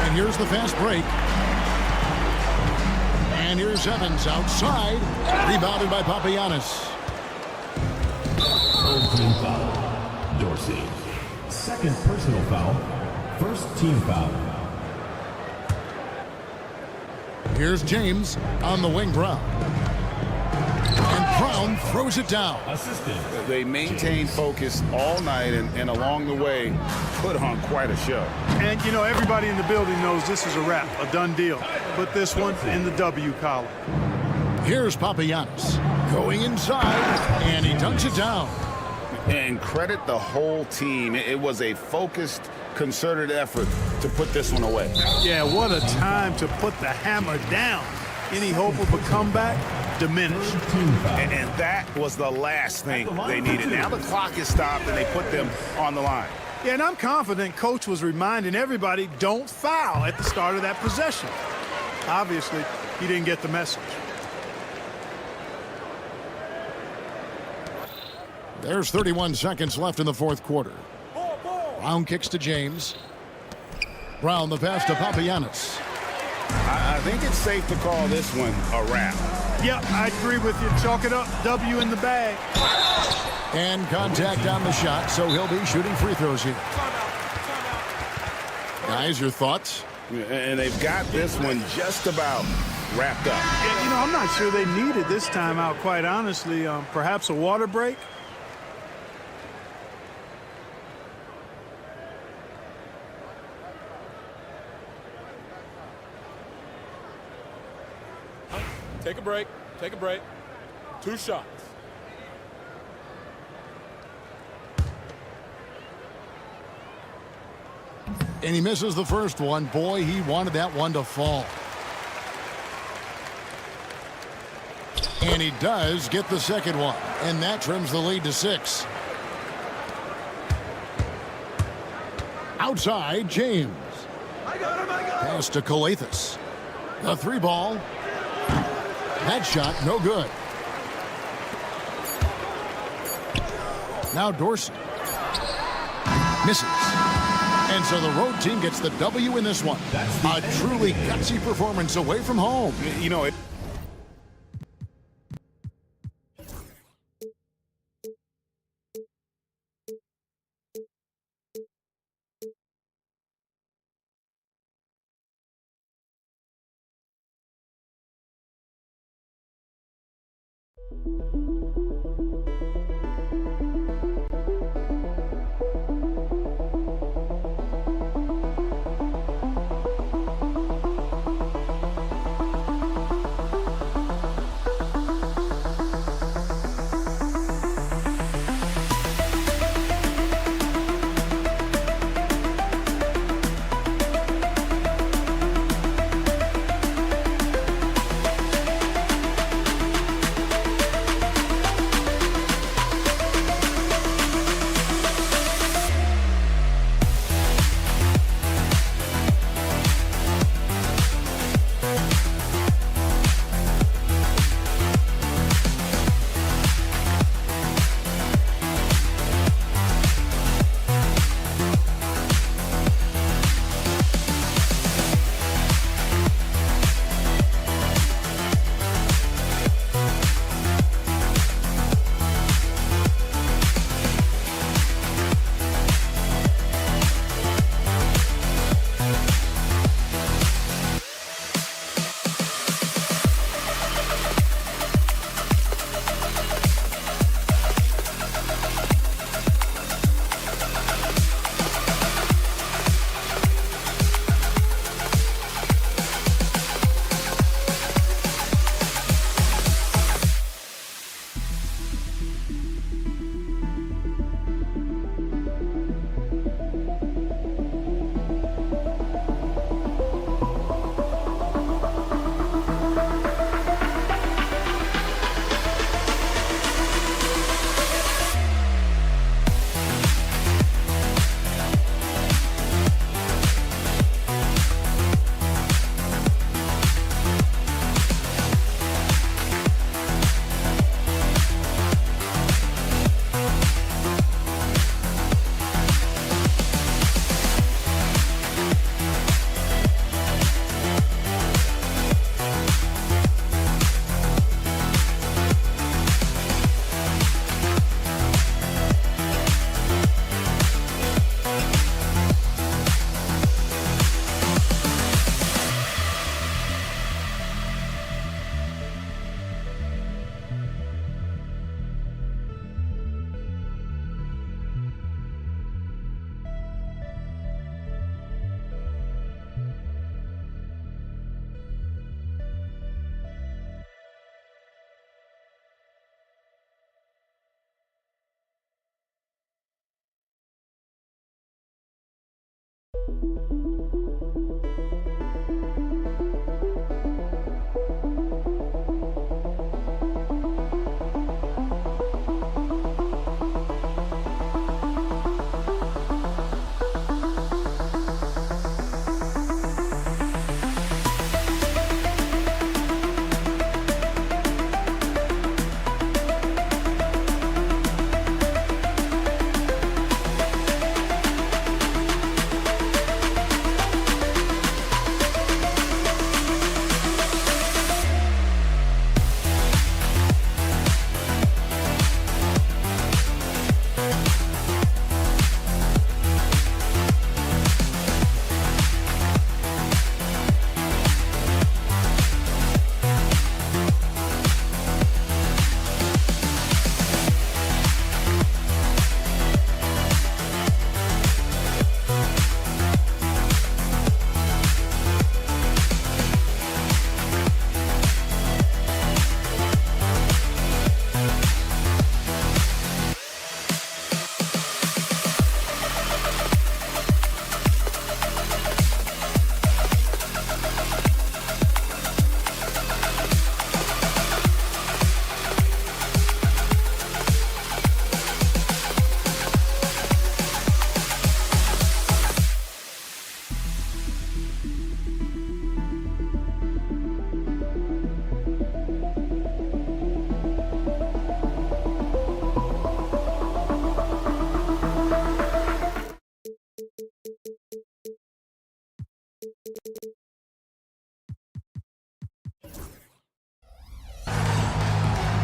And here's the fast break. And here's Evans outside. Rebounded by Papagiannis. Third team foul, Dorsey. Second personal foul, first team foul. Here's James on the wing. Brown. And Brown throws it down. They maintained focus all night and along the way put on quite a show. And, you know, everybody in the building knows this is a wrap, a done deal. Put this one in the W column. Here's Papagiannis going inside, and he dunks it down. And credit the whole team. It was a focused, concerted effort to put this one away. Yeah, what a time to put the hammer down. Any hope of a comeback diminished. And that was the last thing they needed. Now the clock is stopped, and they put them on the line. Yeah, and I'm confident Coach was reminding everybody, don't foul at the start of that possession. Obviously, he didn't get the message. There's 31 seconds left in the fourth quarter. Brown kicks to James. Brown the pass to Papagiannis. I think it's safe to call this one a wrap. Yep, I agree with you. Chalk it up. W in the bag. And contact on the shot, so he'll be shooting free throws here. Guys, your thoughts? And they've got this one just about wrapped up. Yeah, you know, I'm not sure they needed this timeout, quite honestly. Perhaps a water break? Take a break. Take a break. 2 shots. And he misses the first one. Boy, he wanted that one to fall. And he does get the second one. And that trims the lead to 6. Outside, James. Pass to Kalathis. The 3 ball. That shot, no good. Now Dorsey. Misses. And so the road team gets the W in this one. A truly gutsy performance away from home. You know,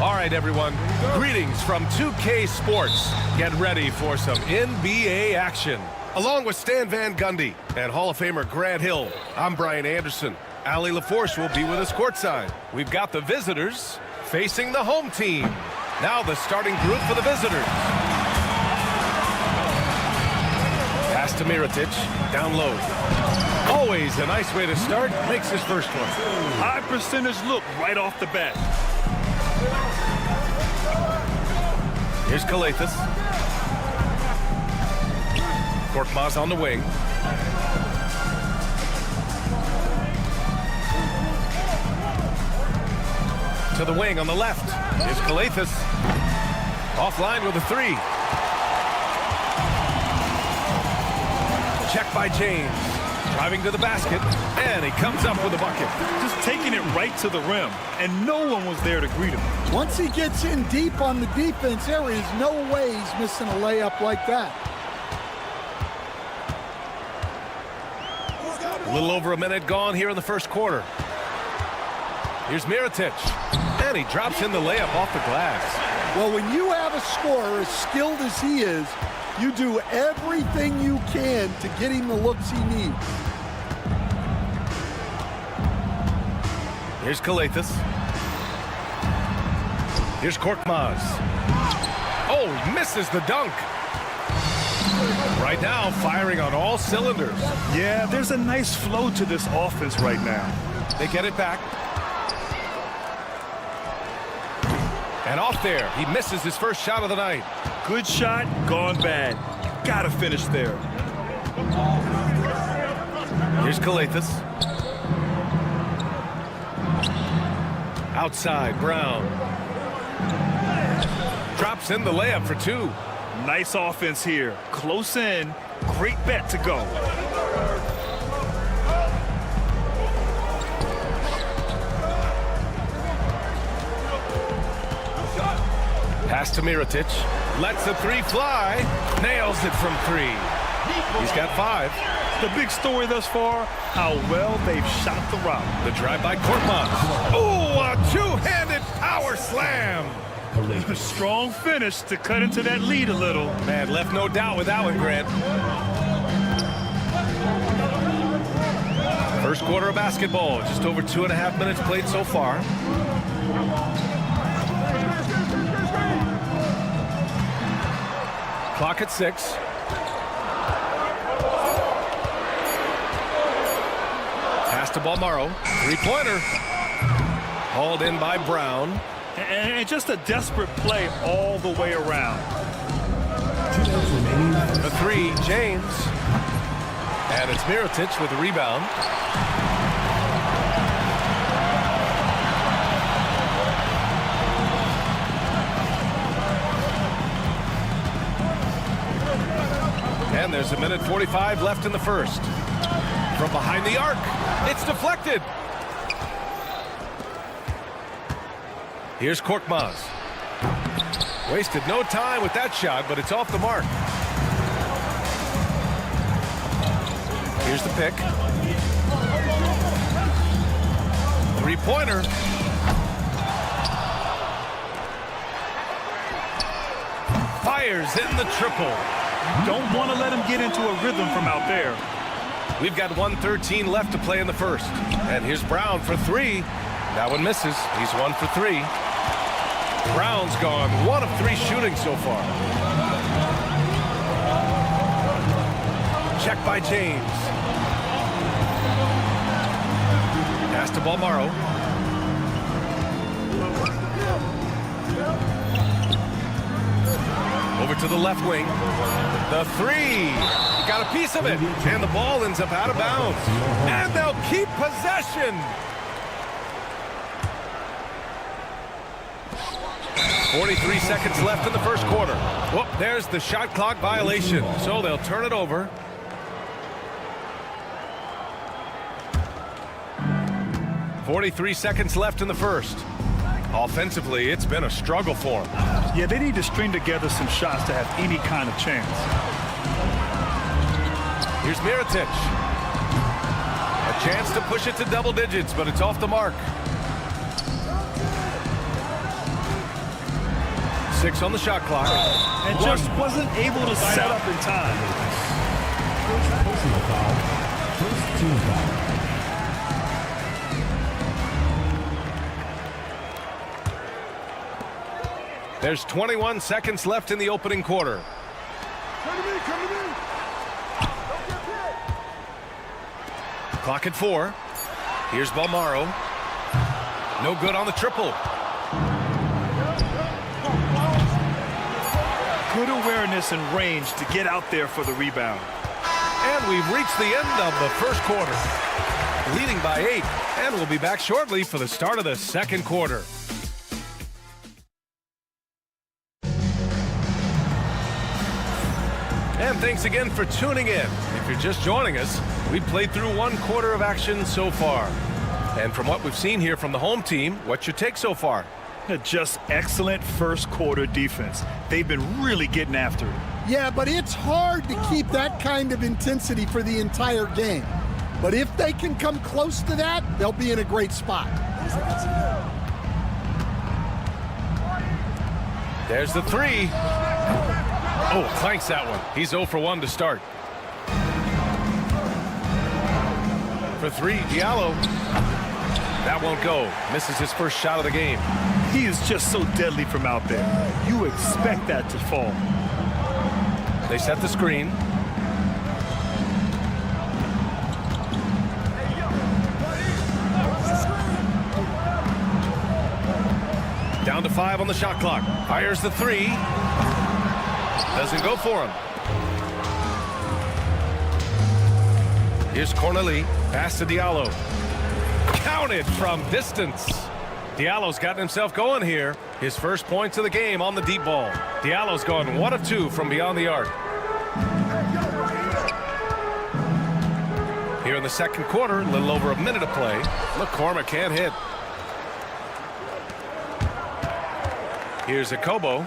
All right, everyone. Greetings from 2K Sports. Get ready for some NBA action. Along with Stan Van Gundy and Hall of Famer Grant Hill, I'm Brian Anderson. Ali LaForce will be with us courtside. We've got the visitors facing the home team. Now the starting group for the visitors. Pass to Mirotic, down low. Always a nice way to start, makes his first one. High percentage look right off the bat. Here's Kalathis. Korkmaz on the wing. To the wing on the left. Here's Kalathis. Offline with a three. Check by James. Driving to the basket, and he comes up with a bucket. Just taking it right to the rim, and no one was there to greet him. Once he gets in deep on the defense, there is no way he's missing a layup like that. A little over a minute gone here in the first quarter. Here's Mirotic, and he drops in the layup off the glass. Well, when you have a scorer as skilled as he is, you do everything you can to get him the looks he needs. Here's Kalathis. Here's Korkmaz. Oh, he misses the dunk. Right now, firing on all cylinders. Yeah, there's a nice flow to this offense right now. They get it back. And off there, he misses his first shot of the night. Good shot, gone bad. Gotta finish there. Here's Kalathis. Outside, Brown. Drops in the layup for two. Nice offense here. Close in. Great bet to go. Pass to Mirotic. Lets the three fly. Nails it from three. He's got five. The big story thus far, how well they've shot the route. The drive by Korkmaz. Oh, a two-handed power slam. A strong finish to cut into that lead a little. Man, left no doubt with that one, Grant. First quarter of basketball. Just over 2.5 minutes played so far. Clock at 6. Pass to Balmaro. Three-pointer. Hauled in by Brown. And just a desperate play all the way around. The three, James. And it's Mirotic with the rebound. And there's 1:45 left in the first. From behind the arc, it's deflected. Here's Korkmaz. Wasted no time with that shot, but it's off the mark. Here's the pick. Three-pointer. Fires in the triple. Don't want to let him get into a rhythm from out there. We've got 1:13 left to play in the first. And here's Brown for three. That one misses. He's 1 for 3. Brown's gone 1 of 3 shooting so far. Check by James. Pass to Balmaro. Over to the left wing. The three. Got a piece of it. And the ball ends up out of bounds. And they'll keep possession. 43 seconds left in the first quarter. Whoop, there's the shot clock violation. So they'll turn it over. .43 seconds left in the first. Offensively, it's been a struggle for them. Yeah, they need to string together some shots to have any kind of chance. Here's Mirotic. A chance to push it to double digits, but it's off the mark. 6 on the shot clock. And just wasn't able to set up in time. First personal foul. First team foul. There's 21 seconds left in the opening quarter. Clock at 4. Here's Balmaro. No good on the triple. Good awareness and range to get out there for the rebound. And we've reached the end of the first quarter. Leading by 8. And we'll be back shortly for the start of the second quarter. And thanks again for tuning in. If you're just joining us, we've played through 1 quarter of action so far. And from what we've seen here from the home team, what's your take so far? Just excellent first quarter defense. They've been really getting after it. Yeah, but it's hard to keep that kind of intensity for the entire game. But if they can come close to that, they'll be in a great spot. There's the 3. Oh, clanks that one. He's 0 for 1 to start. For 3, Diallo. That won't go. Misses his first shot of the game. He is just so deadly from out there. You expect that to fall. They set the screen. Down to 5 on the shot clock. Fires the 3. Doesn't go for him. Here's Corneli. Pass to Diallo. Counted from distance. Diallo's gotten himself going here. His first points of the game on the deep ball. Diallo's gone 1 of 2 from beyond the arc. Here in the second quarter, a little over a minute to play. McCormick can't hit. Here's Akobo.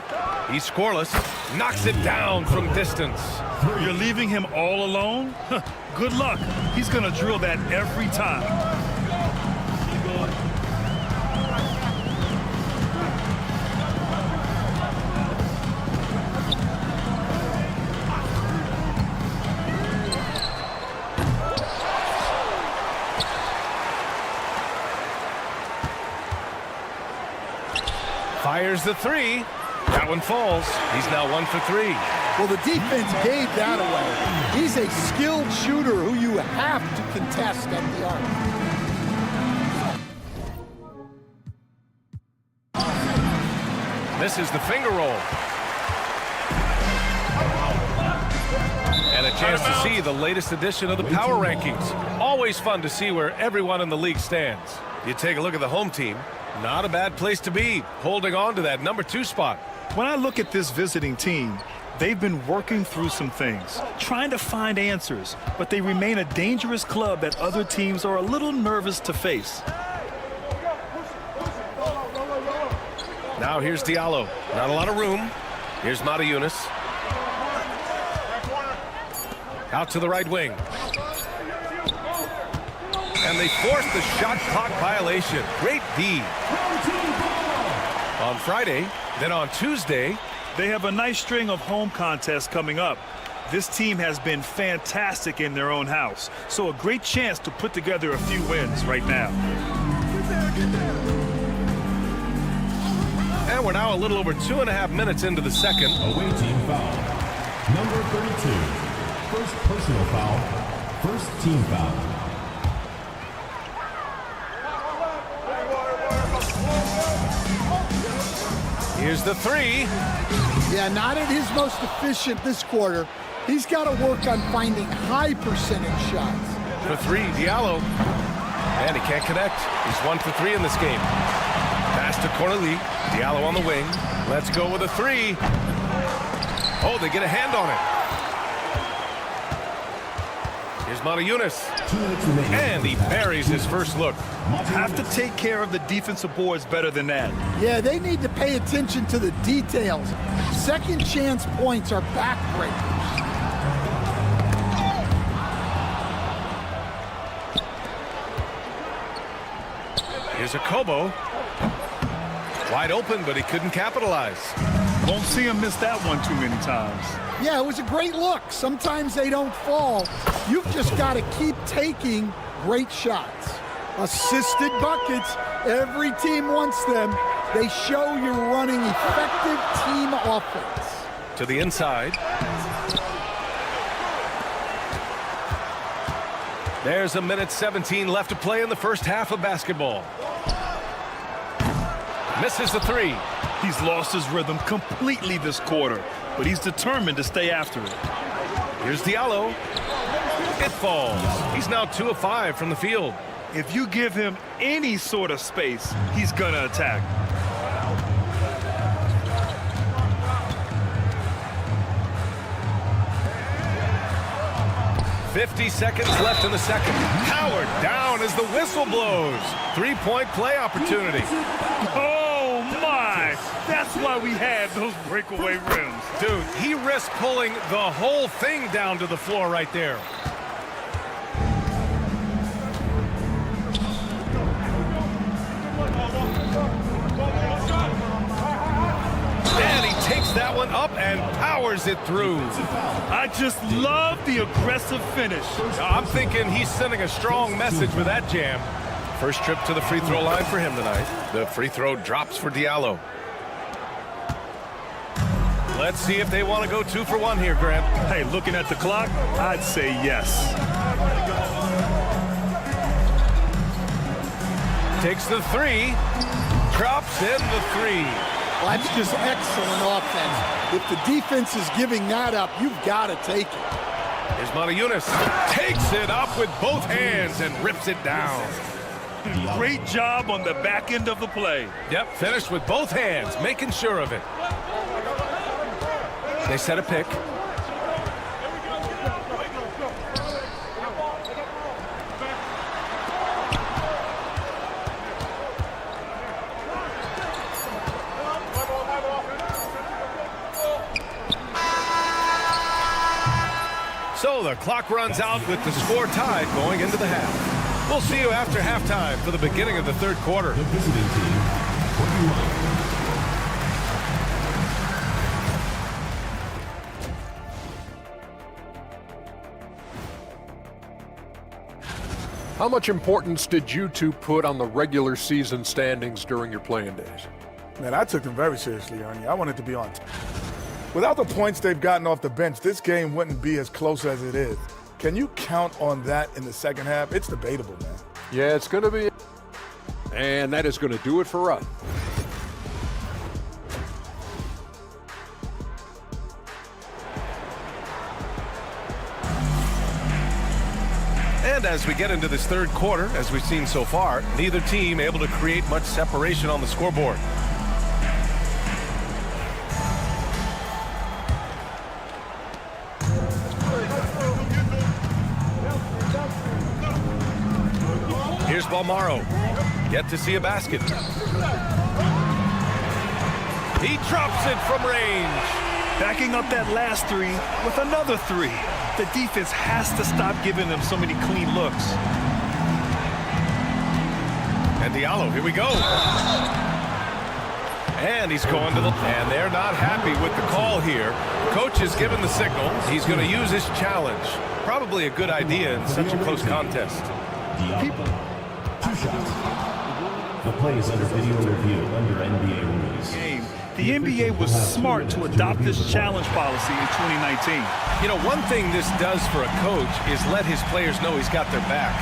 He's scoreless. Knocks it down from distance. You're leaving him all alone? Good luck. He's going to drill that every time. Fires the 3. That one falls. He's now 1 for 3. Well, the defense gave that away. He's a skilled shooter who you have to contest at the arc. This is the finger roll. And a chance to see the latest edition of the Power Rankings. Always fun to see where everyone in the league stands. You take a look at the home team. Not a bad place to be, holding on to that number 2 spot. When I look at this visiting team, they've been working through some things, trying to find answers, but they remain a dangerous club that other teams are a little nervous to face. Now here's Diallo. Not a lot of room. Here's Mata-Yunus. Out to the right wing. And they force the shot clock violation. Great D. On Friday, then on Tuesday, they have a nice string of home contests coming up. This team has been fantastic in their own house, so a great chance to put together a few wins right now. And we're now a little over 2.5 minutes into the second. Away team foul. Number 32. First personal foul. First team foul. Here's the 3. Yeah, not at his most efficient this quarter. He's got to work on finding high percentage shots. For 3, Diallo. And he can't connect. He's 1 for 3 in this game. Pass to Corneli. Diallo on the wing. Let's go with a 3. Oh, they get a hand on it. Here's Mata-Yunus. And he buries his first look. Have to take care of the defensive boards better than that. Yeah, they need to pay attention to the details. Second chance points are backbreakers. Here's a Kobo. Wide open, but he couldn't capitalize. Won't see him miss that one too many times. Yeah, it was a great look. Sometimes they don't fall. You've just got to keep taking great shots. Assisted buckets. Every team wants them. They show you're running effective team offense. To the inside. There's a minute 17 left to play in the first half of basketball. Misses the 3. He's lost his rhythm completely this quarter, but he's determined to stay after it. Here's Diallo. It falls. He's now 2 of 5 from the field. If you give him any sort of space, he's gonna attack. $50 seconds left in the second. Howard down as the whistle blows. 3-point play opportunity. Oh my! That's why we had those breakaway rims. Dude, he risked pulling the whole thing down to the floor right there. And he takes that one up and powers it through. I just love the aggressive finish. I'm thinking he's sending a strong message with that jam. First trip to the free throw line for him tonight. The free throw drops for Diallo. Let's see if they want to go 2 for 1 here, Grant. Hey, looking at the clock, I'd say yes. Takes the 3. Drops in the 3. Well, that's just excellent offense. If the defense is giving that up, you've got to take it. Here's Mata-Yunus. Takes it up with both hands and rips it down. Great job on the back end of the play. Yep, finished with both hands, making sure of it. They set a pick. So the clock runs out with the score tied going into the half. We'll see you after halftime for the beginning of the third quarter. The visiting team, 41. How much importance did you two put on the regular season standings during your playing days? Man, I took them very seriously, Ernie. I wanted to be on top. Without the points they've gotten off the bench, this game wouldn't be as close as it is. Can you count on that in the second half? It's debatable, man. Yeah, it's going to be. And that is going to do it for us. And as we get into this third quarter, as we've seen so far, neither team able to create much separation on the scoreboard. Here's Balmaro. Yet to see a basket. He drops it from range. Backing up that last three with another three. The defense has to stop giving them so many clean looks. And Diallo, here we go. And he's going to the... And they're not happy with the call here. Coach has given the signal. He's going to use his challenge. Probably a good idea in such a close contest. People. 2 shots. The play is under video review under NBA rules. The NBA was smart to adopt this challenge policy in 2019. You know, one thing this does for a coach is let his players know he's got their back.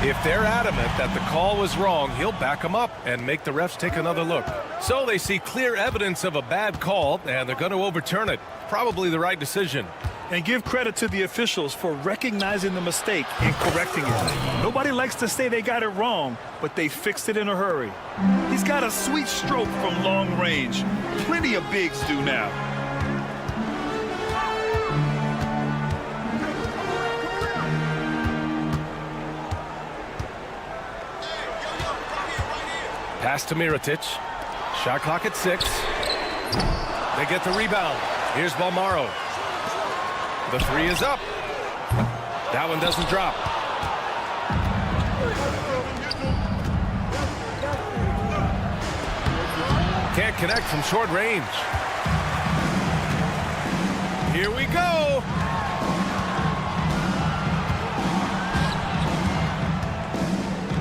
If they're adamant that the call was wrong, he'll back them up and make the refs take another look. So they see clear evidence of a bad call, and they're going to overturn it. Probably the right decision. And give credit to the officials for recognizing the mistake and correcting it. Nobody likes to say they got it wrong, but they fixed it in a hurry. He's got a sweet stroke from long range. Plenty of bigs do now. Pass to Mirotic. Shot clock at 6. They get the rebound. Here's Balmaro. The 3 is up. That one doesn't drop. Can't connect from short range. Here we go.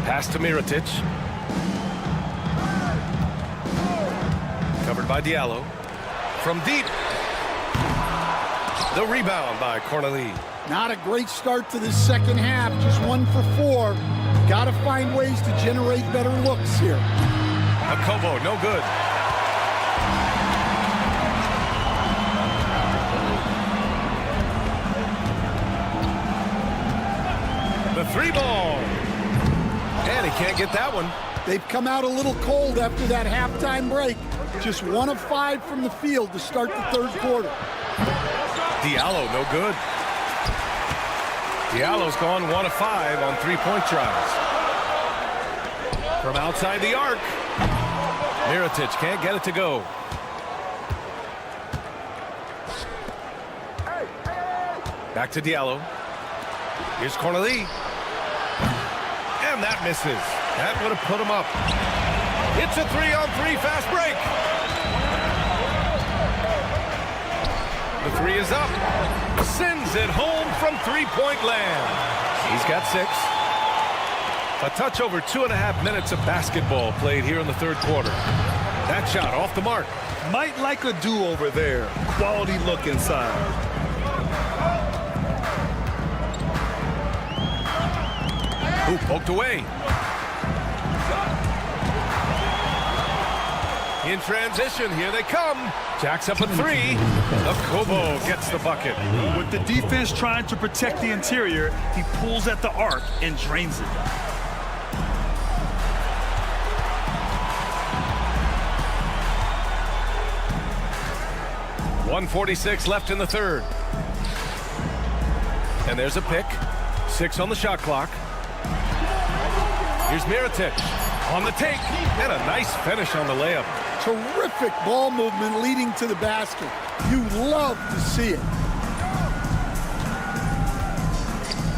Pass to Mirotic. Covered by Diallo. From deep. The rebound by Corneli. Not a great start to this second half. Just 1 for 4. Got to find ways to generate better looks here. Akobo, no good. The 3 ball. And he can't get that one. They've come out a little cold after that halftime break. Just 1 of 5 from the field to start the third quarter. Diallo, no good. Diallo's gone 1 of 5 on 3-point tries. From outside the arc. Mirotic can't get it to go. Back to Diallo. Here's Corneli. And that misses. That would have put him up. It's a 3-on-3 fast break. The 3 is up. Sends it home from 3-point land. He's got 6. A touch over 2.5 minutes of basketball played here in the third quarter. That shot off the mark. Might like a do-over there. Quality look inside. Ooh, poked away. In transition, here they come. Jacks up a 3. Akobo gets the bucket. With the defense trying to protect the interior, he pulls at the arc and drains it. .146 left in the third. And there's a pick. 6 on the shot clock. Here's Mirotic on the take. And a nice finish on the layup. Terrific ball movement leading to the basket. You love to see it.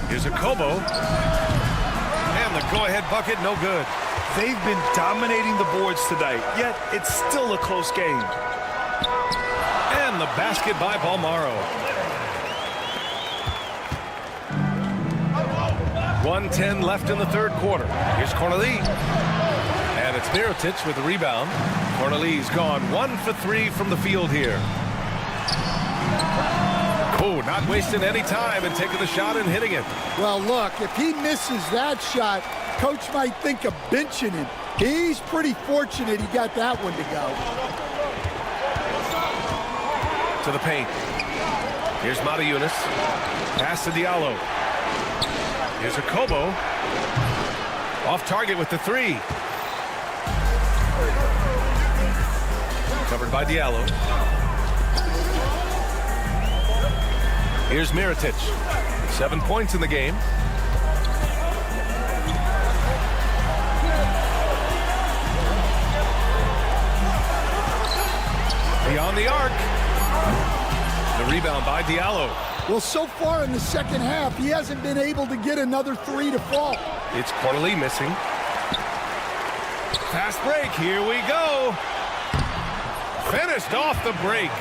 Here's Akobo. And the go-ahead bucket, no good. They've been dominating the boards tonight, yet it's still a close game. And the basket by Balmaro. 1:10 left in the third quarter. Here's Corneli. And it's Mirotic with the rebound. Corneli's gone 1 for 3 from the field here. Oh, not wasting any time and taking the shot and hitting it. Well, look, if he misses that shot, coach might think of benching him. He's pretty fortunate he got that one to go. To the paint. Here's Mata Yunus. Pass to Diallo. Here's a Kobo. Off target with the three. Covered by Diallo. Here's Mirotic. 7 points in the game. Beyond the arc. The rebound by Diallo. Well, so far in the second half, he hasn't been able to get another three to fall. It's Corley missing. Fast break. Here we go. Finished off the break.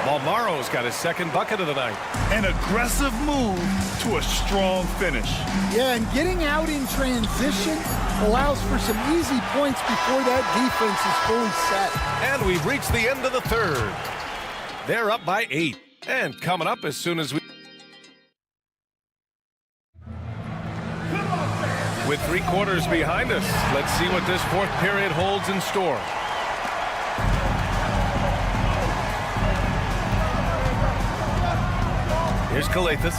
Malmaro's got his second bucket of the night. An aggressive move to a strong finish. Yeah, and getting out in transition allows for some easy points before that defense is fully set. And we've reached the end of the third. They're up by 8. And coming up as soon as we... With 3 quarters behind us, let's see what this fourth period holds in store. Here's Kalathis.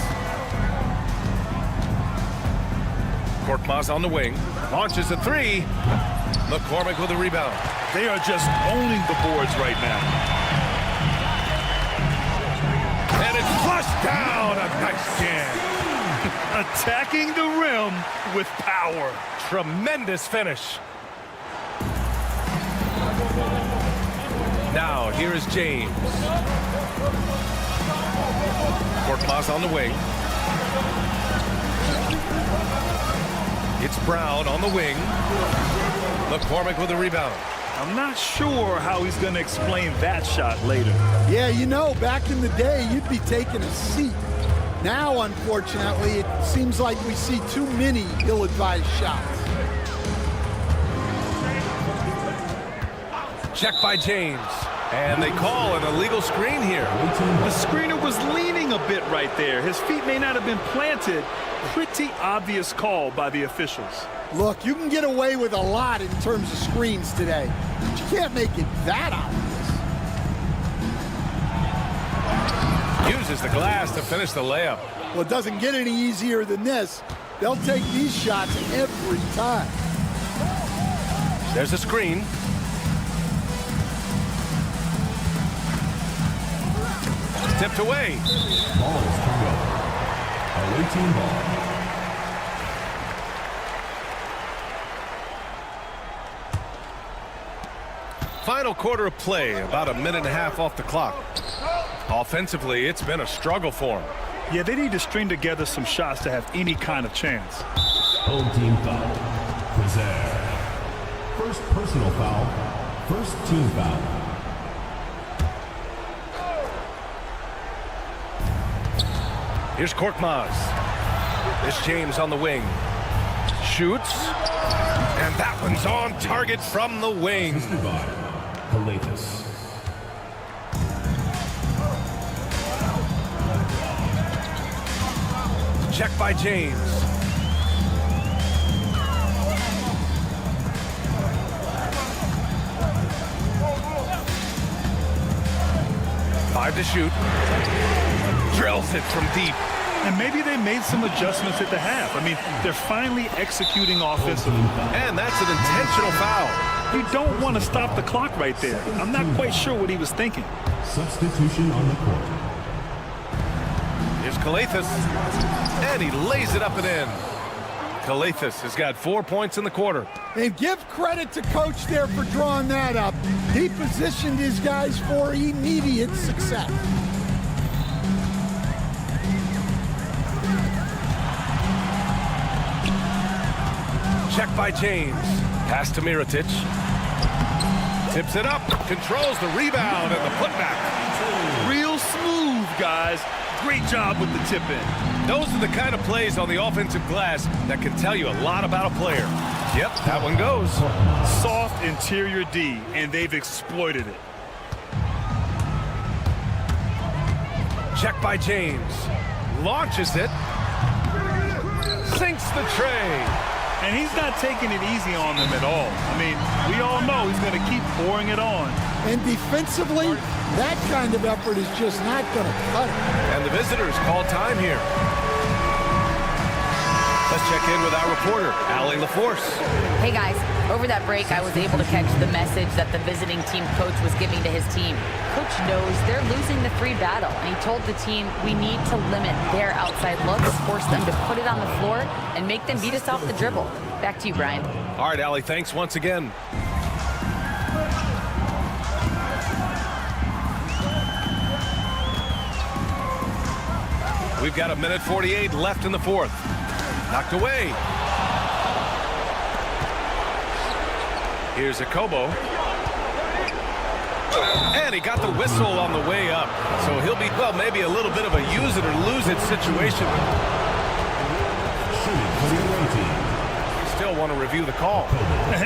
Korkmaz on the wing. Launches a three. McCormick with a rebound. They are just owning the boards right now. And it's flushed down. A nice jam. Attacking the rim with power. Tremendous finish. Now, here is James. Korkmaz on the wing. It's Brown on the wing. McCormick with a rebound. I'm not sure how he's going to explain that shot later. Yeah, you know, back in the day, you'd be taking a seat. Now, unfortunately, it seems like we see too many ill-advised shots. Check by James. And they call an illegal screen here. The screener was leaning a bit right there. His feet may not have been planted. Pretty obvious call by the officials. Look, you can get away with a lot in terms of screens today, but you can't make it that obvious. Uses the glass to finish the layup. Well, it doesn't get any easier than this. They'll take these shots every time. There's a screen. Tipped away. Ball is turned over. Away team ball. Final quarter of play, about a minute and a half off the clock. Offensively, it's been a struggle for them. Yeah, they need to string together some shots to have any kind of chance. Home team foul. Preserve. First personal foul. First team foul. Here's Korkmaz. This James on the wing. Shoots. And that one's on target from the wing. Kalathis. Check by James. Five to shoot. Drills it from deep. And maybe they made some adjustments at the half. I mean, they're finally executing offensively. And that's an intentional foul. You don't want to stop the clock right there. I'm not quite sure what he was thinking. Substitution on the court. Here's Kalathis. And he lays it up and in. Kalathis has got 4 points in the quarter. And give credit to Coach there for drawing that up. He positioned his guys for immediate success. Check by James. Pass to Mirotic. Tips it up. Controls the rebound and the putback. Real smooth, guys. Great job with the tip in. Those are the kind of plays on the offensive glass that can tell you a lot about a player. Yep, that one goes. Soft interior D, and they've exploited it. Check by James. Launches it. Sinks the tray. And he's not taking it easy on them at all. I mean, we all know he's going to keep pouring it on. And defensively, that kind of effort is just not going to cut it. And the visitors call time here. let's check in with our reporter, Allie LaForce. Hey guys, over that break I was able to catch the message that the visiting team coach was giving to his team. Coach knows they're losing the 3 battle, and he told the team we need to limit their outside looks, force them to put it on the floor, and make them beat us off the dribble. Back to you, Brian. All right, Allie, thanks once again. We've got 1:48 left in the fourth. Knocked away. Here's Akobo. And he got the whistle on the way up. So he'll be, well, maybe a little bit of a use it or lose it situation. Still want to review the call.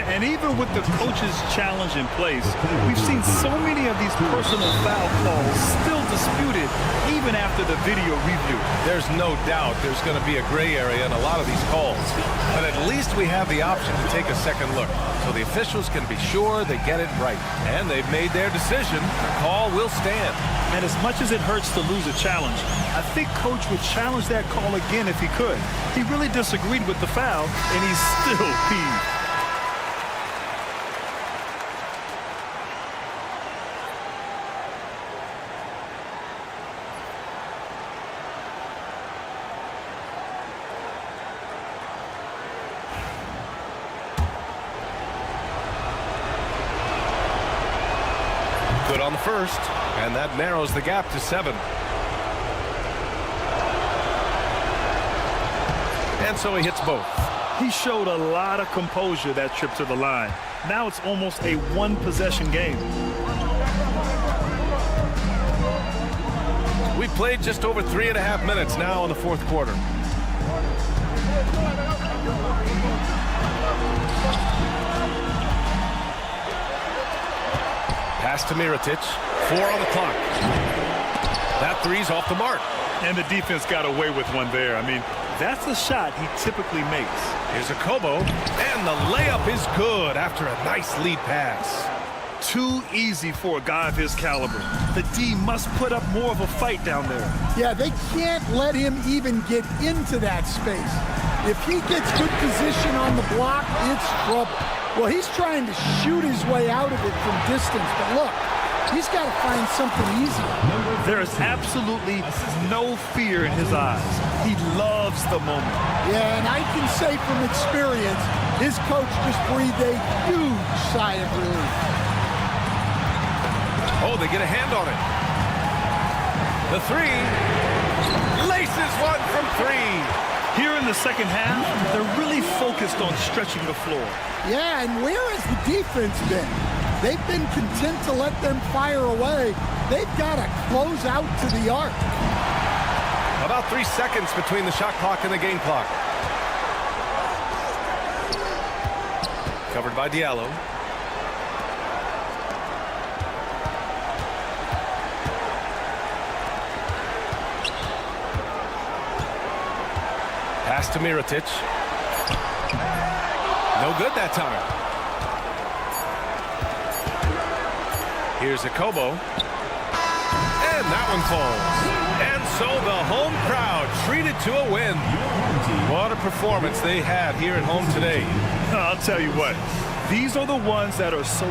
And even with the coach's challenge in place, we've seen so many of these personal foul calls still disputed even after the video review. There's no doubt there's going to be a gray area in a lot of these calls. But at least we have the option to take a second look, so the officials can be sure they get it right. And they've made their decision. The call will stand. And as much as it hurts to lose a challenge, I think Coach would challenge that call again if he could. He really disagreed with the foul, and he's still peeved. Good on the first, and that narrows the gap to 7. And so he hits both. He showed a lot of composure that trip to the line. Now it's almost a one-possession game. We played just over 3.5 minutes now in the fourth quarter. Pass to Mirotic. 4 on the clock. That three's off the mark. And the defense got away with one there. I mean, that's the shot he typically makes. Here's Akobo, and the layup is good after a nice lead pass. Too easy for a guy of his caliber. The D must put up more of a fight down there. Yeah, they can't let him even get into that space. If he gets good position on the block, it's trouble. Well, he's trying to shoot his way out of it from distance, but look, he's got to find something easier. There is absolutely no fear in his eyes. He loves the moment. Yeah, and I can say from experience, his coach just breathed a huge sigh of relief. Oh, they get a hand on it. The three. Laces one from 3. Here in the second half, they're really focused on stretching the floor. Yeah, and where has the defense been? They've been content to let them fire away. They've got to close out to the arc. About 3 seconds between the shot clock and the game clock. Covered by Diallo. Pass to Mirotic. No good that time. Here's Akobo. And that one falls. And so the home crowd treated to a win. What a performance they had here at home today. I'll tell you what, these are the ones that are so...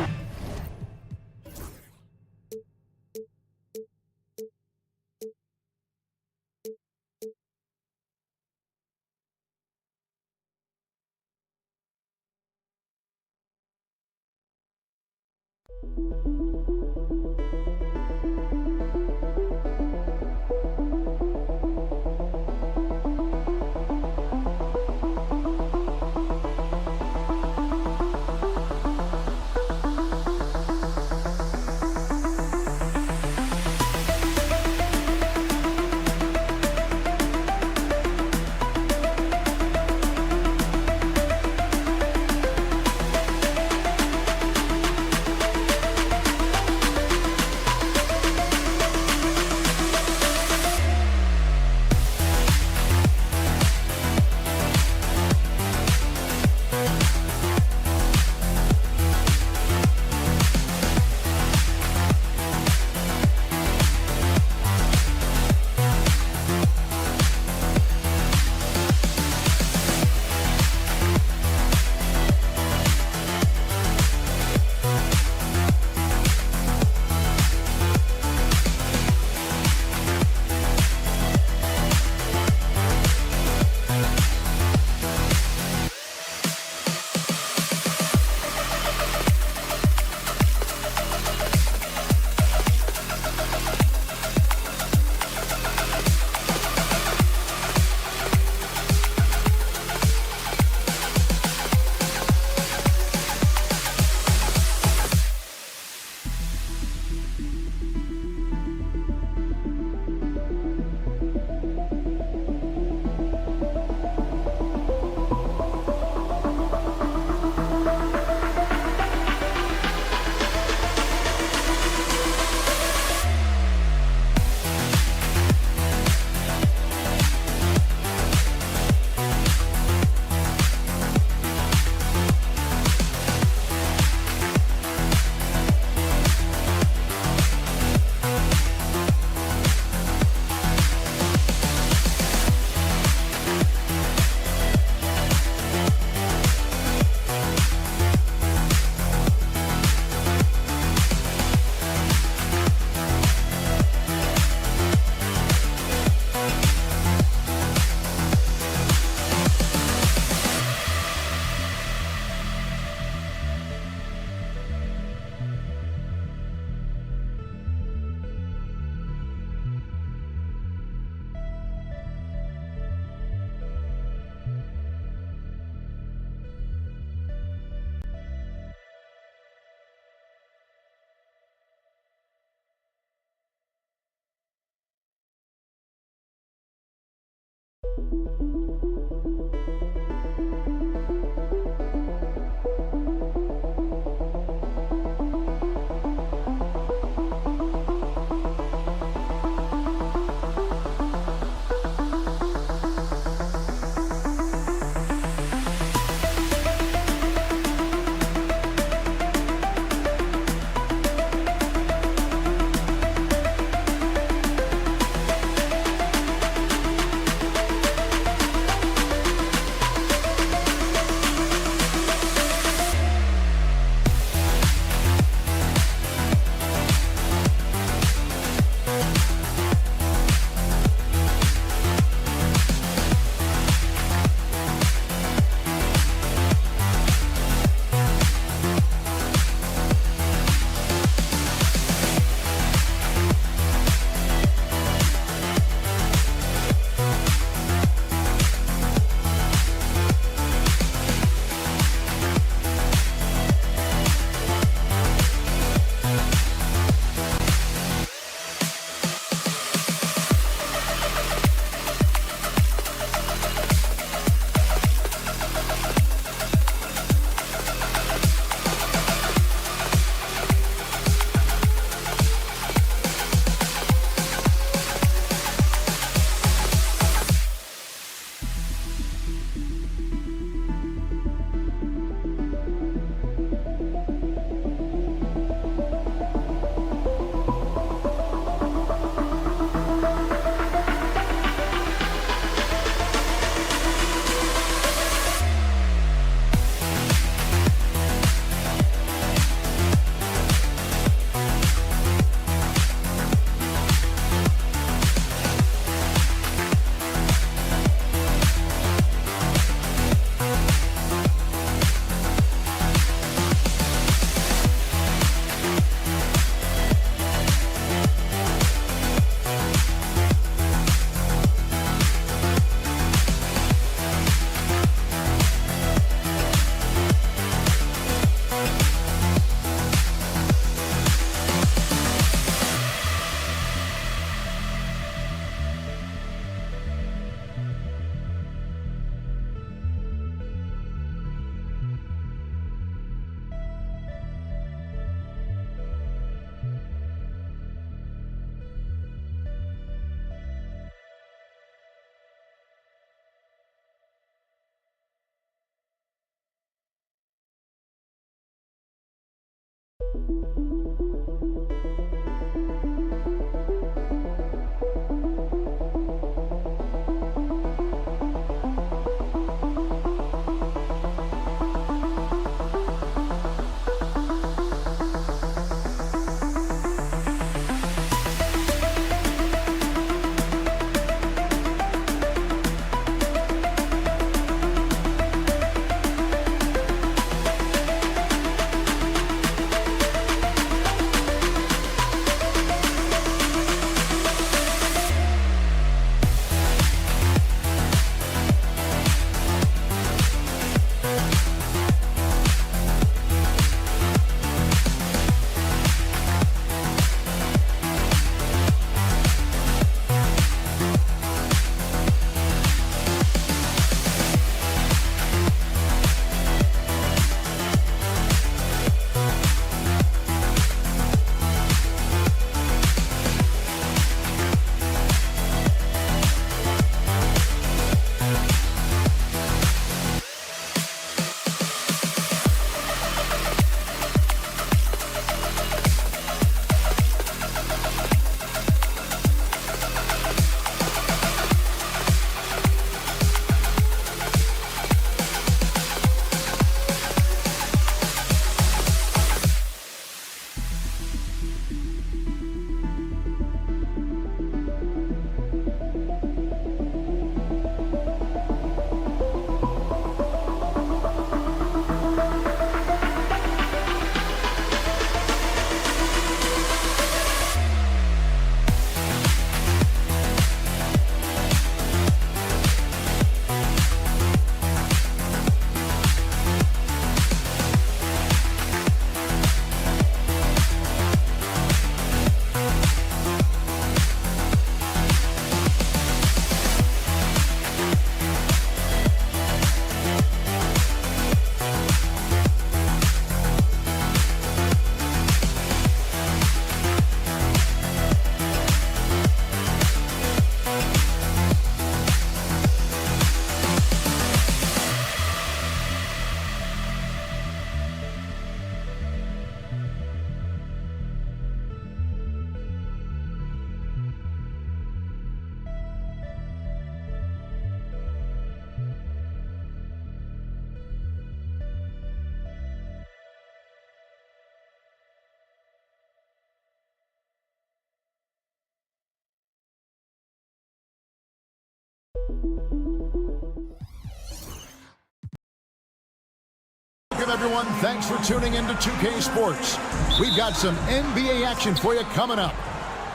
Welcome, everyone. Thanks for tuning into 2K Sports. We've got some NBA action for you coming up.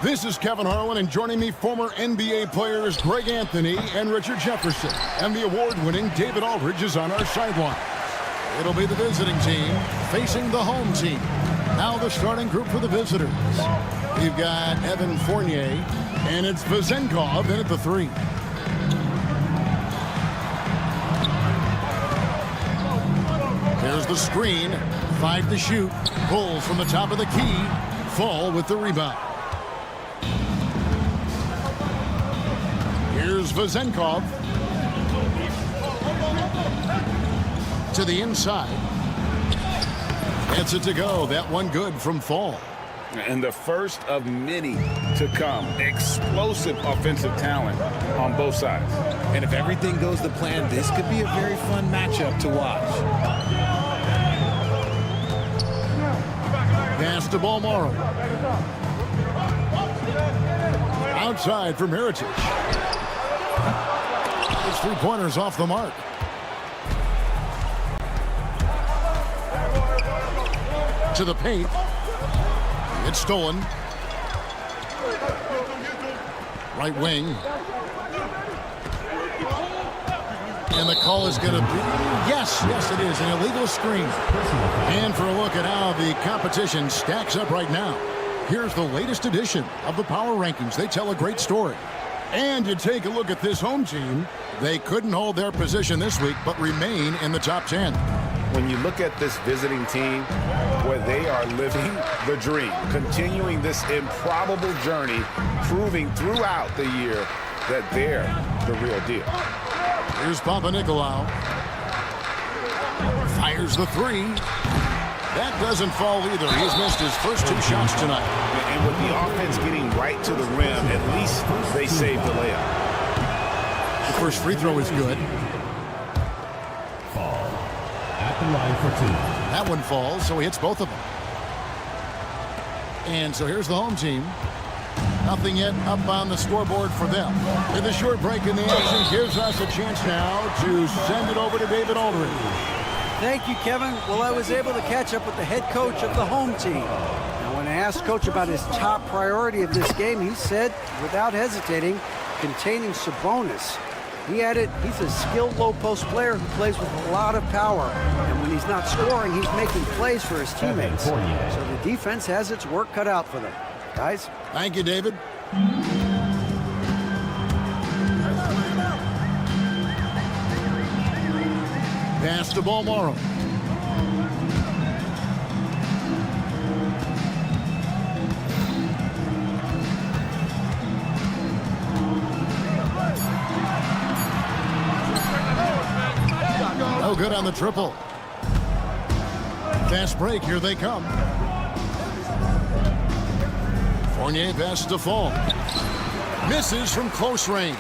This is Kevin Harlan, and joining me, former NBA players Greg Anthony and Richard Jefferson. And the award-winning David Aldridge is on our sideline. It'll be the visiting team facing the home team. Now the starting group for the visitors. We've got Evan Fournier, and it's Vezenkov in at the 3. There's the screen. 5 to shoot. Bulls from the top of the key. Fall with the rebound. Here's Vezenkov. To the inside. Gets it to go. That one good from Fall. And the first of many to come. Explosive offensive talent on both sides. And if everything goes to plan, this could be a very fun matchup to watch. Pass to Balmaro. Outside from Heritage. His 3-pointers off the mark. To the paint. It's stolen. Right wing. And the call is going to be, yes, it is, an illegal screen. And for a look at how the competition stacks up right now, here's the latest edition of the Power Rankings. They tell a great story. And you take a look at this home team, they couldn't hold their position this week, but remain in the top 10. When you look at this visiting team, boy, they are living the dream, continuing this improbable journey, proving throughout the year that they're the real deal. Here's Papanikolaou. Fires the 3. That doesn't fall either. He's missed his first 2 shots tonight. And with the offense getting right to the rim, at least they saved the layup. The first free throw is good. Fall. At the line for 2. That one falls, so he hits both of them. And so here's the home team. Nothing yet up on the scoreboard for them. And the short break in the action gives us a chance now to send it over to David Aldridge. Thank you, Kevin. Well, I was able to catch up with the head coach of the home team. Now, when I asked Coach about his top priority of this game, he said, without hesitating, containing Sabonis. He added, he's a skilled low-post player who plays with a lot of power. And when he's not scoring, he's making plays for his teammates. So the defense has its work cut out for them. Guys? Thank you, David. Pass to Balmaro. No good on the triple. Fast break, here they come. Fournier passes to Fall. Misses from close range.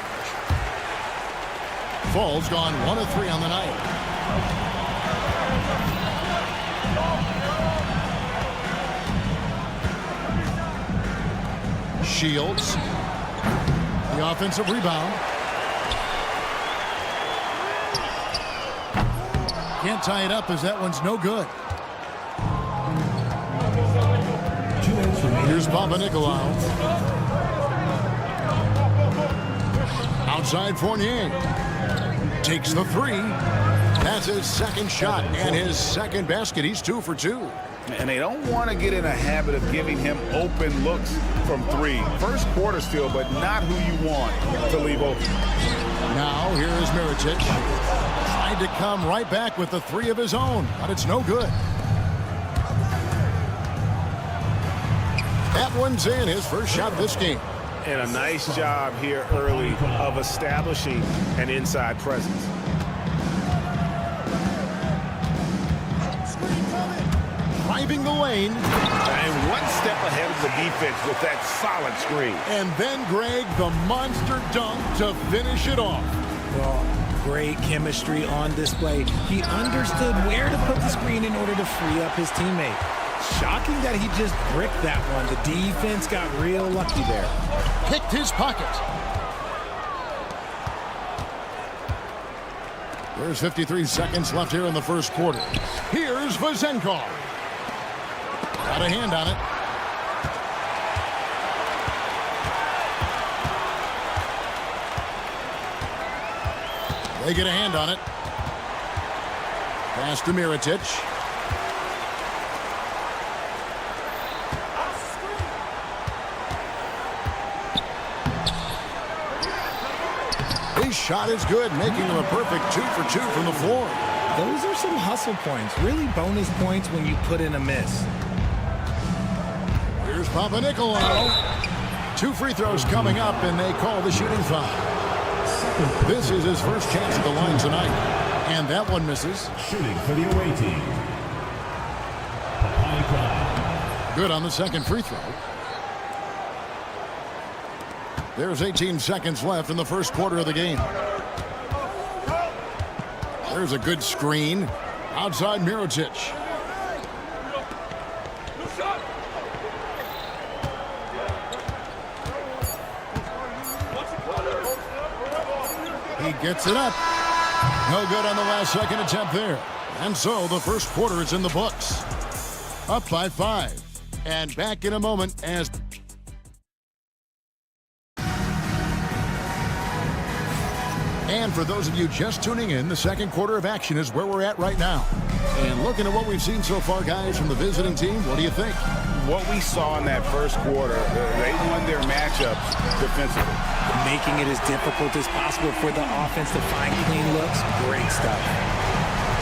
Fall's gone 1 of 3 on the night. Shields. The offensive rebound. Can't tie it up as that one's no good. Here's Papanikolaou. Outside Fournier. Takes the 3. That's his second shot and his second basket. He's 2 for 2. And they don't want to get in a habit of giving him open looks from 3. First quarter still, but not who you want to leave open. Now here is Mirotic. Tried to come right back with the 3 of his own, but it's no good. That one's in, his first shot this game. And a nice job here early of establishing an inside presence. Driving the lane. And one step ahead of the defense with that solid screen. And then, Greg, the monster dunk to finish it off. Well, great chemistry on display. He understood where to put the screen in order to free up his teammate. Shocking that he just bricked that one. The defense got real lucky there. Picked his pocket. There's 53 seconds left here in the first quarter. Here's Vazenkov. Got a hand on it. They get a hand on it. Pass to Mirotic. His shot is good, making him a perfect 2 for 2 from the floor. Those are some hustle points, really bonus points when you put in a miss. Here's Papanikolaou. 2 free throws coming up, and they call the shooting foul. This is his first chance at the line tonight, and that one misses. Shooting for the away team. Good on the second free throw. There's 18 seconds left in the first quarter of the game. There's a good screen. Outside Mirotic. He gets it up. No good on the last second attempt there. And so the first quarter is in the books. Up by 5. And back in a moment as... And for those of you just tuning in, the second quarter of action is where we're at right now. And looking at what we've seen so far, guys, from the visiting team, what do you think? What we saw in that first quarter, they won their matchups defensively. Making it as difficult as possible for the offense to find clean looks. Great stuff.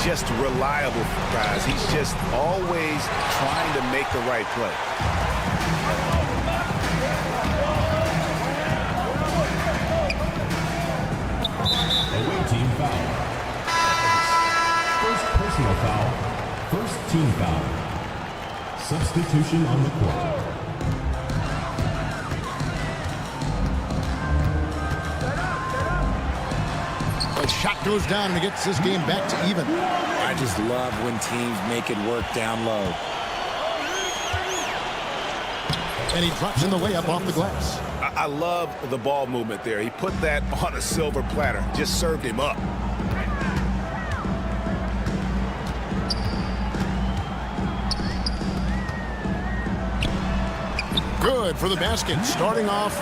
Just reliable, guys. He's just always trying to make the right play. Away team foul. First personal foul. First team foul. Substitution on the court. The shot goes down and it gets this game back to even. I just love when teams make it work down low. And he drops in the layup off the glass. I love the ball movement there. He put that on a silver platter. Just served him up. Good for the basket. Starting off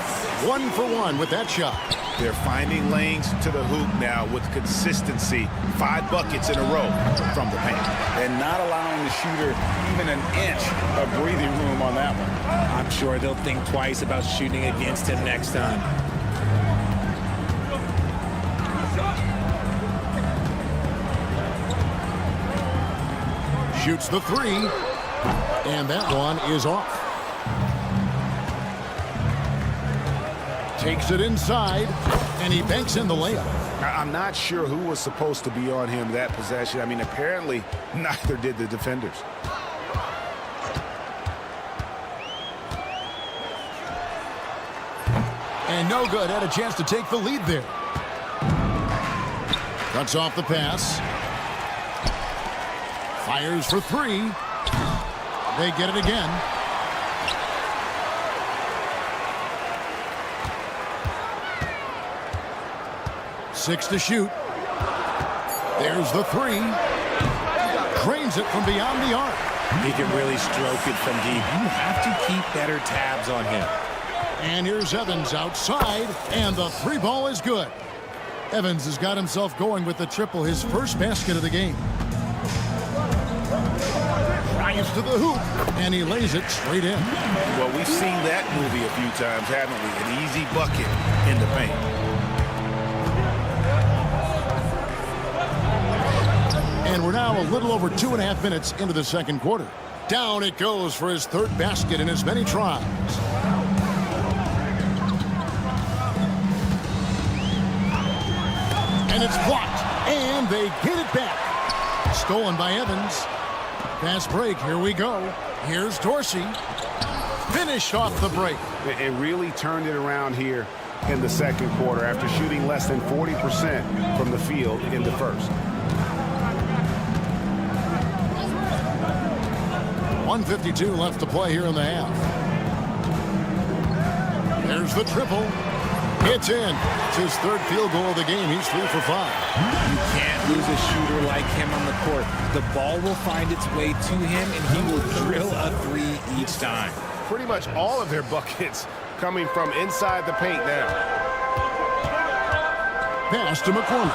1 for 1 with that shot. They're finding lanes to the hoop now with consistency. 5 buckets in a row from the paint. And not allowing the shooter even an inch of breathing room on that one. I'm sure they'll think twice about shooting against him next time. Shoots the 3. And that one is off. Takes it inside, and he banks in the layup. I'm not sure who was supposed to be on him that possession. I mean, apparently neither did the defenders. And no good. Had a chance to take the lead there. Cuts off the pass. Fires for 3. They get it again. Six to shoot. There's the 3. Drains it from beyond the arc. He can really stroke it from deep. You have to keep better tabs on him. And here's Evans outside, and the 3 ball is good. Evans has got himself going with the triple, his first basket of the game. Drives to the hoop, and he lays it straight in. Well, we've seen that movie a few times, haven't we? An easy bucket in the paint. And we're now a little over 2.5 minutes into the second quarter. Down it goes for his 3rd basket in as many tries. And it's blocked, and they get it back. Stolen by Evans. Fast break, here we go. Here's Dorsey. Finished off the break. It really turned it around here in the second quarter after shooting less than 40% from the field in the first. 1:52 left to play here in the half. There's the triple. It's in. It's his third field goal of the game. He's 3 for 5. You can't lose a shooter like him on the court. The ball will find its way to him, and he will drill a 3 each time. Pretty much all of their buckets coming from inside the paint now. Pass to McCormick.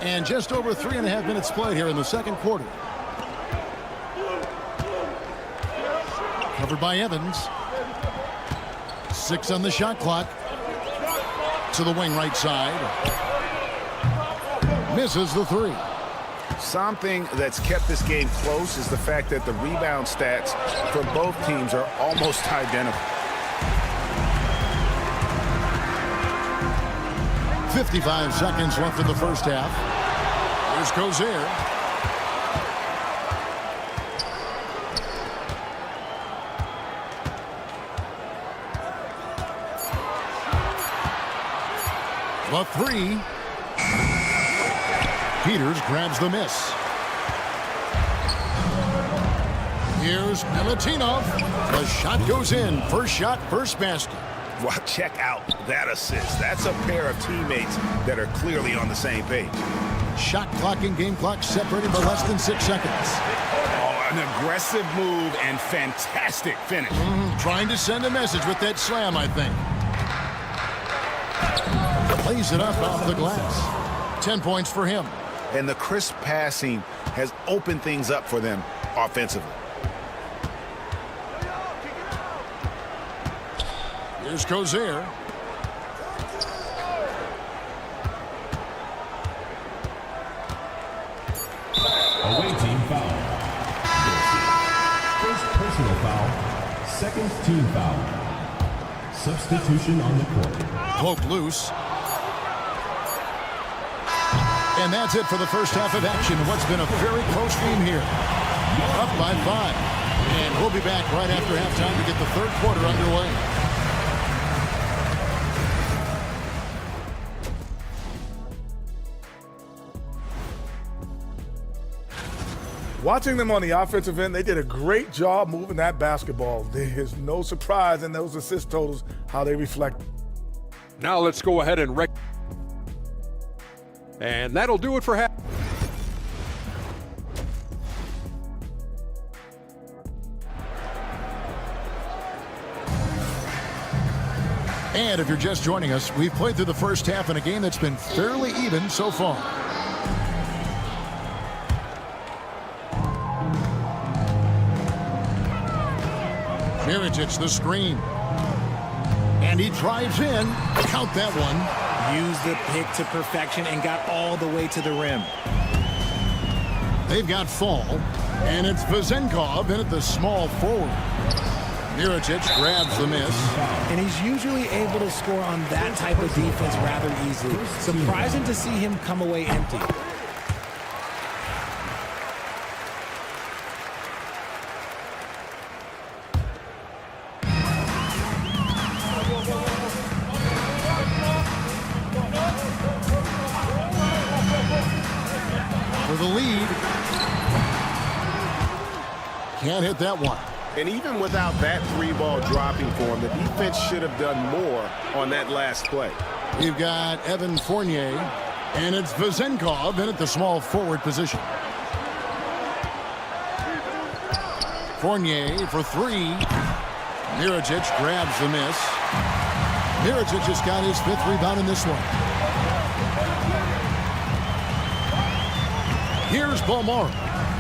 And just over 3.5 minutes played here in the second quarter. Covered by Evans. 6 on the shot clock. To the wing right side. Misses the 3. Something that's kept this game close is the fact that the rebound stats for both teams are almost identical. 55 seconds left in the first half. Here's Cozier. The 3. Peters grabs the miss. Here's Milutinov. The shot goes in. First shot, first basket. Well, check out that assist. That's a pair of teammates that are clearly on the same page. Shot clock and game clock separated by less than 6 seconds. Oh, an aggressive move and fantastic finish. Trying to send a message with that slam, I think. Plays it up off the glass. 10 points for him. And the crisp passing has opened things up for them offensively. Here's Cozier. Away team foul. First personal foul. Second team foul. Substitution on the court. Poke loose. And that's it for the first half of action. What's been a very close game here. Up by 5. And we'll be back right after halftime to get the third quarter underway. Watching them on the offensive end, they did a great job moving that basketball. There's no surprise in those assist totals, how they reflect. Now let's go ahead and and that'll do it for half. And if you're just joining us, we've played through the first half in a game that's been fairly even so far. Mirotic the screen. And he drives in. Count that one. Used the pick to perfection and got all the way to the rim. They've got Fall. And it's Vezenkov in at the small forward. Mirotic grabs the miss. And he's usually able to score on that type of defense rather easily. Surprising to see him come away empty. For the lead. Can't hit that one. And even without that 3-ball dropping for him, the defense should have done more on that last play. We've got Evan Fournier, and it's Vezenkov in at the small forward position. Fournier for 3. Mirotic grabs the miss. Mirotic just got his 5th rebound in this one. Here's Balmora.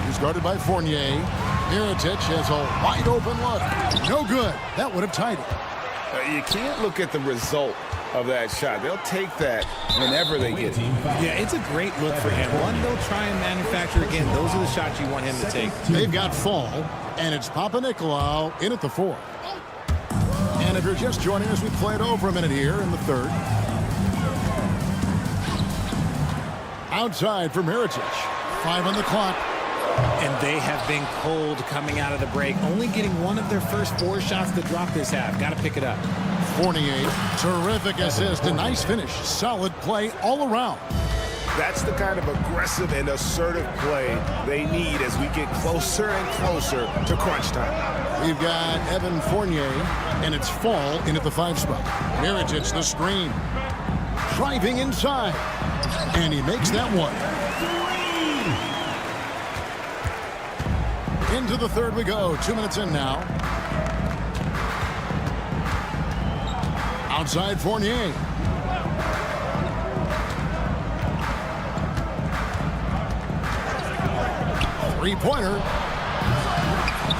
He's guarded by Fournier. Mirotic has a wide open look. No good. That would have tied it. You can't look at the result of that shot. They'll take that whenever they get it. Yeah, it's a great look for him. One they'll try and manufacture again. Those are the shots you want him to take. They've got Fall, and it's Papa Nicolau in at the 4. And if you're just joining us, we played over a minute here in the third. Outside for Mirotic. 5 on the clock. And they have been cold coming out of the break. Only getting one of their first 4 shots to drop this half. Got to pick it up. Fournier, terrific assist. A nice finish. Solid play all around. That's the kind of aggressive and assertive play they need as we get closer and closer to crunch time. We've got Evan Fournier, and it's Fall in at the 5 spot. Mirotic, the screen. Driving inside. And he makes that one. Into the third we go. 2 minutes in now. Outside Fournier. Three-pointer.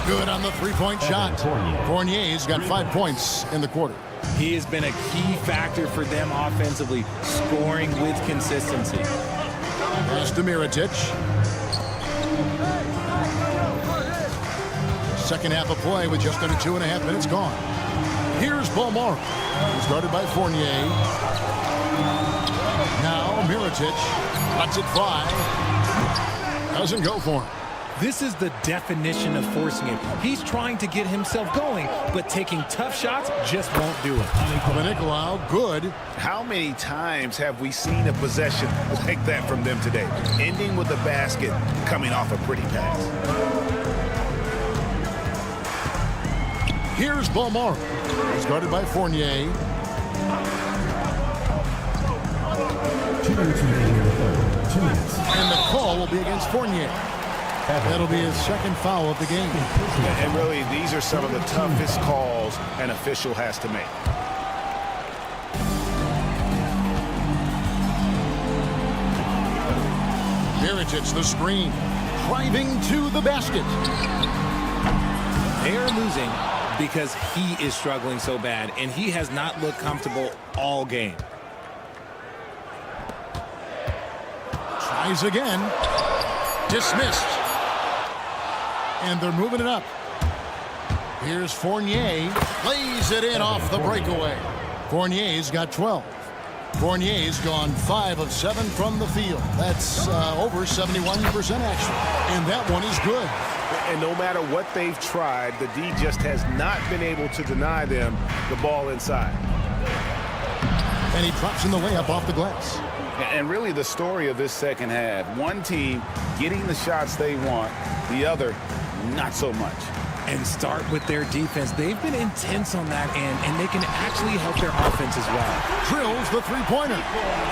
Good on the three-point shot. Fournier's got 5 points in the quarter. He has been a key factor for them offensively, scoring with consistency. Pass to Mirotic. Second half of play with just under 2.5 minutes gone. Here's Balmora. Started by Fournier. Now Mirotic lets it fly. Doesn't go for him. This is the definition of forcing it. He's trying to get himself going, but taking tough shots just won't do it. Nicolau, good. How many times have we seen a possession like that from them today? Ending with a basket, coming off a pretty pass. Here's Balmora. He's guarded by Fournier. 2 minutes remaining in the third. 2 minutes. And the call will be against Fournier. That'll be his second foul of the game. And really, these are some of the toughest calls an official has to make. Mirotic, the screen. Driving to the basket. They are losing because he is struggling so bad, and he has not looked comfortable all game. Tries again. Dismissed. And they're moving it up. Here's Fournier. Lays it in off the breakaway. Fournier's got 12. Fournier's gone 5 of 7 from the field. That's over 71% action. And that one is good. And no matter what they've tried, the D just has not been able to deny them the ball inside. And he drops in the layup off the glass. And really the story of this second half, one team getting the shots they want, the other not so much. And start with their defense. They've been intense on that end, and they can actually help their offense as well. Drills the three-pointer.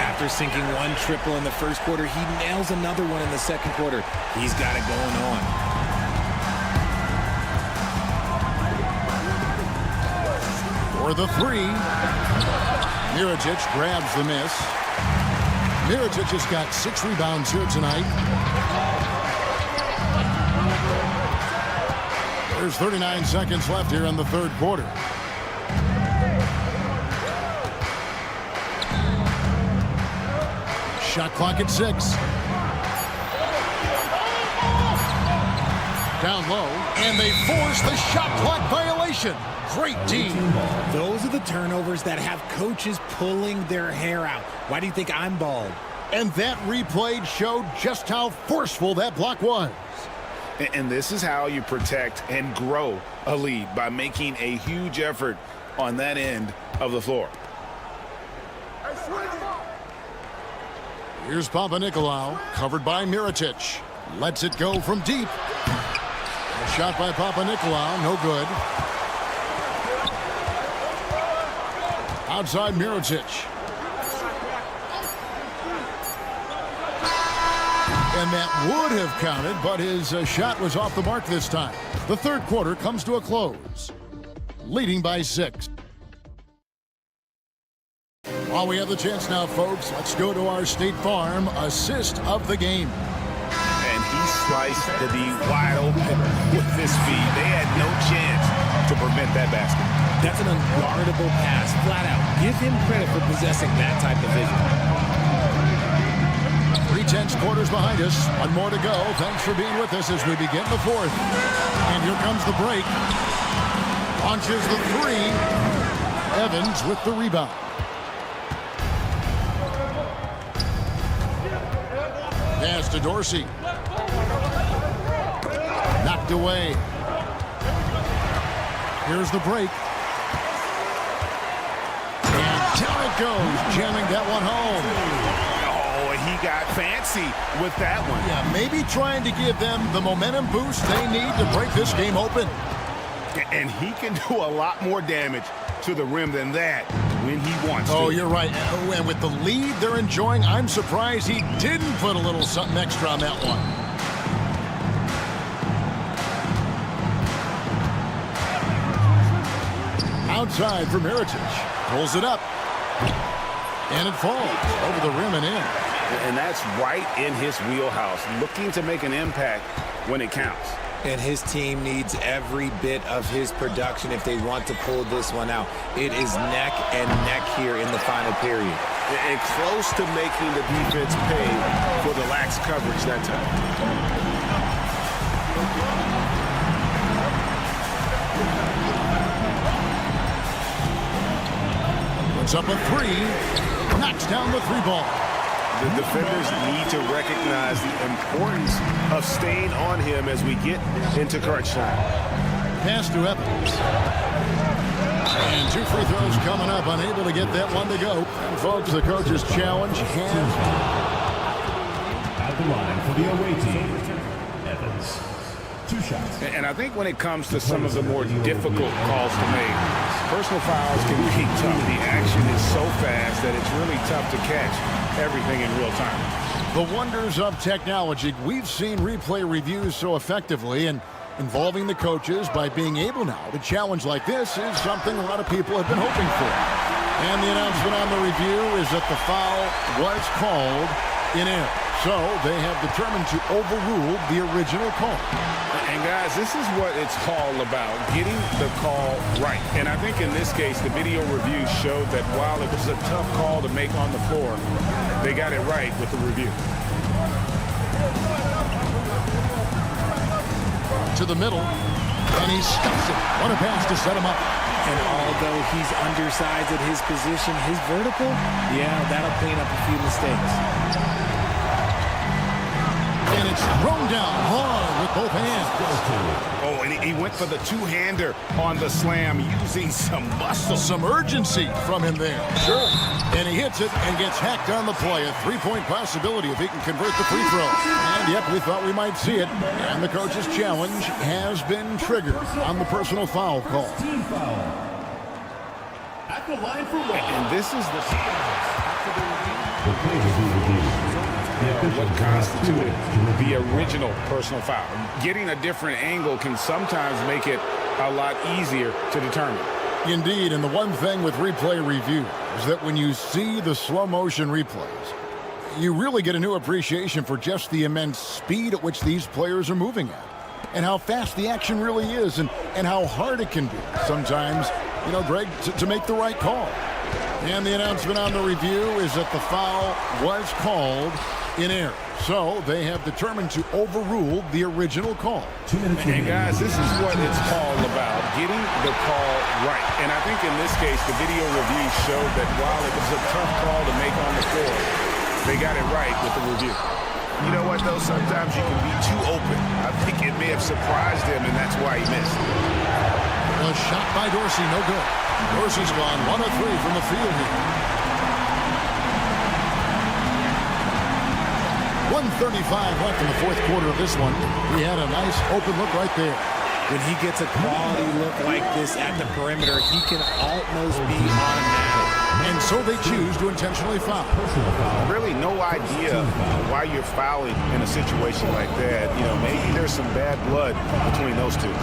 After sinking one triple in the first quarter, he nails another one in the second quarter. He's got it going on. For the three. Mirotic grabs the miss. Mirotic has got 6 rebounds here tonight. There's 39 seconds left here in the third quarter. Shot clock at 6. Down low, and they force the shot clock violation. Great team. Those are the turnovers that have coaches pulling their hair out. Why do you think I'm bald? And that replay showed just how forceful that block was. And this is how you protect and grow a lead, by making a huge effort on that end of the floor. Here's Papanikolaou, covered by Mirotic. Lets it go from deep. A shot by Papanikolaou, no good. Outside Mirotic. And that would have counted, but his shot was off the mark this time. The third quarter comes to a close, leading by 6. While we have the chance now, folks, let's go to our State Farm assist of the game. And he sliced the D wide open with this speed. They had no chance to prevent that basket. That's an unguardable pass, flat out. Give him credit for possessing that type of vision. 3/10 quarters behind us. One more to go. Thanks for being with us as we begin the fourth. And here comes the break. Launches the three. Evans with the rebound. Pass to Dorsey. Knocked away. Here's the break. And down it goes, jamming that one home. Oh, he got fancy with that one. Yeah, maybe trying to give them the momentum boost they need to break this game open. And he can do a lot more damage to the rim than that when he wants to. Oh, you're right. And with the lead they're enjoying, I'm surprised he didn't put a little something extra on that one. Outside for Miritich. Pulls it up. And it falls over the rim and in. And that's right in his wheelhouse, looking to make an impact when it counts. And his team needs every bit of his production if they want to pull this one out. It is neck and neck here in the final period. And close to making the defense pay for the lax coverage that time. Puts up a three, knocks down the three ball. The defenders need to recognize the importance of staying on him as we get into crunch time. Pass to Evans. And 2 free throws coming up, unable to get that one to go. And folks, the coach's challenge has at the line for the away team, Evans. 2 shots. And I think when it comes to some of the more difficult calls to make, personal fouls can be tough. The action is so fast that it's really tough to catch everything in real time. the wonders of technology. We've seen replay reviews so effectively, and involving the coaches by being able now to challenge like this is something a lot of people have been hoping for. And the announcement on the review is that the foul was called in error. So they have determined to overrule the original call. And guys, this is what it's all about, getting the call right. And I think in this case, the video review showed that while it was a tough call to make on the floor, they got it right with the review. To the middle, and he stuffs it. What a pass to set him up. And although he's undersized at his position, his vertical, yeah, that'll clean up a few mistakes. And it's thrown down hard with both hands. Oh, and he went for the two-hander on the slam, using some muscle. Some urgency from him there. Sure. And he hits it and gets hacked on the play. A three-point possibility if he can convert the free throw. And yep, we thought we might see it. And the coach's challenge has been triggered on the personal foul call. Team foul. At the line for one. And this is the play will be reviewed. What constituted the original personal foul. Getting a different angle can sometimes make it a lot easier to determine. Indeed, and the one thing with replay review is that when you see the slow motion replays, you really get a new appreciation for just the immense speed at which these players are moving at, and how fast the action really is, and how hard it can be sometimes, you know, Greg, to make the right call. And the announcement on the review is that the foul was called in error. So they have determined to overrule the original call. And guys, this is what it's all about, getting the call right. And I think in this case, the video review showed that while it was a tough call to make on the floor, they got it right with the review. You know what, though? Sometimes you can be too open. I think it may have surprised him, and that's why he missed. A shot by Dorsey, no good. Dorsey's gone 1 of 3 from the field here. 1:35 left in the fourth quarter of this one. He had a nice open look right there. When he gets a quality look like this at the perimeter, he can almost be automatic. And so they choose to intentionally foul. Really no idea why you're fouling in a situation like that. You know, maybe there's some bad blood between those two.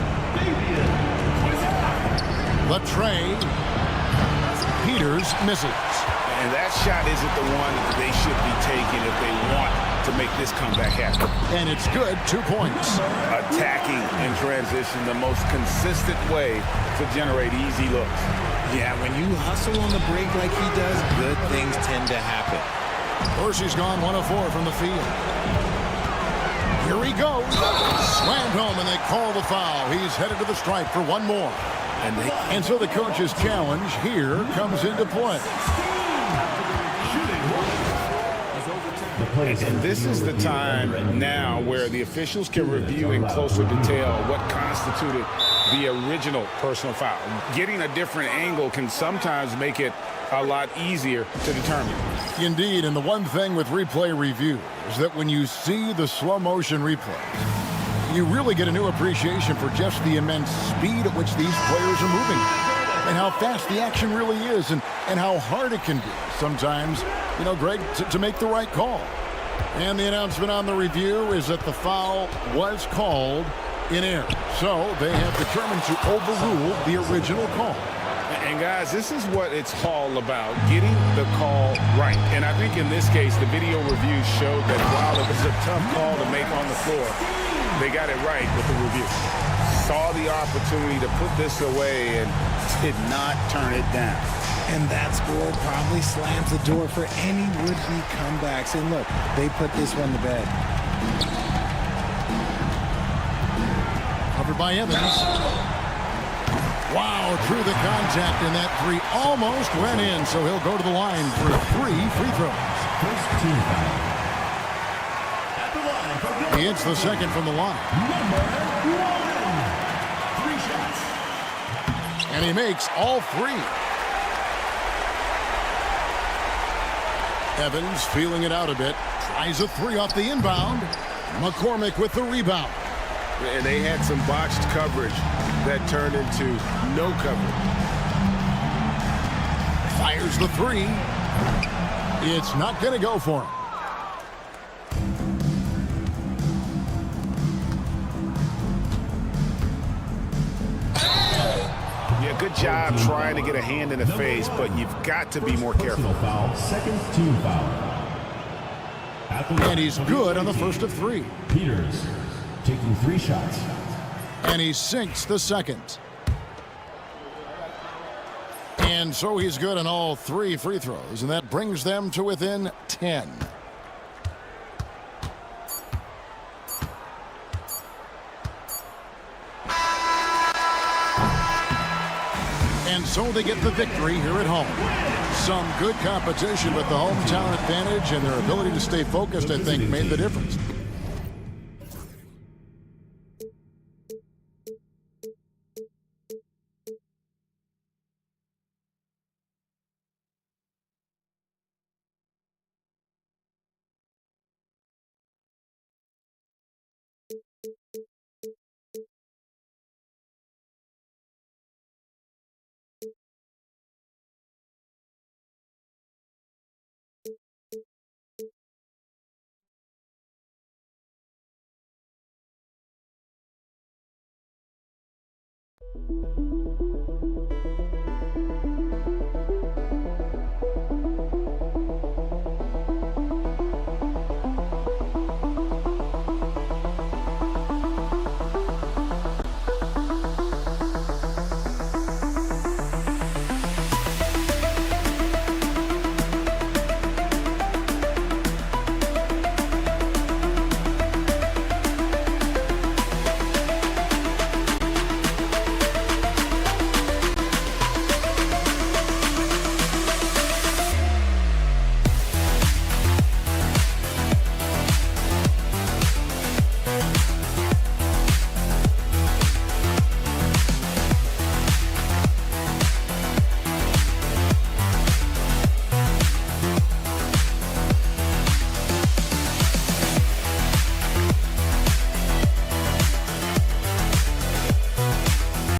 Latrey. Peters misses. And that shot isn't the one they should be taking if they want to make this comeback happen. And it's good, 2 points. Attacking in transition, the most consistent way to generate easy looks. Yeah, when you hustle on the break like he does, good things tend to happen. Dorsey's gone 1 of 4 from the field. Here he goes. Slammed home, and they call the foul. He's headed to the stripe for one more. And so the coach's challenge here comes into play. And this is the time now where the officials can review in closer detail what constituted the original personal foul. Getting a different angle can sometimes make it a lot easier to determine. Indeed, and the one thing with replay review is that when you see the slow motion replays, you really get a new appreciation for just the immense speed at which these players are moving and how fast the action really is and how hard it can be sometimes, you know, Greg, to make the right call. And the announcement on the review is that the foul was called in error. So they have determined to overrule the original call. And guys, this is what it's all about, getting the call right. And I think in this case, the video review showed that while it was a tough call to make on the floor, they got it right with the review. Saw the opportunity to put this away and did not turn it down. And that score probably slams the door for any would-be comebacks. And look, they put this one to bed. Covered by Evans. Wow, through the contact, and that three almost went in, so he'll go to the line for 3 free throws. First team foul. He hits the second from the line. Number 1. 3 shots. And he makes all 3. Evans feeling it out a bit. Tries a 3 off the inbound. McCormick with the rebound. And they had some botched coverage that turned into no coverage. Fires the 3. It's not going to go for him. Yeah, good job trying to get a hand in the face, but you've got to be more careful. Foul, second team foul. And he's good on the first of 3. Peters taking 3 shots. And he sinks the second. And so he's good on all 3 free throws, and that brings them to within 10. And so they get the victory here at home. Some good competition, but the hometown advantage and their ability to stay focused, I think, made the difference.